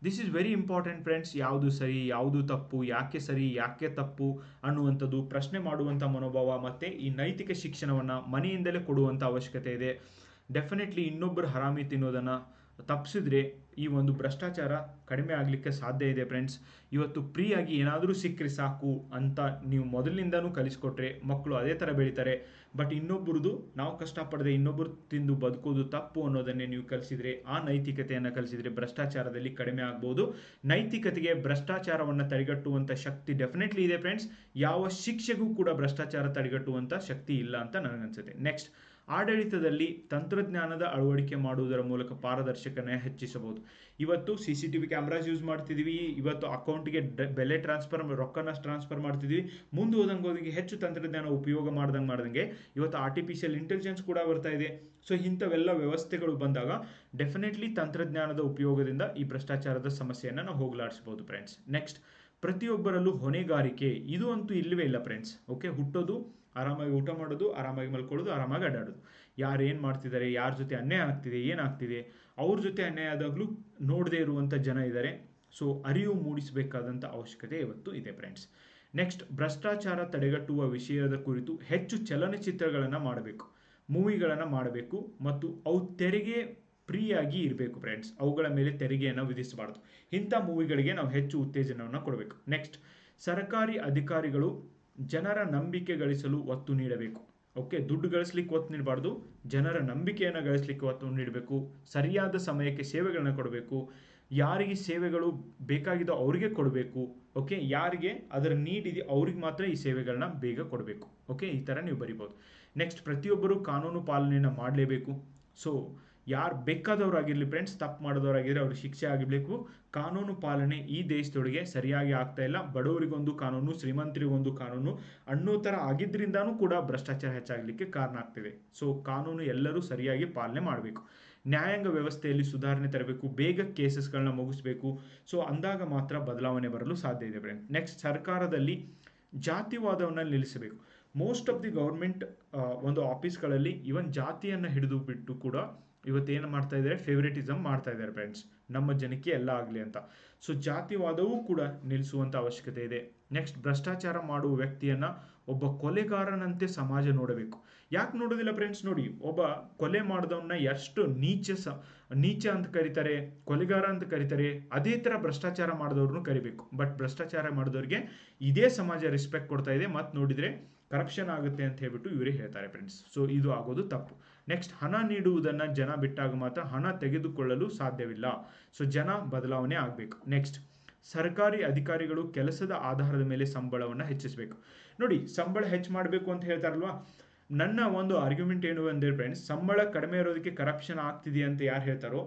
This is very important friends. ಯಾವುದು ಸರಿ, ಯಾವುದು ತಪ್ಪು, ಯಾಕೆ ಸರಿ, ಯಾಕೆ ತಪ್ಪು ಅನ್ನುವಂಥದ್ದು ಪ್ರಶ್ನೆ ಮಾಡುವಂಥ ಮನೋಭಾವ ಮತ್ತು ಈ ನೈತಿಕ ಶಿಕ್ಷಣವನ್ನು ಮನೆಯಿಂದಲೇ ಕೊಡುವಂಥ ಅವಶ್ಯಕತೆ ಇದೆ. ಡೆಫಿನೆಟ್ಲಿ ಇನ್ನೊಬ್ಬರು ಹರಾಮಿ ತಿನ್ನೋದನ್ನು ತಪ್ಪಿಸಿದ್ರೆ ಈ ಒಂದು ಭ್ರಷ್ಟಾಚಾರ ಕಡಿಮೆ ಆಗಲಿಕ್ಕೆ ಸಾಧ್ಯ ಇದೆ ಫ್ರೆಂಡ್ಸ್. ಇವತ್ತು ಫ್ರೀಯಾಗಿ ಏನಾದರೂ ಸಿಕ್ಕರೆ ಸಾಕು ಅಂತ ನೀವು ಮೊದಲಿನಿಂದನೂ ಕಲಿಸ್ಕೊಟ್ರೆ ಮಕ್ಕಳು ಅದೇ ಥರ ಬೆಳೀತಾರೆ. ಬಟ್ ಇನ್ನೊಬ್ಬರದು, ನಾವು ಕಷ್ಟಪಡದೆ ಇನ್ನೊಬ್ಬರು ತಿಂದು ಬದುಕೋದು ತಪ್ಪು ಅನ್ನೋದನ್ನೇ ನೀವು ಕಲಿಸಿದರೆ, ಆ ನೈತಿಕತೆಯನ್ನು ಕಲಿಸಿದರೆ ಭ್ರಷ್ಟಾಚಾರದಲ್ಲಿ ಕಡಿಮೆ ಆಗ್ಬೋದು. ನೈತಿಕತೆಗೆ ಭ್ರಷ್ಟಾಚಾರವನ್ನು ತಡೆಗಟ್ಟುವಂಥ ಶಕ್ತಿ ಡೆಫಿನೆಟ್ಲಿ ಇದೆ ಫ್ರೆಂಡ್ಸ್. ಯಾವ ಶಿಕ್ಷೆಗೂ ಕೂಡ ಭ್ರಷ್ಟಾಚಾರ ತಡೆಗಟ್ಟುವಂಥ ಶಕ್ತಿ ಇಲ್ಲ ಅಂತ ನನಗನ್ಸುತ್ತೆ. ನೆಕ್ಸ್ಟ್, ಆಡಳಿತದಲ್ಲಿ ತಂತ್ರಜ್ಞಾನದ ಅಳವಡಿಕೆ ಮಾಡುವುದರ ಮೂಲಕ ಪಾರದರ್ಶಕತೆ ಹೆಚ್ಚಿಸಬಹುದು. ಇವತ್ತು CCTV ಕ್ಯಾಮ್ರಾಸ್ ಯೂಸ್ ಮಾಡ್ತಿದ್ದೀವಿ, ಇವತ್ತು ಅಕೌಂಟ್ಗೆ ಬೆಲೆ ರೊಕ್ಕನ ಟ್ರಾನ್ಸ್ಫರ್ ಮಾಡ್ತಿದ್ದೀವಿ. ಮುಂದೆ ಹೋದಂಗೆ ಹೆಚ್ಚು ತಂತ್ರಜ್ಞಾನ ಉಪಯೋಗ ಮಾಡ್ದಂಗೆ ಇವತ್ತು ಆರ್ಟಿಫಿಷಿಯಲ್ ಇಂಟೆಲಿಜೆನ್ಸ್ ಕೂಡ ಬರ್ತಾ ಇದೆ. ಸೊ ಇಂಥವೆಲ್ಲ ವ್ಯವಸ್ಥೆಗಳು ಬಂದಾಗ ಡೆಫಿನೆಟ್ಲಿ ತಂತ್ರಜ್ಞಾನದ ಉಪಯೋಗದಿಂದ ಈ ಭ್ರಷ್ಟಾಚಾರದ ಸಮಸ್ಯೆಯನ್ನು ನಾವು ಹೋಗಲಾಡಿಸಬಹುದು ಫ್ರೆಂಡ್ಸ್. ನೆಕ್ಸ್ಟ್, ಪ್ರತಿಯೊಬ್ಬರಲ್ಲೂ ಹೊಣೆಗಾರಿಕೆ, ಇದು ಅಂತೂ ಇಲ್ಲವೇ ಇಲ್ಲ ಫ್ರೆಂಡ್ಸ್. ಓಕೆ, ಹುಟ್ಟೋದು, ಆರಾಮಾಗಿ ಊಟ ಮಾಡೋದು, ಆರಾಮಾಗಿ ಮಲ್ಕೊಳ್ಳೋದು, ಆರಾಮಾಗಿ ಅಡ್ಡಾಡೋದು. ಯಾರು ಏನು ಮಾಡ್ತಿದ್ದಾರೆ, ಯಾರ ಜೊತೆ ಅನ್ಯಾಯ ಆಗ್ತಿದೆ, ಏನಾಗ್ತಿದೆ, ಅವ್ರ ಜೊತೆ ಅನ್ಯಾಯ ಆದಾಗಲೂ ನೋಡದೇ ಇರುವಂಥ ಜನ ಇದ್ದಾರೆ. ಸೊ ಅರಿವು ಮೂಡಿಸಬೇಕಾದಂಥ ಅವಶ್ಯಕತೆ ಇವತ್ತು ಇದೆ ಫ್ರೆಂಡ್ಸ್. ನೆಕ್ಸ್ಟ್, ಭ್ರಷ್ಟಾಚಾರ ತಡೆಗಟ್ಟುವ ವಿಷಯದ ಕುರಿತು ಹೆಚ್ಚು ಚಲನಚಿತ್ರಗಳನ್ನು ಮಾಡಬೇಕು, ಮೂವಿಗಳನ್ನು ಮಾಡಬೇಕು ಮತ್ತು ಅವು ತೆರಿಗೆ ಫ್ರೀಯಾಗಿ ಇರಬೇಕು ಫ್ರೆಂಡ್ಸ್. ಅವುಗಳ ಮೇಲೆ ತೆರಿಗೆಯನ್ನು ವಿಧಿಸಬಾರ್ದು. ಇಂಥ ಮೂವಿಗಳಿಗೆ ನಾವು ಹೆಚ್ಚು ಉತ್ತೇಜನವನ್ನು ಕೊಡಬೇಕು. ನೆಕ್ಸ್ಟ್, ಸರ್ಕಾರಿ ಅಧಿಕಾರಿಗಳು ಜನರ ನಂಬಿಕೆ ಗಳಿಸಲು ಒತ್ತು ನೀಡಬೇಕು. ಓಕೆ, ದುಡ್ಡು ಗಳಿಸ್ಲಿಕ್ಕೆ ಒತ್ತು ನೀಡಬಾರ್ದು, ಜನರ ನಂಬಿಕೆಯನ್ನು ಗಳಿಸ್ಲಿಕ್ಕೆ ಒತ್ತು ನೀಡಬೇಕು. ಸರಿಯಾದ ಸಮಯಕ್ಕೆ ಸೇವೆಗಳನ್ನ ಕೊಡಬೇಕು. ಯಾರಿಗೆ ಸೇವೆಗಳು ಬೇಕಾಗಿದೋ ಅವರಿಗೆ ಕೊಡಬೇಕು. ಓಕೆ, ಯಾರಿಗೆ ಅದರ ನೀಡಿದೆ ಅವ್ರಿಗೆ ಮಾತ್ರ ಈ ಸೇವೆಗಳನ್ನ ಬೇಗ ಕೊಡಬೇಕು. ಓಕೆ, ಈ ಥರ ನೀವು ಬರಿಬೋದು. ನೆಕ್ಸ್ಟ್, ಪ್ರತಿಯೊಬ್ಬರು ಕಾನೂನು ಪಾಲನೆಯನ್ನು ಮಾಡಲೇಬೇಕು. ಸೊ ಯಾರು ಬೇಕಾದವರಾಗಿರಲಿ ಫ್ರೆಂಡ್ಸ್, ತಪ್ಪು ಮಾಡೋದವರಾಗಿದ್ದರೆ ಅವ್ರಿಗೆ ಶಿಕ್ಷೆ ಆಗಬೇಕು. ಕಾನೂನು ಪಾಲನೆ ಈ ದೇಶದೊಳಗೆ ಸರಿಯಾಗಿ ಆಗ್ತಾ ಇಲ್ಲ. ಬಡವರಿಗೊಂದು ಕಾನೂನು, ಶ್ರೀಮಂತರಿಗೊಂದು ಕಾನೂನು ಅನ್ನೋ ಥರ ಆಗಿದ್ದರಿಂದನೂ ಕೂಡ ಭ್ರಷ್ಟಾಚಾರ ಹೆಚ್ಚಾಗಲಿಕ್ಕೆ ಕಾರಣ ಆಗ್ತಿದೆ. ಸೊ ಕಾನೂನು ಎಲ್ಲರೂ ಸರಿಯಾಗಿ ಪಾಲನೆ ಮಾಡಬೇಕು. ನ್ಯಾಯಾಂಗ ವ್ಯವಸ್ಥೆಯಲ್ಲಿ ಸುಧಾರಣೆ ತರಬೇಕು, ಬೇಗ ಕೇಸಸ್ಗಳನ್ನ ಮುಗಿಸ್ಬೇಕು. ಸೊ ಅಂದಾಗ ಮಾತ್ರ ಬದಲಾವಣೆ ಬರಲು ಸಾಧ್ಯ ಇದೆ ಫ್ರೆಂಡ್. ನೆಕ್ಸ್ಟ್, ಸರ್ಕಾರದಲ್ಲಿ ಜಾತಿವಾದವನ್ನು ನಿಲ್ಲಿಸಬೇಕು. ಮೋಸ್ಟ್ ಆಫ್ ದಿ ಗೌರ್ಮೆಂಟ್ ಒಂದು ಆಫೀಸ್ಗಳಲ್ಲಿ ಇವನ್ ಜಾತಿಯನ್ನು ಹಿಡಿದು ಬಿಟ್ಟು ಕೂಡ ಇವತ್ತೇನು ಮಾಡ್ತಾ ಇದ್ದಾರೆ, ಫೇವರಿಟಿಸಮ್ ಮಾಡ್ತಾ ಇದ್ದಾರೆ ಫ್ರೆಂಡ್ಸ್, ನಮ್ಮ ಜನಕ್ಕೆ ಎಲ್ಲ ಆಗಲಿ ಅಂತ. ಸೊ ಜಾತಿವಾದವೂ ಕೂಡ ನಿಲ್ಲಿಸುವಂಥ ಅವಶ್ಯಕತೆ ಇದೆ. ನೆಕ್ಸ್ಟ್, ಭ್ರಷ್ಟಾಚಾರ ಮಾಡುವ ವ್ಯಕ್ತಿಯನ್ನು ಒಬ್ಬ ಕೊಲೆಗಾರನಂತೆ ಸಮಾಜ ನೋಡಬೇಕು. ಯಾಕೆ ನೋಡೋದಿಲ್ಲ ಫ್ರೆಂಡ್ಸ್? ನೋಡಿ, ಒಬ್ಬ ಕೊಲೆ ಮಾಡಿದವನ್ನ ಎಷ್ಟು ನೀಚ ಅಂತ ಕರೀತಾರೆ, ಕೊಲೆಗಾರ ಅಂತ ಕರೀತಾರೆ, ಅದೇ ಥರ ಭ್ರಷ್ಟಾಚಾರ ಮಾಡಿದವ್ರನ್ನು ಕರಿಬೇಕು. ಬಟ್ ಭ್ರಷ್ಟಾಚಾರ ಮಾಡಿದವ್ರಿಗೆ ಇದೇ ಸಮಾಜ ರೆಸ್ಪೆಕ್ಟ್ ಕೊಡ್ತಾ ಇದೆ, ಮತ್ತು ನೋಡಿದರೆ ಕರಪ್ಷನ್ ಆಗುತ್ತೆ ಅಂತ ಹೇಳ್ಬಿಟ್ಟು ಇವರೇ ಹೇಳ್ತಾರೆ ಫ್ರೆಂಡ್ಸ್. ಸೊ ಇದು ಆಗೋದು ತಪ್ಪು. ನೆಕ್ಸ್ಟ್, ಹಣ ನೀಡುವುದನ್ನು ಜನ ಬಿಟ್ಟಾಗ ಮಾತ್ರ ಹಣ ತೆಗೆದುಕೊಳ್ಳಲು ಸಾಧ್ಯವಿಲ್ಲ. ಸೊ ಜನ ಬದಲಾವಣೆ ಆಗಬೇಕು. ನೆಕ್ಸ್ಟ್, ಸರ್ಕಾರಿ ಅಧಿಕಾರಿಗಳು ಕೆಲಸದ ಆಧಾರದ ಮೇಲೆ ಸಂಬಳವನ್ನು ಹೆಚ್ಚಿಸಬೇಕು. ನೋಡಿ, ಸಂಬಳ ಹೆಚ್ಚು ಮಾಡಬೇಕು ಅಂತ ಹೇಳ್ತಾರಲ್ವಾ, ನನ್ನ ಒಂದು ಆರ್ಗ್ಯುಮೆಂಟ್ ಏನು ಅಂದರೆ ಫ್ರೆಂಡ್ಸ್, ಸಂಬಳ ಕಡಿಮೆ ಇರೋದಕ್ಕೆ ಕರಪ್ಷನ್ ಆಗ್ತಿದೆ ಅಂತ ಯಾರು ಹೇಳ್ತಾರೋ,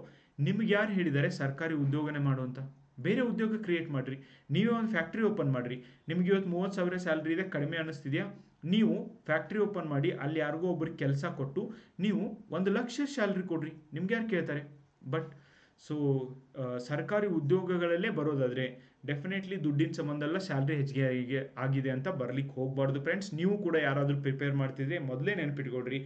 ನಿಮ್ಗೆ ಯಾರು ಹೇಳಿದ್ದಾರೆ ಸರ್ಕಾರಿ ಉದ್ಯೋಗನೇ ಮಾಡುವಂತ? ಬೇರೆ ಉದ್ಯೋಗ ಕ್ರಿಯೇಟ್ ಮಾಡಿರಿ. ನೀವೇ ಒಂದು ಫ್ಯಾಕ್ಟ್ರಿ ಓಪನ್ ಮಾಡಿರಿ. ನಿಮ್ಗೆ ಇವತ್ತು 30,000 ಸ್ಯಾಲ್ರಿ ಇದೆ, ಕಡಿಮೆ ಅನ್ನಿಸ್ತಿದೆಯಾ? ನೀವು ಫ್ಯಾಕ್ಟ್ರಿ ಓಪನ್ ಮಾಡಿ ಅಲ್ಲಿ ಯಾರಿಗೋ ಒಬ್ರಿಗೆ ಕೆಲಸ ಕೊಟ್ಟು ನೀವು 1,00,000 ಸ್ಯಾಲ್ರಿ ಕೊಡ್ರಿ, ನಿಮ್ಗೆ ಯಾರು ಕೇಳ್ತಾರೆ? ಬಟ್ ಸೊ ಸರ್ಕಾರಿ ಉದ್ಯೋಗಗಳಲ್ಲೇ ಬರೋದಾದರೆ ಡೆಫಿನೆಟ್ಲಿ ದುಡ್ಡಿನ ಸಂಬಂಧ ಎಲ್ಲ ಸ್ಯಾಲ್ರಿ ಹೆಚ್ಚಿಗೆ ಆಗಿದೆ ಅಂತ ಬರಲಿಕ್ಕೆ ಹೋಗಬಾರ್ದು ಫ್ರೆಂಡ್ಸ್. ನೀವು ಕೂಡ ಯಾರಾದರೂ ಪ್ರಿಪೇರ್ ಮಾಡ್ತಿದ್ರೆ ಮೊದಲೇ ನೆನಪಿಟ್ಕೊಳ್ರಿ,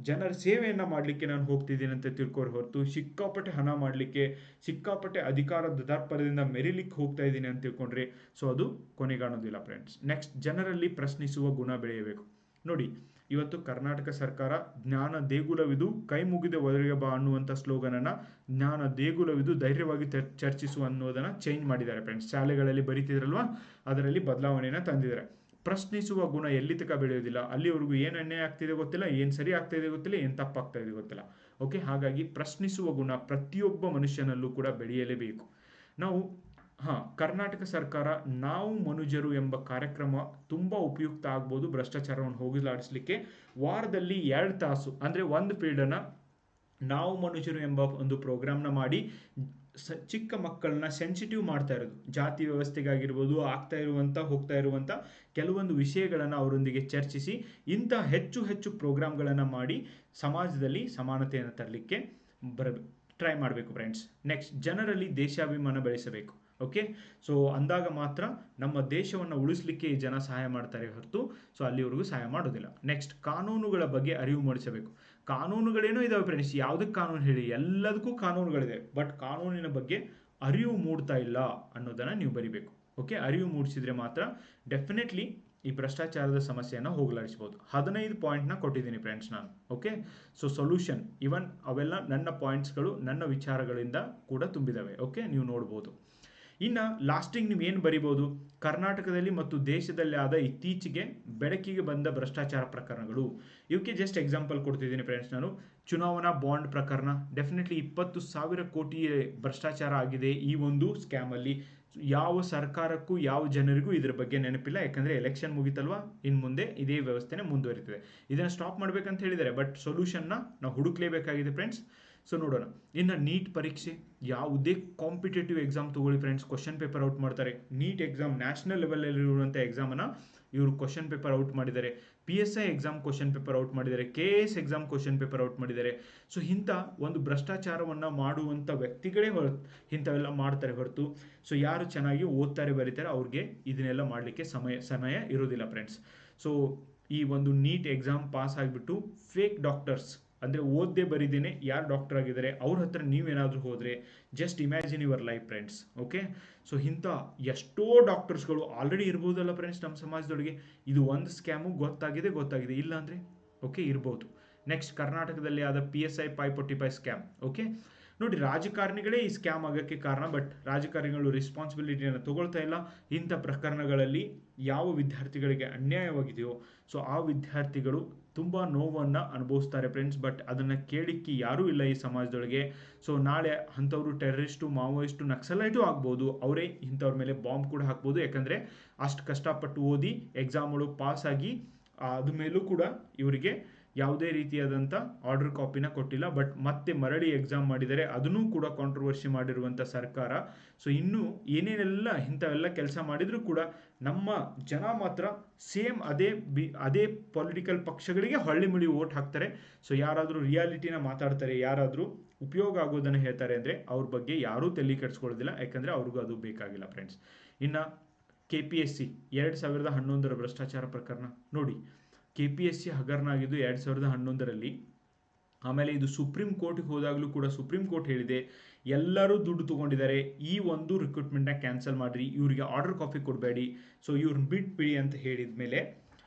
ಜನರ ಸೇವೆಯನ್ನು ಮಾಡಲಿಕ್ಕೆ ನಾನು ಹೋಗ್ತಿದ್ದೀನಿ ಅಂತ ತಿಳ್ಕೊರಿ ಹೊರತು ಸಿಕ್ಕಾಪಟ್ಟೆ ಹಣ ಮಾಡಲಿಕ್ಕೆ, ಸಿಕ್ಕಾಪಟ್ಟೆ ಅಧಿಕಾರದ ದರ್ಪದಿಂದ ಮೆರಿಲಿಕ್ಕೆ ಹೋಗ್ತಾ ಇದ್ದೀನಿ ಅಂತ ತಿಳ್ಕೊಂಡ್ರೆ ಸೊ ಅದು ಕೊನೆಗಾಣೋದಿಲ್ಲ ಫ್ರೆಂಡ್ಸ್. ನೆಕ್ಸ್ಟ್, ಜನರಲ್ಲಿ ಪ್ರಶ್ನಿಸುವ ಗುಣ ಬೆಳೆಯಬೇಕು. ನೋಡಿ, ಇವತ್ತು ಕರ್ನಾಟಕ ಸರ್ಕಾರ ಜ್ಞಾನ ದೇಗುಲವಿದು ಕೈ ಮುಗಿದ ಒದರಿಗೆ ಬಾ ಅನ್ನುವಂಥ ಸ್ಲೋಗನನ್ನು ಜ್ಞಾನ ದೇಗುಲವಿದು ಧೈರ್ಯವಾಗಿ ಚರ್ಚಿಸುವ ಅನ್ನೋದನ್ನು ಚೇಂಜ್ ಮಾಡಿದ್ದಾರೆ ಫ್ರೆಂಡ್ಸ್. ಶಾಲೆಗಳಲ್ಲಿ ಬರೀತಿದ್ರಲ್ವಾ, ಅದರಲ್ಲಿ ಬದಲಾವಣೆಯನ್ನು ತಂದಿದ್ದಾರೆ. ಪ್ರಶ್ನಿಸುವ ಗುಣ ಎಲ್ಲಿ ತನಕ ಬೆಳೆಯೋದಿಲ್ಲ ಅಲ್ಲಿವರೆಗೂ ಏನು ಅನ್ಯಾಯ ಆಗ್ತಿದೆ ಗೊತ್ತಿಲ್ಲ, ಏನು ಸರಿ ಆಗ್ತಾ ಇದೆ ಗೊತ್ತಿಲ್ಲ, ಏನು ತಪ್ಪಾಗ್ತಾ ಇದೆ ಗೊತ್ತಿಲ್ಲ. ಓಕೆ, ಹಾಗಾಗಿ ಪ್ರಶ್ನಿಸುವ ಗುಣ ಪ್ರತಿಯೊಬ್ಬ ಮನುಷ್ಯನಲ್ಲೂ ಕೂಡ ಬೆಳೆಯಲೇಬೇಕು. ನಾವು ಕರ್ನಾಟಕ ಸರ್ಕಾರ ನಾವು ಮನುಜರು ಎಂಬ ಕಾರ್ಯಕ್ರಮ ತುಂಬ ಉಪಯುಕ್ತ ಆಗ್ಬೋದು ಭ್ರಷ್ಟಾಚಾರವನ್ನು ಹೋಗಲಾಡಿಸಲಿಕ್ಕೆ. ವಾರದಲ್ಲಿ 2 ತಾಸು ಅಂದರೆ ಒಂದು ಫೀಲ್ಡನ್ನು ನಾವು ಮನುಷ್ಯರು ಎಂಬ ಒಂದು ಪ್ರೋಗ್ರಾಮ್ನ ಮಾಡಿ ಚಿಕ್ಕ ಮಕ್ಕಳನ್ನ ಸೆನ್ಸಿಟಿವ್ ಮಾಡ್ತಾ ಇರೋದು, ಜಾತಿ ವ್ಯವಸ್ಥೆಗಾಗಿರ್ಬೋದು, ಹೋಗ್ತಾ ಇರುವಂಥ ಕೆಲವೊಂದು ವಿಷಯಗಳನ್ನು ಅವರೊಂದಿಗೆ ಚರ್ಚಿಸಿ ಇಂಥ ಹೆಚ್ಚು ಪ್ರೋಗ್ರಾಮ್ಗಳನ್ನು ಮಾಡಿ ಸಮಾಜದಲ್ಲಿ ಸಮಾನತೆಯನ್ನು ತರಲಿಕ್ಕೆ ಟ್ರೈ ಮಾಡಬೇಕು ಫ್ರೆಂಡ್ಸ್. ನೆಕ್ಸ್ಟ್, ಜನರಲ್ಲಿ ದೇಶಾಭಿಮಾನ ಬೆಳೆಸಬೇಕು. ಓಕೆ, ಸೊ ಅಂದಾಗ ಮಾತ್ರ ನಮ್ಮ ದೇಶವನ್ನು ಉಳಿಸಲಿಕ್ಕೆ ಜನ ಸಹಾಯ ಮಾಡ್ತಾರೆ ಹೊರತು ಸೊ ಅಲ್ಲಿವರೆಗೂ ಸಹಾಯ ಮಾಡೋದಿಲ್ಲ. ನೆಕ್ಸ್ಟ್, ಕಾನೂನುಗಳ ಬಗ್ಗೆ ಅರಿವು ಮೂಡಿಸಬೇಕು. ಕಾನೂನುಗಳೇನೋ ಇದಾವೆ ಫ್ರೆಂಡ್ಸ್, ಯಾವುದಕ್ಕೆ ಕಾನೂನು ಹೇಳಿ, ಎಲ್ಲದಕ್ಕೂ ಕಾನೂನುಗಳಿದೆ, ಬಟ್ ಕಾನೂನಿನ ಬಗ್ಗೆ ಅರಿವು ಮೂಡ್ತಾ ಇಲ್ಲ ಅನ್ನೋದನ್ನು ನೀವು ಬರಿಬೇಕು. ಓಕೆ, ಅರಿವು ಮೂಡಿಸಿದ್ರೆ ಮಾತ್ರ ಡೆಫಿನೆಟ್ಲಿ ಈ ಭ್ರಷ್ಟಾಚಾರದ ಸಮಸ್ಯೆಯನ್ನು ಹೋಗಲಾಡಿಸ್ಬೋದು. 15 ಪಾಯಿಂಟ್ನ ಕೊಟ್ಟಿದ್ದೀನಿ ಫ್ರೆಂಡ್ಸ್ ನಾನು. ಓಕೆ, ಸೊ ಸೊಲ್ಯೂಷನ್ ಇವನ್ ಅವೆಲ್ಲ ನನ್ನ ಪಾಯಿಂಟ್ಸ್ಗಳು, ನನ್ನ ವಿಚಾರಗಳಿಂದ ಕೂಡ ತುಂಬಿದ್ದಾವೆ. ಓಕೆ, ನೀವು ನೋಡ್ಬೋದು. ಇನ್ನು ಲಾಸ್ಟಿಂಗ್ ನೀವು ಏನು ಬರಿಬೋದು, ಕರ್ನಾಟಕದಲ್ಲಿ ಮತ್ತು ದೇಶದಲ್ಲಿ ಆದ ಇತ್ತೀಚೆಗೆ ಬೆಳಕಿಗೆ ಬಂದ ಭ್ರಷ್ಟಾಚಾರ ಪ್ರಕರಣಗಳು. ಇವಕ್ಕೆ ಜಸ್ಟ್ ಎಕ್ಸಾಂಪಲ್ ಕೊಡ್ತಿದ್ದೀನಿ ಫ್ರೆಂಡ್ಸ್ ನಾನು. ಚುನಾವಣಾ ಬಾಂಡ್ ಪ್ರಕರಣ, ಡೆಫಿನೆಟ್ಲಿ 20,000 ಕೋಟಿ ಭ್ರಷ್ಟಾಚಾರ ಆಗಿದೆ ಈ ಒಂದು ಸ್ಕ್ಯಾಮಲ್ಲಿ. ಯಾವ ಸರ್ಕಾರಕ್ಕೂ ಯಾವ ಜನರಿಗೂ ಇದ್ರ ಬಗ್ಗೆ ನೆನಪಿಲ್ಲ, ಯಾಕಂದರೆ ಎಲೆಕ್ಷನ್ ಮುಗಿತಲ್ವಾ, ಇನ್ನು ಮುಂದೆ ಇದೇ ವ್ಯವಸ್ಥೆನೇ ಮುಂದುವರಿತದೆ. ಇದನ್ನು ಸ್ಟಾಪ್ ಮಾಡಬೇಕಂತ ಹೇಳಿದ್ದಾರೆ, ಬಟ್ ಸೊಲ್ಯೂಷನ್ನ ನಾವು ಹುಡುಕ್ಲೇಬೇಕಾಗಿದೆ ಫ್ರೆಂಡ್ಸ್. ಸೊ ನೋಡೋಣ. ಇನ್ನು ನೀಟ್ ಪರೀಕ್ಷೆ, ಯಾವುದೇ ಕಾಂಪಿಟೇಟಿವ್ ಎಕ್ಸಾಮ್ ತಗೊಳ್ಳಿ ಫ್ರೆಂಡ್ಸ್, ಕ್ವಶನ್ ಪೇಪರ್ ಔಟ್ ಮಾಡ್ತಾರೆ. ನೀಟ್ ಎಕ್ಸಾಮ್ ನ್ಯಾಷನಲ್ ಲೆವೆಲಲ್ಲಿರುವಂಥ ಎಕ್ಸಾಮನ್ನು ಇವರು ಕ್ವಶನ್ ಪೇಪರ್ ಔಟ್ ಮಾಡಿದ್ದಾರೆ. PSI exam question paper out ಮಾಡಿದ್ದಾರೆ. KS exam question paper out ಮಾಡಿದ್ದಾರೆ. ಸೊ ಇಂಥ ಒಂದು ಭ್ರಷ್ಟಾಚಾರವನ್ನು ಮಾಡುವಂಥ ವ್ಯಕ್ತಿಗಳೇ ಇಂಥವೆಲ್ಲ ಮಾಡ್ತಾರೆ ಹೊರತು ಸೊ ಯಾರು ಚೆನ್ನಾಗಿ ಓದ್ತಾರೆ ಬರೀತಾರೆ ಅವ್ರಿಗೆ ಇದನ್ನೆಲ್ಲ ಮಾಡಲಿಕ್ಕೆ ಸಮಯ ಇರೋದಿಲ್ಲ ಫ್ರೆಂಡ್ಸ್. ಸೊ ಈ ಒಂದು ನೀಟ್ ಎಕ್ಸಾಮ್ ಪಾಸ್ ಆಗಿಬಿಟ್ಟು ಫೇಕ್ ಡಾಕ್ಟರ್ಸ್, ಅಂದರೆ ಓದ್ದೇ ಬರೀದೇನೆ ಯಾರು ಡಾಕ್ಟರ್ ಆಗಿದ್ದಾರೆ ಅವ್ರ ಹತ್ರ ನೀವೇನಾದರೂ ಹೋದರೆ just imagine your life friends. Okay, so ಇಂಥ ಎಷ್ಟೋ ಡಾಕ್ಟರ್ಸ್ಗಳು ಆಲ್ರೆಡಿ ಇರ್ಬೋದಲ್ಲ ಫ್ರೆಂಡ್ಸ್ ನಮ್ಮ ಸಮಾಜದೊಳಗೆ. ಇದು ಒಂದು ಸ್ಕ್ಯಾಮು ಗೊತ್ತಾಗಿದೆ, ಇಲ್ಲ ಅಂದರೆ ಓಕೆ ಇರ್ಬೋದು. ನೆಕ್ಸ್ಟ್, ಕರ್ನಾಟಕದಲ್ಲಿ ಆದ PSI 545 ಸ್ಕ್ಯಾಮ್. ಓಕೆ, ನೋಡಿ, ರಾಜಕಾರಣಿಗಳೇ ಈ ಸ್ಕ್ಯಾಮ್ ಆಗೋಕ್ಕೆ ಕಾರಣ, ಬಟ್ ರಾಜಕಾರಣಿಗಳು ರೆಸ್ಪಾನ್ಸಿಬಿಲಿಟಿಯನ್ನು ತಗೊಳ್ತಾ ಇಲ್ಲ. ಇಂಥ ಪ್ರಕರಣಗಳಲ್ಲಿ ಯಾವ ವಿದ್ಯಾರ್ಥಿಗಳಿಗೆ ಅನ್ಯಾಯವಾಗಿದೆಯೋ ಸೊ ಆ ವಿದ್ಯಾರ್ಥಿಗಳು ತುಂಬ ನೋವನ್ನು ಅನುಭವಿಸ್ತಾರೆ ಫ್ರೆಂಡ್ಸ್. ಬಟ್ ಅದನ್ನು ಕೇಳಲಿಕ್ಕೆ ಯಾರೂ ಇಲ್ಲ ಈ ಸಮಾಜದೊಳಗೆ. ಸೊ ನಾಳೆ ಅಂಥವರು ಟೆರರಿಸ್ಟು, ಮಾವೋಯಿಸ್ಟು, ನಕ್ಸಲೈಟು ಆಗ್ಬೋದು, ಅವರೇ ಇಂಥವ್ರ ಮೇಲೆ ಬಾಂಬ್ ಕೂಡ ಹಾಕ್ಬೋದು. ಯಾಕಂದರೆ ಅಷ್ಟು ಕಷ್ಟಪಟ್ಟು ಓದಿ ಎಕ್ಸಾಮ್ಗಳು ಪಾಸಾಗಿ ಅದ ಮೇಲೂ ಕೂಡ ಇವರಿಗೆ ಯಾವುದೇ ರೀತಿಯಾದಂಥ ಆರ್ಡರ್ ಕಾಪಿನ ಕೊಟ್ಟಿಲ್ಲ, ಬಟ್ ಮತ್ತೆ ಮರಳಿ ಎಕ್ಸಾಮ್ ಮಾಡಿದರೆ ಅದನ್ನೂ ಕೂಡ ಕಾಂಟ್ರವರ್ಸಿ ಮಾಡಿರುವಂಥ ಸರ್ಕಾರ. ಸೊ ಇನ್ನೂ ಏನೇನೆಲ್ಲ ಇಂಥವೆಲ್ಲ ಕೆಲಸ ಮಾಡಿದರೂ ಕೂಡ ನಮ್ಮ ಜನ ಮಾತ್ರ ಸೇಮ್ ಅದೇ ಪೊಲಿಟಿಕಲ್ ಪಕ್ಷಗಳಿಗೆ ಹೊಳ್ಳಿ ಮುಳಿ ಓಟ್ ಹಾಕ್ತಾರೆ. ಸೊ ಯಾರಾದರೂ ರಿಯಾಲಿಟಿನ ಮಾತಾಡ್ತಾರೆ, ಯಾರಾದರೂ ಉಪಯೋಗ ಆಗೋದನ್ನು ಹೇಳ್ತಾರೆ ಅಂದರೆ ಅವ್ರ ಬಗ್ಗೆ ಯಾರೂ ತಲೆ ಕೆಡಿಸ್ಕೊಳ್ಳೋದಿಲ್ಲ, ಯಾಕಂದರೆ ಅವ್ರಿಗೂ ಅದು ಬೇಕಾಗಿಲ್ಲ ಫ್ರೆಂಡ್ಸ್. ಇನ್ನು KPSC 2011 ಭ್ರಷ್ಟಾಚಾರ ಪ್ರಕರಣ ನೋಡಿ, KPSC ಹಗರಣ ಆಗಿದ್ದು 2011ರಲ್ಲಿ. ಆಮೇಲೆ ಇದು ಸುಪ್ರೀಂ ಕೋರ್ಟ್ಗೆ ಹೋದಾಗಲೂ ಕೂಡ ಸುಪ್ರೀಂ ಕೋರ್ಟ್ ಹೇಳಿದೆ ಎಲ್ಲರೂ ದುಡ್ಡು ತೊಗೊಂಡಿದ್ದಾರೆ, ಈ ಒಂದು ರಿಕ್ರೂಟ್ಮೆಂಟ್ನ ಕ್ಯಾನ್ಸಲ್ ಮಾಡಿರಿ, ಇವರಿಗೆ ಆರ್ಡರ್ ಕಾಪಿ ಕೊಡಬೇಡಿ, ಸೊ ಇವ್ರನ್ನ ಬಿಟ್ಬಿಡಿ ಅಂತ ಹೇಳಿದ ಮೇಲೆ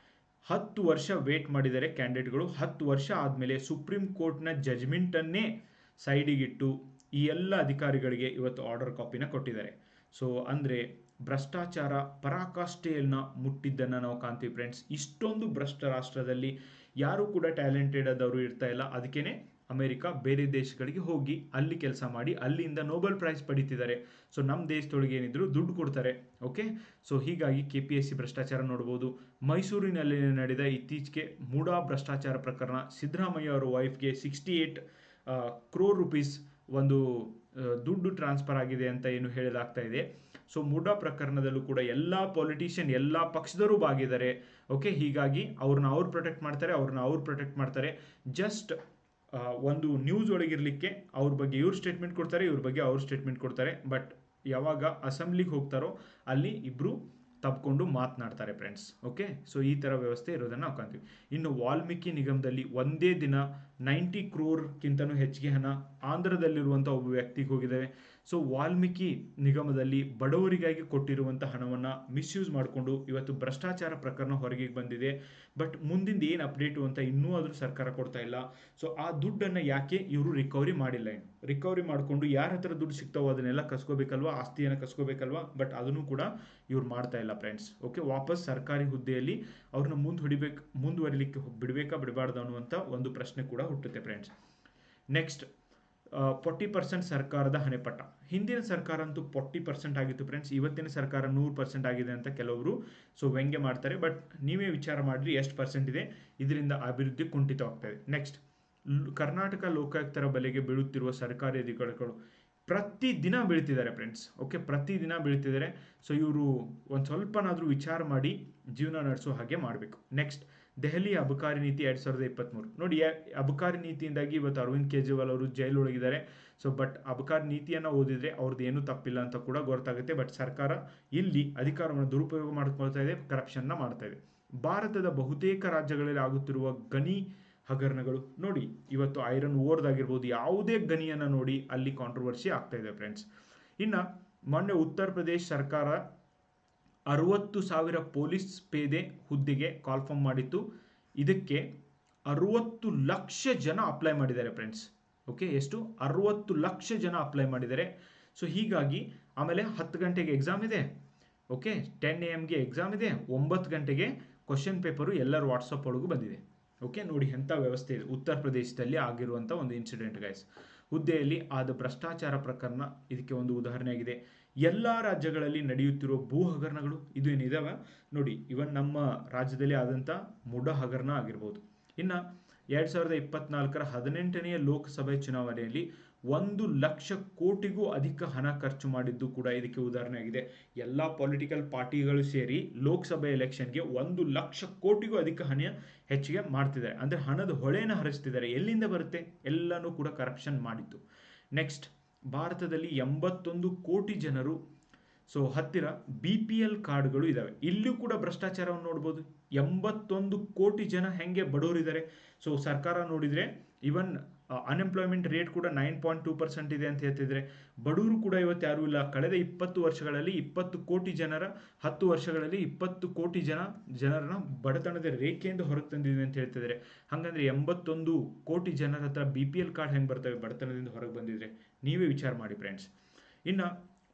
10 ವರ್ಷ ವೇಟ್ ಮಾಡಿದ್ದಾರೆ ಕ್ಯಾಂಡಿಡೇಟ್ಗಳು. 10 ವರ್ಷ ಆದಮೇಲೆ ಸುಪ್ರೀಂ ಕೋರ್ಟ್ನ ಜಜ್ಮೆಂಟನ್ನೇ ಸೈಡಿಗಿಟ್ಟು ಈ ಎಲ್ಲ ಅಧಿಕಾರಿಗಳಿಗೆ ಇವತ್ತು ಆರ್ಡರ್ ಕಾಪಿನ ಕೊಟ್ಟಿದ್ದಾರೆ. ಸೊ ಅಂದರೆ ಭ್ರಷ್ಟಾಚಾರ ಪರಾಕಾಷ್ಠೆಯನ್ನು ಮುಟ್ಟಿದ್ದನ್ನು ನಾವು ಕಾಣ್ತೀವಿ ಫ್ರೆಂಡ್ಸ್. ಇಷ್ಟೊಂದು ಭ್ರಷ್ಟ ರಾಷ್ಟ್ರದಲ್ಲಿ ಯಾರೂ ಕೂಡ ಟ್ಯಾಲೆಂಟೆಡ್ ಆದವರು ಇರ್ತಾ ಇಲ್ಲ. ಅದಕ್ಕೇ ಅಮೆರಿಕ ಬೇರೆ ದೇಶಗಳಿಗೆ ಹೋಗಿ ಅಲ್ಲಿ ಕೆಲಸ ಮಾಡಿ ಅಲ್ಲಿಂದ ನೊಬೆಲ್ ಪ್ರೈಸ್ ಪಡಿತಿದ್ದಾರೆ. ಸೊ ನಮ್ಮ ದೇಶದೊಳಗೆ ಏನಿದ್ರು ದುಡ್ಡು ಕೊಡ್ತಾರೆ. ಓಕೆ, ಸೊ ಹೀಗಾಗಿ KPSC ಭ್ರಷ್ಟಾಚಾರ ನೋಡ್ಬೋದು. ಮೈಸೂರಿನಲ್ಲಿ ನಡೆದ ಇತ್ತೀಚೆಗೆ ಮೂಡಾ ಭ್ರಷ್ಟಾಚಾರ ಪ್ರಕರಣ, ಸಿದ್ದರಾಮಯ್ಯ ಅವರ ವೈಫ್ಗೆ 68 crore rupees ಒಂದು ದುಡ್ಡು ಟ್ರಾನ್ಸ್ಫರ್ ಆಗಿದೆ ಅಂತ ಏನು ಹೇಳಲಾಗ್ತಾ ಇದೆ. ಸೊ ಮೂಡಾ ಪ್ರಕರಣದಲ್ಲೂ ಕೂಡ ಎಲ್ಲ ಪೊಲಿಟಿಷಿಯನ್ ಎಲ್ಲ ಪಕ್ಷದವರು ಭಾಗಿದ್ದಾರೆ. ಓಕೆ, ಹೀಗಾಗಿ ಅವ್ರನ್ನ ಅವ್ರು ಪ್ರೊಟೆಕ್ಟ್ ಮಾಡ್ತಾರೆ. ಜಸ್ಟ್ ಒಂದು ನ್ಯೂಸ್ ಒಳಗಿರಲಿಕ್ಕೆ ಅವ್ರ ಬಗ್ಗೆ ಇವ್ರು ಸ್ಟೇಟ್ಮೆಂಟ್ ಕೊಡ್ತಾರೆ, ಇವ್ರ ಬಗ್ಗೆ ಅವ್ರು ಸ್ಟೇಟ್ಮೆಂಟ್ ಕೊಡ್ತಾರೆ. ಬಟ್ ಯಾವಾಗ ಅಸೆಂಬ್ಲಿಗೆ ಹೋಗ್ತಾರೋ ಅಲ್ಲಿ ಇಬ್ಬರು ತಪ್ಕೊಂಡು ಮಾತನಾಡ್ತಾರೆ ಫ್ರೆಂಡ್ಸ್. ಓಕೆ, ಸೊ ಈ ಥರ ವ್ಯವಸ್ಥೆ ಇರೋದನ್ನು ನಾವು ಕಾಣ್ತೀವಿ. ಇನ್ನು ವಾಲ್ಮೀಕಿ ನಿಗಮದಲ್ಲಿ ಒಂದೇ ದಿನ 90 crore ಹೆಚ್ಚಿಗೆ ಹಣ ಆಂಧ್ರದಲ್ಲಿರುವಂಥ ಒಬ್ಬ ವ್ಯಕ್ತಿಗೆ ಹೋಗಿದ್ದಾವೆ. ಸೊ ವಾಲ್ಮೀಕಿ ನಿಗಮದಲ್ಲಿ ಬಡವರಿಗಾಗಿ ಕೊಟ್ಟಿರುವಂಥ ಹಣವನ್ನು ಮಿಸ್ಯೂಸ್ ಮಾಡಿಕೊಂಡು ಇವತ್ತು ಭ್ರಷ್ಟಾಚಾರ ಪ್ರಕರಣ ಹೊರಗೆ ಬಂದಿದೆ. ಬಟ್ ಮುಂದಿಂದ ಏನು ಅಪ್ಡೇಟು ಅಂತ ಇನ್ನೂ ಆದರೂ ಸರ್ಕಾರ ಕೊಡ್ತಾ ಇಲ್ಲ. ಸೊ ಆ ದುಡ್ಡನ್ನು ಯಾಕೆ ಇವರು ರಿಕವರಿ ಮಾಡಿಲ್ಲ? ರಿಕವರಿ ಮಾಡಿಕೊಂಡು ಯಾರ ಹತ್ರ ದುಡ್ಡು ಸಿಗ್ತಾವೋ ಅದನ್ನೆಲ್ಲ ಕಸ್ಕೋಬೇಕಲ್ವಾ, ಆಸ್ತಿಯನ್ನು ಕಸ್ಕೋಬೇಕಲ್ವಾ. ಬಟ್ ಅದನ್ನು ಕೂಡ ಇವ್ರು ಮಾಡ್ತಾ ಇಲ್ಲ ಫ್ರೆಂಡ್ಸ್. ಓಕೆ, ವಾಪಸ್ ಸರ್ಕಾರಿ ಹುದ್ದೆಯಲ್ಲಿ ಅವ್ರನ್ನ ಮುಂದುವರಿಲಿಕ್ಕೆ ಬಿಡಬಾರ್ದು ಅನ್ನುವಂಥ ಒಂದು ಪ್ರಶ್ನೆ ಕೂಡ ಹುಟ್ಟುತ್ತೆ ಫ್ರೆಂಡ್ಸ್. ನೆಕ್ಸ್ಟ್ 40% ಸರ್ಕಾರದ ಹಣೆಪಟ್ಟ. ಹಿಂದಿನ ಸರ್ಕಾರ ಅಂತೂ 40% ಆಗಿತ್ತು ಫ್ರೆಂಡ್ಸ್. ಇವತ್ತಿನ ಸರ್ಕಾರ 100% ಆಗಿದೆ ಅಂತ ಕೆಲವರು ವ್ಯಂಗ್ಯ ಮಾಡ್ತಾರೆ. ಬಟ್ ನೀವೇ ವಿಚಾರ ಮಾಡಿರಿ ಎಷ್ಟು ಪರ್ಸೆಂಟ್ ಇದೆ, ಇದರಿಂದ ಅಭಿವೃದ್ಧಿ ಕುಂಠಿತವಾಗ್ತಾ ಇದೆ. ನೆಕ್ಸ್ಟ್, ಕರ್ನಾಟಕ ಲೋಕಾಯುಕ್ತರ ಬಲೆಗೆ ಬೀಳುತ್ತಿರುವ ಸರ್ಕಾರಿ ಅಧಿಕಾರಿಗಳು ಪ್ರತಿದಿನ ಬೀಳ್ತಿದ್ದಾರೆ ಫ್ರೆಂಡ್ಸ್. ಓಕೆ, ಪ್ರತಿದಿನ ಬೀಳ್ತಿದ್ದಾರೆ. ಸೊ ಇವರು ಒಂದು ಸ್ವಲ್ಪನಾದರೂ ವಿಚಾರ ಮಾಡಿ ಜೀವನ ನಡೆಸೋ ಹಾಗೆ ಮಾಡಬೇಕು. ನೆಕ್ಸ್ಟ್, ದೆಹಲಿ ಅಬಕಾರಿ ನೀತಿ 2023 ನೋಡಿ. ಅಬಕಾರಿ ನೀತಿಯಿಂದಾಗಿ ಇವತ್ತು ಅರವಿಂದ್ ಕೇಜ್ರಿವಾಲ್ ಅವರು ಜೈಲೊಳಗಿದ್ದಾರೆ. ಸೊ ಬಟ್ ಅಬಕಾರಿ ನೀತಿಯನ್ನು ಓದಿದರೆ ಅವ್ರದ್ದು ಏನೂ ತಪ್ಪಿಲ್ಲ ಅಂತ ಕೂಡ ಗೊತ್ತಾಗುತ್ತೆ. ಬಟ್ ಸರ್ಕಾರ ಇಲ್ಲಿ ಅಧಿಕಾರವನ್ನು ದುರುಪಯೋಗ ಮಾಡ್ಕೊಳ್ತಾ ಇದೆ, ಕರಪ್ಷನ್ನ ಮಾಡ್ತಾ ಇದೆ. ಭಾರತದ ಬಹುತೇಕ ರಾಜ್ಯಗಳಲ್ಲಿ ಆಗುತ್ತಿರುವ ಗಣಿ ಹಗರಣಗಳು ನೋಡಿ. ಇವತ್ತು ಐರನ್ ಓರ್ದಾಗಿರ್ಬೋದು, ಯಾವುದೇ ಗಣಿಯನ್ನು ನೋಡಿ ಅಲ್ಲಿ ಕಾಂಟ್ರವರ್ಸಿ ಆಗ್ತಾ ಇದೆ ಫ್ರೆಂಡ್ಸ್. ಇನ್ನು ಮೊನ್ನೆ ಉತ್ತರ ಪ್ರದೇಶ ಸರ್ಕಾರ 60,000 ಪೊಲೀಸ್ ಪೇದೆ ಹುದ್ದೆಗೆ ಕಾಲ್ಫಾರ್ಮ್ ಮಾಡಿತ್ತು. ಇದಕ್ಕೆ 60 ಲಕ್ಷ ಜನ ಅಪ್ಲೈ ಮಾಡಿದ್ದಾರೆ ಫ್ರೆಂಡ್ಸ್. ಓಕೆ, ಎಷ್ಟು? 60 ಲಕ್ಷ ಜನ ಅಪ್ಲೈ ಮಾಡಿದ್ದಾರೆ. ಸೊ ಹೀಗಾಗಿ ಆಮೇಲೆ 10 ಗಂಟೆಗೆ ಎಕ್ಸಾಮ್ ಇದೆ. ಓಕೆ, 10 AM ಎಕ್ಸಾಮ್ ಇದೆ. 9 ಗಂಟೆಗೆ ಕ್ವಶನ್ ಪೇಪರು ಎಲ್ಲರ ವಾಟ್ಸಪ್ ಒಳಗೂ ಬಂದಿದೆ. ಓಕೆ, ನೋಡಿ ಎಂಥ ವ್ಯವಸ್ಥೆ ಇದೆ. ಉತ್ತರ ಪ್ರದೇಶದಲ್ಲಿ ಆಗಿರುವಂಥ ಒಂದು ಇನ್ಸಿಡೆಂಟ್ ಗೈಸ್. ಹುದ್ದೆಯಲ್ಲಿ ಆದ ಭ್ರಷ್ಟಾಚಾರ ಪ್ರಕರಣ ಇದಕ್ಕೆ ಒಂದು ಉದಾಹರಣೆಯಾಗಿದೆ. ಎಲ್ಲ ರಾಜ್ಯಗಳಲ್ಲಿ ನಡೆಯುತ್ತಿರುವ ಭೂ ಹಗರಣಗಳು ಇದು ಏನಿದಾವೆ ನೋಡಿ. ಇವನ್ ನಮ್ಮ ರಾಜ್ಯದಲ್ಲಿ ಆದಂಥ ಮೂಡಾ ಹಗರಣ ಆಗಿರ್ಬೋದು. ಇನ್ನು 2024 18ನೇ ಲೋಕಸಭೆ ಚುನಾವಣೆಯಲ್ಲಿ 1 ಲಕ್ಷ ಕೋಟಿಗೂ ಅಧಿಕ ಹಣ ಖರ್ಚು ಮಾಡಿದ್ದು ಕೂಡ ಇದಕ್ಕೆ ಉದಾಹರಣೆಯಾಗಿದೆ. ಎಲ್ಲ ಪೊಲಿಟಿಕಲ್ ಪಾರ್ಟಿಗಳು ಸೇರಿ ಲೋಕಸಭೆ ಎಲೆಕ್ಷನ್ಗೆ 1 ಲಕ್ಷ ಕೋಟಿಗೂ ಅಧಿಕ ಹಣ ಹೆಚ್ಚಿಗೆ ಮಾಡ್ತಿದ್ದಾರೆ. ಅಂದರೆ ಹಣದ ಹೊಳೆನ ಹರಿಸ್ತಿದ್ದಾರೆ. ಎಲ್ಲಿಂದ ಬರುತ್ತೆ? ಎಲ್ಲನೂ ಕೂಡ ಕರಪ್ಷನ್ ಮಾಡಿತ್ತು. ನೆಕ್ಸ್ಟ್, ಭಾರತದಲ್ಲಿ 81 ಕೋಟಿ ಜನರು ಹತ್ತಿರ BPL ಕಾರ್ಡ್ಗಳು ಇದ್ದಾವೆ. ಇಲ್ಲೂ ಕೂಡ ಭ್ರಷ್ಟಾಚಾರವನ್ನು ನೋಡ್ಬೋದು. 81 ಕೋಟಿ ಜನ ಹೆಂಗೆ ಬಡವರಿದ್ದಾರೆ. ಸರ್ಕಾರ ನೋಡಿದರೆ ಇವನ್ ಅನ್ಎಂಪ್ಲಾಯ್ಮೆಂಟ್ ರೇಟ್ ಕೂಡ 9.2% ಇದೆ ಅಂತ ಹೇಳ್ತಿದ್ರೆ, ಬಡವರು ಕೂಡ ಇವತ್ತು ಯಾರೂ ಇಲ್ಲ. ಕಳೆದ 20 ವರ್ಷಗಳಲ್ಲಿ 20 ಕೋಟಿ ಜನರ 10 ವರ್ಷಗಳಲ್ಲಿ 20 ಕೋಟಿ ಜನರನ್ನ ಬಡತನದ ರೇಖೆಯಿಂದ ಹೊರಗೆ ತಂದಿದೆ ಅಂತ ಹೇಳ್ತಿದ್ದಾರೆ. ಹಾಗಂದ್ರೆ 81 ಕೋಟಿ ಜನರ ಹತ್ರ BPL ಕಾರ್ಡ್ ಹೆಂಗೆ ಬರ್ತವೆ ಬಡತನದಿಂದ ಹೊರಗೆ ಬಂದಿದ್ರೆ? ನೀವೇ ವಿಚಾರ ಮಾಡಿ ಫ್ರೆಂಡ್ಸ್. ಇನ್ನು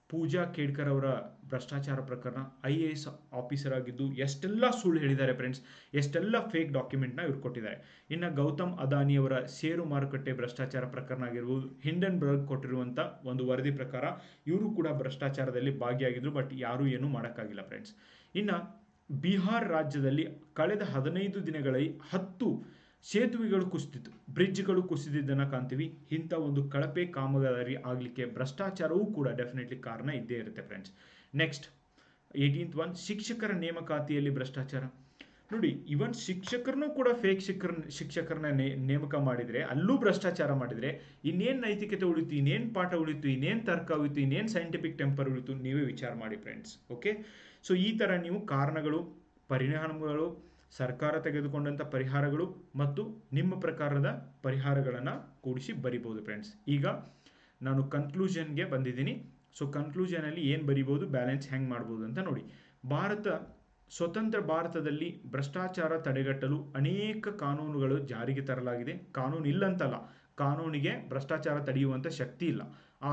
ಪೂಜಾ ಖೇಡ್ಕರ್ ಅವರ ಭ್ರಷ್ಟಾಚಾರ ಪ್ರಕರಣ, IAS ಆಫೀಸರ್ ಆಗಿದ್ದು ಎಷ್ಟೆಲ್ಲ ಸುಳ್ಳು ಹೇಳಿದ್ದಾರೆ ಫ್ರೆಂಡ್ಸ್, ಎಷ್ಟೆಲ್ಲ ಫೇಕ್ ಡಾಕ್ಯುಮೆಂಟ್ನ ಇವ್ರು ಕೊಟ್ಟಿದ್ದಾರೆ. ಇನ್ನು ಗೌತಮ್ ಅದಾನಿಯವರ ಷೇರು ಮಾರುಕಟ್ಟೆ ಭ್ರಷ್ಟಾಚಾರ ಪ್ರಕರಣ ಆಗಿರ್ಬೋದು. ಹಿಂಡನ್ಬರ್ಗ್ ಕೊಟ್ಟಿರುವಂಥ ಒಂದು ವರದಿ ಪ್ರಕಾರ ಇವರು ಕೂಡ ಭ್ರಷ್ಟಾಚಾರದಲ್ಲಿ ಭಾಗಿಯಾಗಿದ್ರು. ಬಟ್ ಯಾರೂ ಏನೂ ಮಾಡೋಕ್ಕಾಗಿಲ್ಲ ಫ್ರೆಂಡ್ಸ್. ಇನ್ನು ಬಿಹಾರ್ ರಾಜ್ಯದಲ್ಲಿ ಕಳೆದ 15 ದಿನಗಳಲ್ಲಿ 10 ಸೇತುವೆಗಳು ಕುಸಿದಿತ್ತು, ಬ್ರಿಡ್ಜ್ಗಳು ಕುಸಿದಿದ್ದನ್ನು ಕಾಣ್ತೀವಿ. ಇಂಥ ಒಂದು ಕಳಪೆ ಕಾಮಗಾರಿ ಆಗಲಿಕ್ಕೆ ಭ್ರಷ್ಟಾಚಾರವೂ ಕೂಡ ಡೆಫಿನೆಟ್ಲಿ ಕಾರಣ ಇದ್ದೇ ಇರುತ್ತೆ ಫ್ರೆಂಡ್ಸ್. ನೆಕ್ಸ್ಟ್ 18th one, ಶಿಕ್ಷಕರ ನೇಮಕಾತಿಯಲ್ಲಿ ಭ್ರಷ್ಟಾಚಾರ. ನೋಡಿ, ಇವನ್ ಶಿಕ್ಷಕರನ್ನು ಕೂಡ ಫೇಕ್ ಶಿಕ್ಷಕರನ್ನ ನೇಮಕ ಮಾಡಿದರೆ, ಅಲ್ಲೂ ಭ್ರಷ್ಟಾಚಾರ ಮಾಡಿದರೆ, ಇನ್ನೇನು ನೈತಿಕತೆ ಉಳಿತು, ಇನ್ನೇನು ಪಾಠ ಉಳಿತು, ಇನ್ನೇನು ತರ್ಕ ಉಳಿತು, ಇನ್ನೇನು ಸೈಂಟಿಫಿಕ್ ಟೆಂಪರ್ ಉಳಿತು, ನೀವೇ ವಿಚಾರ ಮಾಡಿ ಫ್ರೆಂಡ್ಸ್. ಓಕೆ, ಸೊ ಈ ಥರ ನೀವು ಕಾರಣಗಳು, ಪರಿಣಾಮಗಳು, ಸರ್ಕಾರ ತೆಗೆದುಕೊಂಡಂಥ ಪರಿಹಾರಗಳು ಮತ್ತು ನಿಮ್ಮ ಪ್ರಕಾರದ ಪರಿಹಾರಗಳನ್ನು ಕೂಡಿಸಿ ಬರಿಬೋದು ಫ್ರೆಂಡ್ಸ್. ಈಗ ನಾನು ಕನ್ಕ್ಲೂಷನ್ಗೆ ಬಂದಿದ್ದೀನಿ. ಸೊ ಕನ್ಕ್ಲೂಷನಲ್ಲಿ ಏನು ಬರಿಬೋದು, ಬ್ಯಾಲೆನ್ಸ್ ಹೆಂಗೆ ಮಾಡ್ಬೋದು ಅಂತ ನೋಡಿ. ಸ್ವತಂತ್ರ ಭಾರತದಲ್ಲಿ ಭ್ರಷ್ಟಾಚಾರ ತಡೆಗಟ್ಟಲು ಅನೇಕ ಕಾನೂನುಗಳು ಜಾರಿಗೆ ತರಲಾಗಿದೆ. ಕಾನೂನು ಇಲ್ಲಂತಲ್ಲ, ಕಾನೂನಿಗೆ ಭ್ರಷ್ಟಾಚಾರ ತಡೆಯುವಂಥ ಶಕ್ತಿ ಇಲ್ಲ,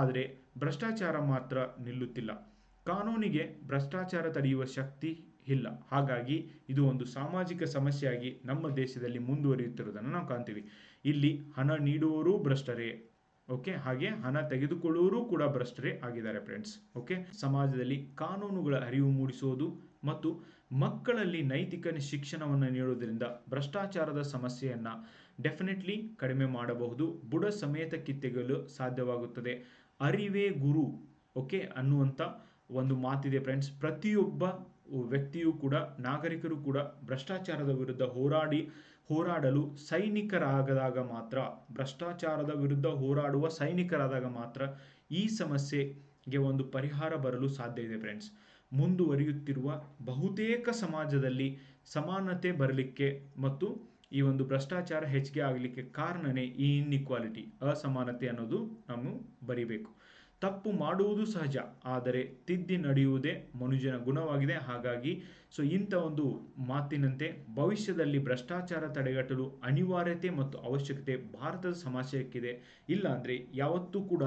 ಆದರೆ ಭ್ರಷ್ಟಾಚಾರ ಮಾತ್ರ ನಿಲ್ಲುತ್ತಿಲ್ಲ. ಕಾನೂನಿಗೆ ಭ್ರಷ್ಟಾಚಾರ ತಡೆಯುವ ಶಕ್ತಿ ಇಲ್ಲ. ಹಾಗಾಗಿ ಇದು ಒಂದು ಸಾಮಾಜಿಕ ಸಮಸ್ಯೆಯಾಗಿ ನಮ್ಮ ದೇಶದಲ್ಲಿ ಮುಂದುವರಿಯುತ್ತಿರುವುದನ್ನು ನಾವು ಕಾಣ್ತೀವಿ. ಇಲ್ಲಿ ಹಣ ನೀಡುವವರೂ ಭ್ರಷ್ಟರೇ, ಓಕೆ, ಹಾಗೆ ಹಣ ತೆಗೆದುಕೊಳ್ಳುವವರು ಕೂಡ ಭ್ರಷ್ಟರೇ ಆಗಿದ್ದಾರೆ ಫ್ರೆಂಡ್ಸ್. ಓಕೆ, ಸಮಾಜದಲ್ಲಿ ಕಾನೂನುಗಳ ಅರಿವು ಮೂಡಿಸುವುದು ಮತ್ತು ಮಕ್ಕಳಲ್ಲಿ ನೈತಿಕ ಶಿಕ್ಷಣವನ್ನು ನೀಡುವುದರಿಂದ ಭ್ರಷ್ಟಾಚಾರದ ಸಮಸ್ಯೆಯನ್ನು ಡೆಫಿನೆಟ್ಲಿ ಕಡಿಮೆ ಮಾಡಬಹುದು, ಬುಡ ಸಮೇತ ಕಿತ್ತೆಗೆಯಲು ಸಾಧ್ಯವಾಗುತ್ತದೆ. ಅರಿವೇ ಗುರು, ಓಕೆ ಅನ್ನುವಂಥ ಒಂದು ಮಾತಿದೆ ಫ್ರೆಂಡ್ಸ್. ಪ್ರತಿಯೊಬ್ಬ ವ್ಯಕ್ತಿಯೂ ಕೂಡ, ನಾಗರಿಕರು ಕೂಡ ಭ್ರಷ್ಟಾಚಾರದ ವಿರುದ್ಧ ಹೋರಾಡಲು ಸೈನಿಕರಾಗದಾಗ ಮಾತ್ರ, ಭ್ರಷ್ಟಾಚಾರದ ವಿರುದ್ಧ ಹೋರಾಡುವ ಸೈನಿಕರಾದಾಗ ಮಾತ್ರ ಈ ಸಮಸ್ಯೆಗೆ ಒಂದು ಪರಿಹಾರ ಬರಲು ಸಾಧ್ಯ ಇದೆ ಫ್ರೆಂಡ್ಸ್. ಮುಂದುವರಿಯುತ್ತಿರುವ ಬಹುತೇಕ ಸಮಾಜದಲ್ಲಿ ಸಮಾನತೆ ಬರಲಿಕ್ಕೆ ಮತ್ತು ಈ ಒಂದು ಭ್ರಷ್ಟಾಚಾರ ಹೆಚ್ಚಿಗೆ ಆಗಲಿಕ್ಕೆ ಕಾರಣನೇ ಈ ಇನ್ಇಕ್ವಾಲಿಟಿ, ಅಸಮಾನತೆ ಅನ್ನೋದು ನಾವು ಬರಿಬೇಕು. ತಪ್ಪು ಮಾಡುವುದು ಸಹಜ, ಆದರೆ ತಿದ್ದಿ ನಡೆಯುವುದೇ ಮನುಷ್ಯನ ಗುಣವಾಗಿದೆ. ಹಾಗಾಗಿ ಇಂಥ ಒಂದು ಮಾತಿನಂತೆ ಭವಿಷ್ಯದಲ್ಲಿ ಭ್ರಷ್ಟಾಚಾರ ತಡೆಗಟ್ಟಲು ಅನಿವಾರ್ಯತೆ ಮತ್ತು ಅವಶ್ಯಕತೆ ಭಾರತದ ಸಮಾಜಕ್ಕಿದೆ. ಇಲ್ಲ ಅಂದರೆ ಯಾವತ್ತೂ ಕೂಡ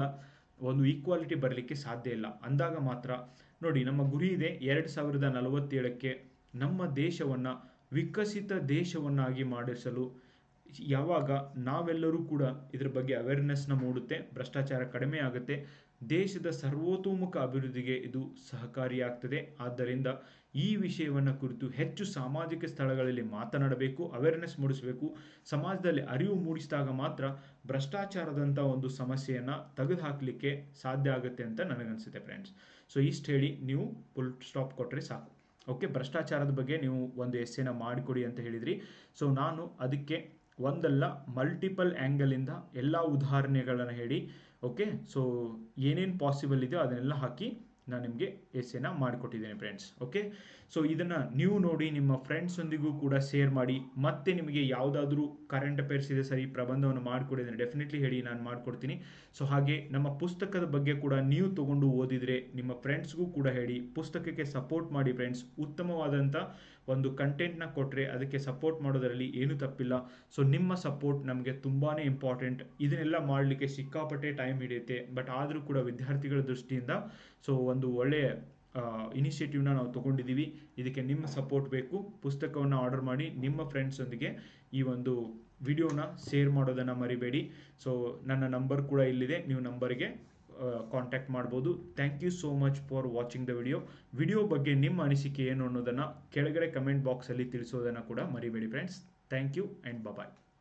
ಒಂದು ಈಕ್ವಾಲಿಟಿ ಬರಲಿಕ್ಕೆ ಸಾಧ್ಯ ಇಲ್ಲ. ಅಂದಾಗ ಮಾತ್ರ ನೋಡಿ, ನಮ್ಮ ಗುರಿ ಇದೆ 2047ಕ್ಕೆ ನಮ್ಮ ದೇಶವನ್ನು ವಿಕಸಿತ ದೇಶವನ್ನಾಗಿ ಮಾಡಿಸಲು. ಯಾವಾಗ ನಾವೆಲ್ಲರೂ ಕೂಡ ಇದರ ಬಗ್ಗೆ ಅವೇರ್ನೆಸ್ನ ಮೂಡುತ್ತೆ, ಭ್ರಷ್ಟಾಚಾರ ಕಡಿಮೆ ಆಗುತ್ತೆ, ದೇಶದ ಸರ್ವತೋಮುಖ ಅಭಿವೃದ್ಧಿಗೆ ಇದು ಸಹಕಾರಿಯಾಗ್ತದೆ. ಆದ್ದರಿಂದ ಈ ವಿಷಯವನ್ನು ಕುರಿತು ಹೆಚ್ಚು ಸಾಮಾಜಿಕ ಸ್ಥಳಗಳಲ್ಲಿ ಮಾತನಾಡಬೇಕು, ಅವೇರ್ನೆಸ್ ಮೂಡಿಸಬೇಕು. ಸಮಾಜದಲ್ಲಿ ಅರಿವು ಮೂಡಿಸಿದಾಗ ಮಾತ್ರ ಭ್ರಷ್ಟಾಚಾರದಂಥ ಒಂದು ಸಮಸ್ಯೆಯನ್ನು ತೆಗೆದುಹಾಕಲಿಕ್ಕೆ ಸಾಧ್ಯ ಆಗುತ್ತೆ ಅಂತ ನನಗನ್ಸುತ್ತೆ ಫ್ರೆಂಡ್ಸ್. ಇಷ್ಟು ಹೇಳಿ ನೀವು ಫುಲ್ ಸ್ಟಾಪ್ ಕೊಟ್ಟರೆ ಸಾಕು. ಓಕೆ, ಭ್ರಷ್ಟಾಚಾರದ ಬಗ್ಗೆ ನೀವು ಒಂದು ಎಸ್ಸೆನ ಮಾಡಿಕೊಡಿ ಅಂತ ಹೇಳಿದ್ರಿ. ನಾನು ಅದಕ್ಕೆ ಒಂದಲ್ಲ ಮಲ್ಟಿಪಲ್ ಆ್ಯಂಗಲಿಂದ ಎಲ್ಲ ಉದಾಹರಣೆಗಳನ್ನು ಹೇಳಿ, ಓಕೆ, ಏನೇನು ಪಾಸಿಬಲ್ ಇದೆಯೋ ಅದನ್ನೆಲ್ಲ ಹಾಕಿ ನಾನು ನಿಮಗೆ ಎಸ್ಸೆನ ಮಾಡಿಕೊಟ್ಟಿದ್ದೇನೆ ಫ್ರೆಂಡ್ಸ್. ಓಕೆ, ಇದನ್ನು ನೀವು ನೋಡಿ ನಿಮ್ಮ ಫ್ರೆಂಡ್ಸೊಂದಿಗೂ ಕೂಡ ಶೇರ್ ಮಾಡಿ. ಮತ್ತೆ ನಿಮಗೆ ಯಾವುದಾದ್ರೂ ಕರೆಂಟ್ ಅಫೇರ್ಸ್ ಇದೆ, ಸರಿ ಪ್ರಬಂಧವನ್ನು ಮಾಡಿಕೊಡಿದ್ರೆ ಡೆಫಿನೆಟ್ಲಿ ಹೇಳಿ, ನಾನು ಮಾಡಿಕೊಡ್ತೀನಿ. ಹಾಗೆ ನಮ್ಮ ಪುಸ್ತಕದ ಬಗ್ಗೆ ಕೂಡ ನೀವು ತೊಗೊಂಡು ಓದಿದರೆ ನಿಮ್ಮ ಫ್ರೆಂಡ್ಸ್ಗೂ ಕೂಡ ಹೇಳಿ, ಪುಸ್ತಕಕ್ಕೆ ಸಪೋರ್ಟ್ ಮಾಡಿ ಫ್ರೆಂಡ್ಸ್. ಉತ್ತಮವಾದಂಥ ಒಂದು ಕಂಟೆಂಟ್ನ ಕೊಟ್ಟರೆ ಅದಕ್ಕೆ ಸಪೋರ್ಟ್ ಮಾಡೋದರಲ್ಲಿ ಏನೂ ತಪ್ಪಿಲ್ಲ. ನಿಮ್ಮ ಸಪೋರ್ಟ್ ನಮಗೆ ತುಂಬಾ ಇಂಪಾರ್ಟೆಂಟ್. ಇದನ್ನೆಲ್ಲ ಮಾಡಲಿಕ್ಕೆ ಸಿಕ್ಕಾಪಟ್ಟೆ ಟೈಮ್ ಹಿಡಿಯುತ್ತೆ, ಬಟ್ ಆದರೂ ಕೂಡ ವಿದ್ಯಾರ್ಥಿಗಳ ದೃಷ್ಟಿಯಿಂದ ಒಂದು ಒಳ್ಳೆಯ ಇನಿಷಿಯೇಟಿವ್ನ ನಾವು ತೊಗೊಂಡಿದ್ದೀವಿ. ಇದಕ್ಕೆ ನಿಮ್ಮ ಸಪೋರ್ಟ್ ಬೇಕು. ಪುಸ್ತಕವನ್ನು ಆರ್ಡರ್ ಮಾಡಿ ನಿಮ್ಮ ಫ್ರೆಂಡ್ಸೊಂದಿಗೆ ಈ ಒಂದು ವಿಡಿಯೋನ ಶೇರ್ ಮಾಡೋದನ್ನು ಮರಿಬೇಡಿ. ನನ್ನ ನಂಬರ್ ಕೂಡ ಇಲ್ಲಿದೆ, ನೀವು ನಂಬರ್ಗೆ ಕಾಂಟ್ಯಾಕ್ಟ್ ಮಾಡ್ಬೋದು. Thank you so much for watching the video ಬಗ್ಗೆ ನಿಮ್ಮ ಅನಿಸಿಕೆ ಏನು ಅನ್ನೋದನ್ನು ಕೆಳಗಡೆ ಕಮೆಂಟ್ ಬಾಕ್ಸಲ್ಲಿ ತಿಳಿಸೋದನ್ನು ಕೂಡ ಮರಿಬೇಡಿ friends. Thank you and bye.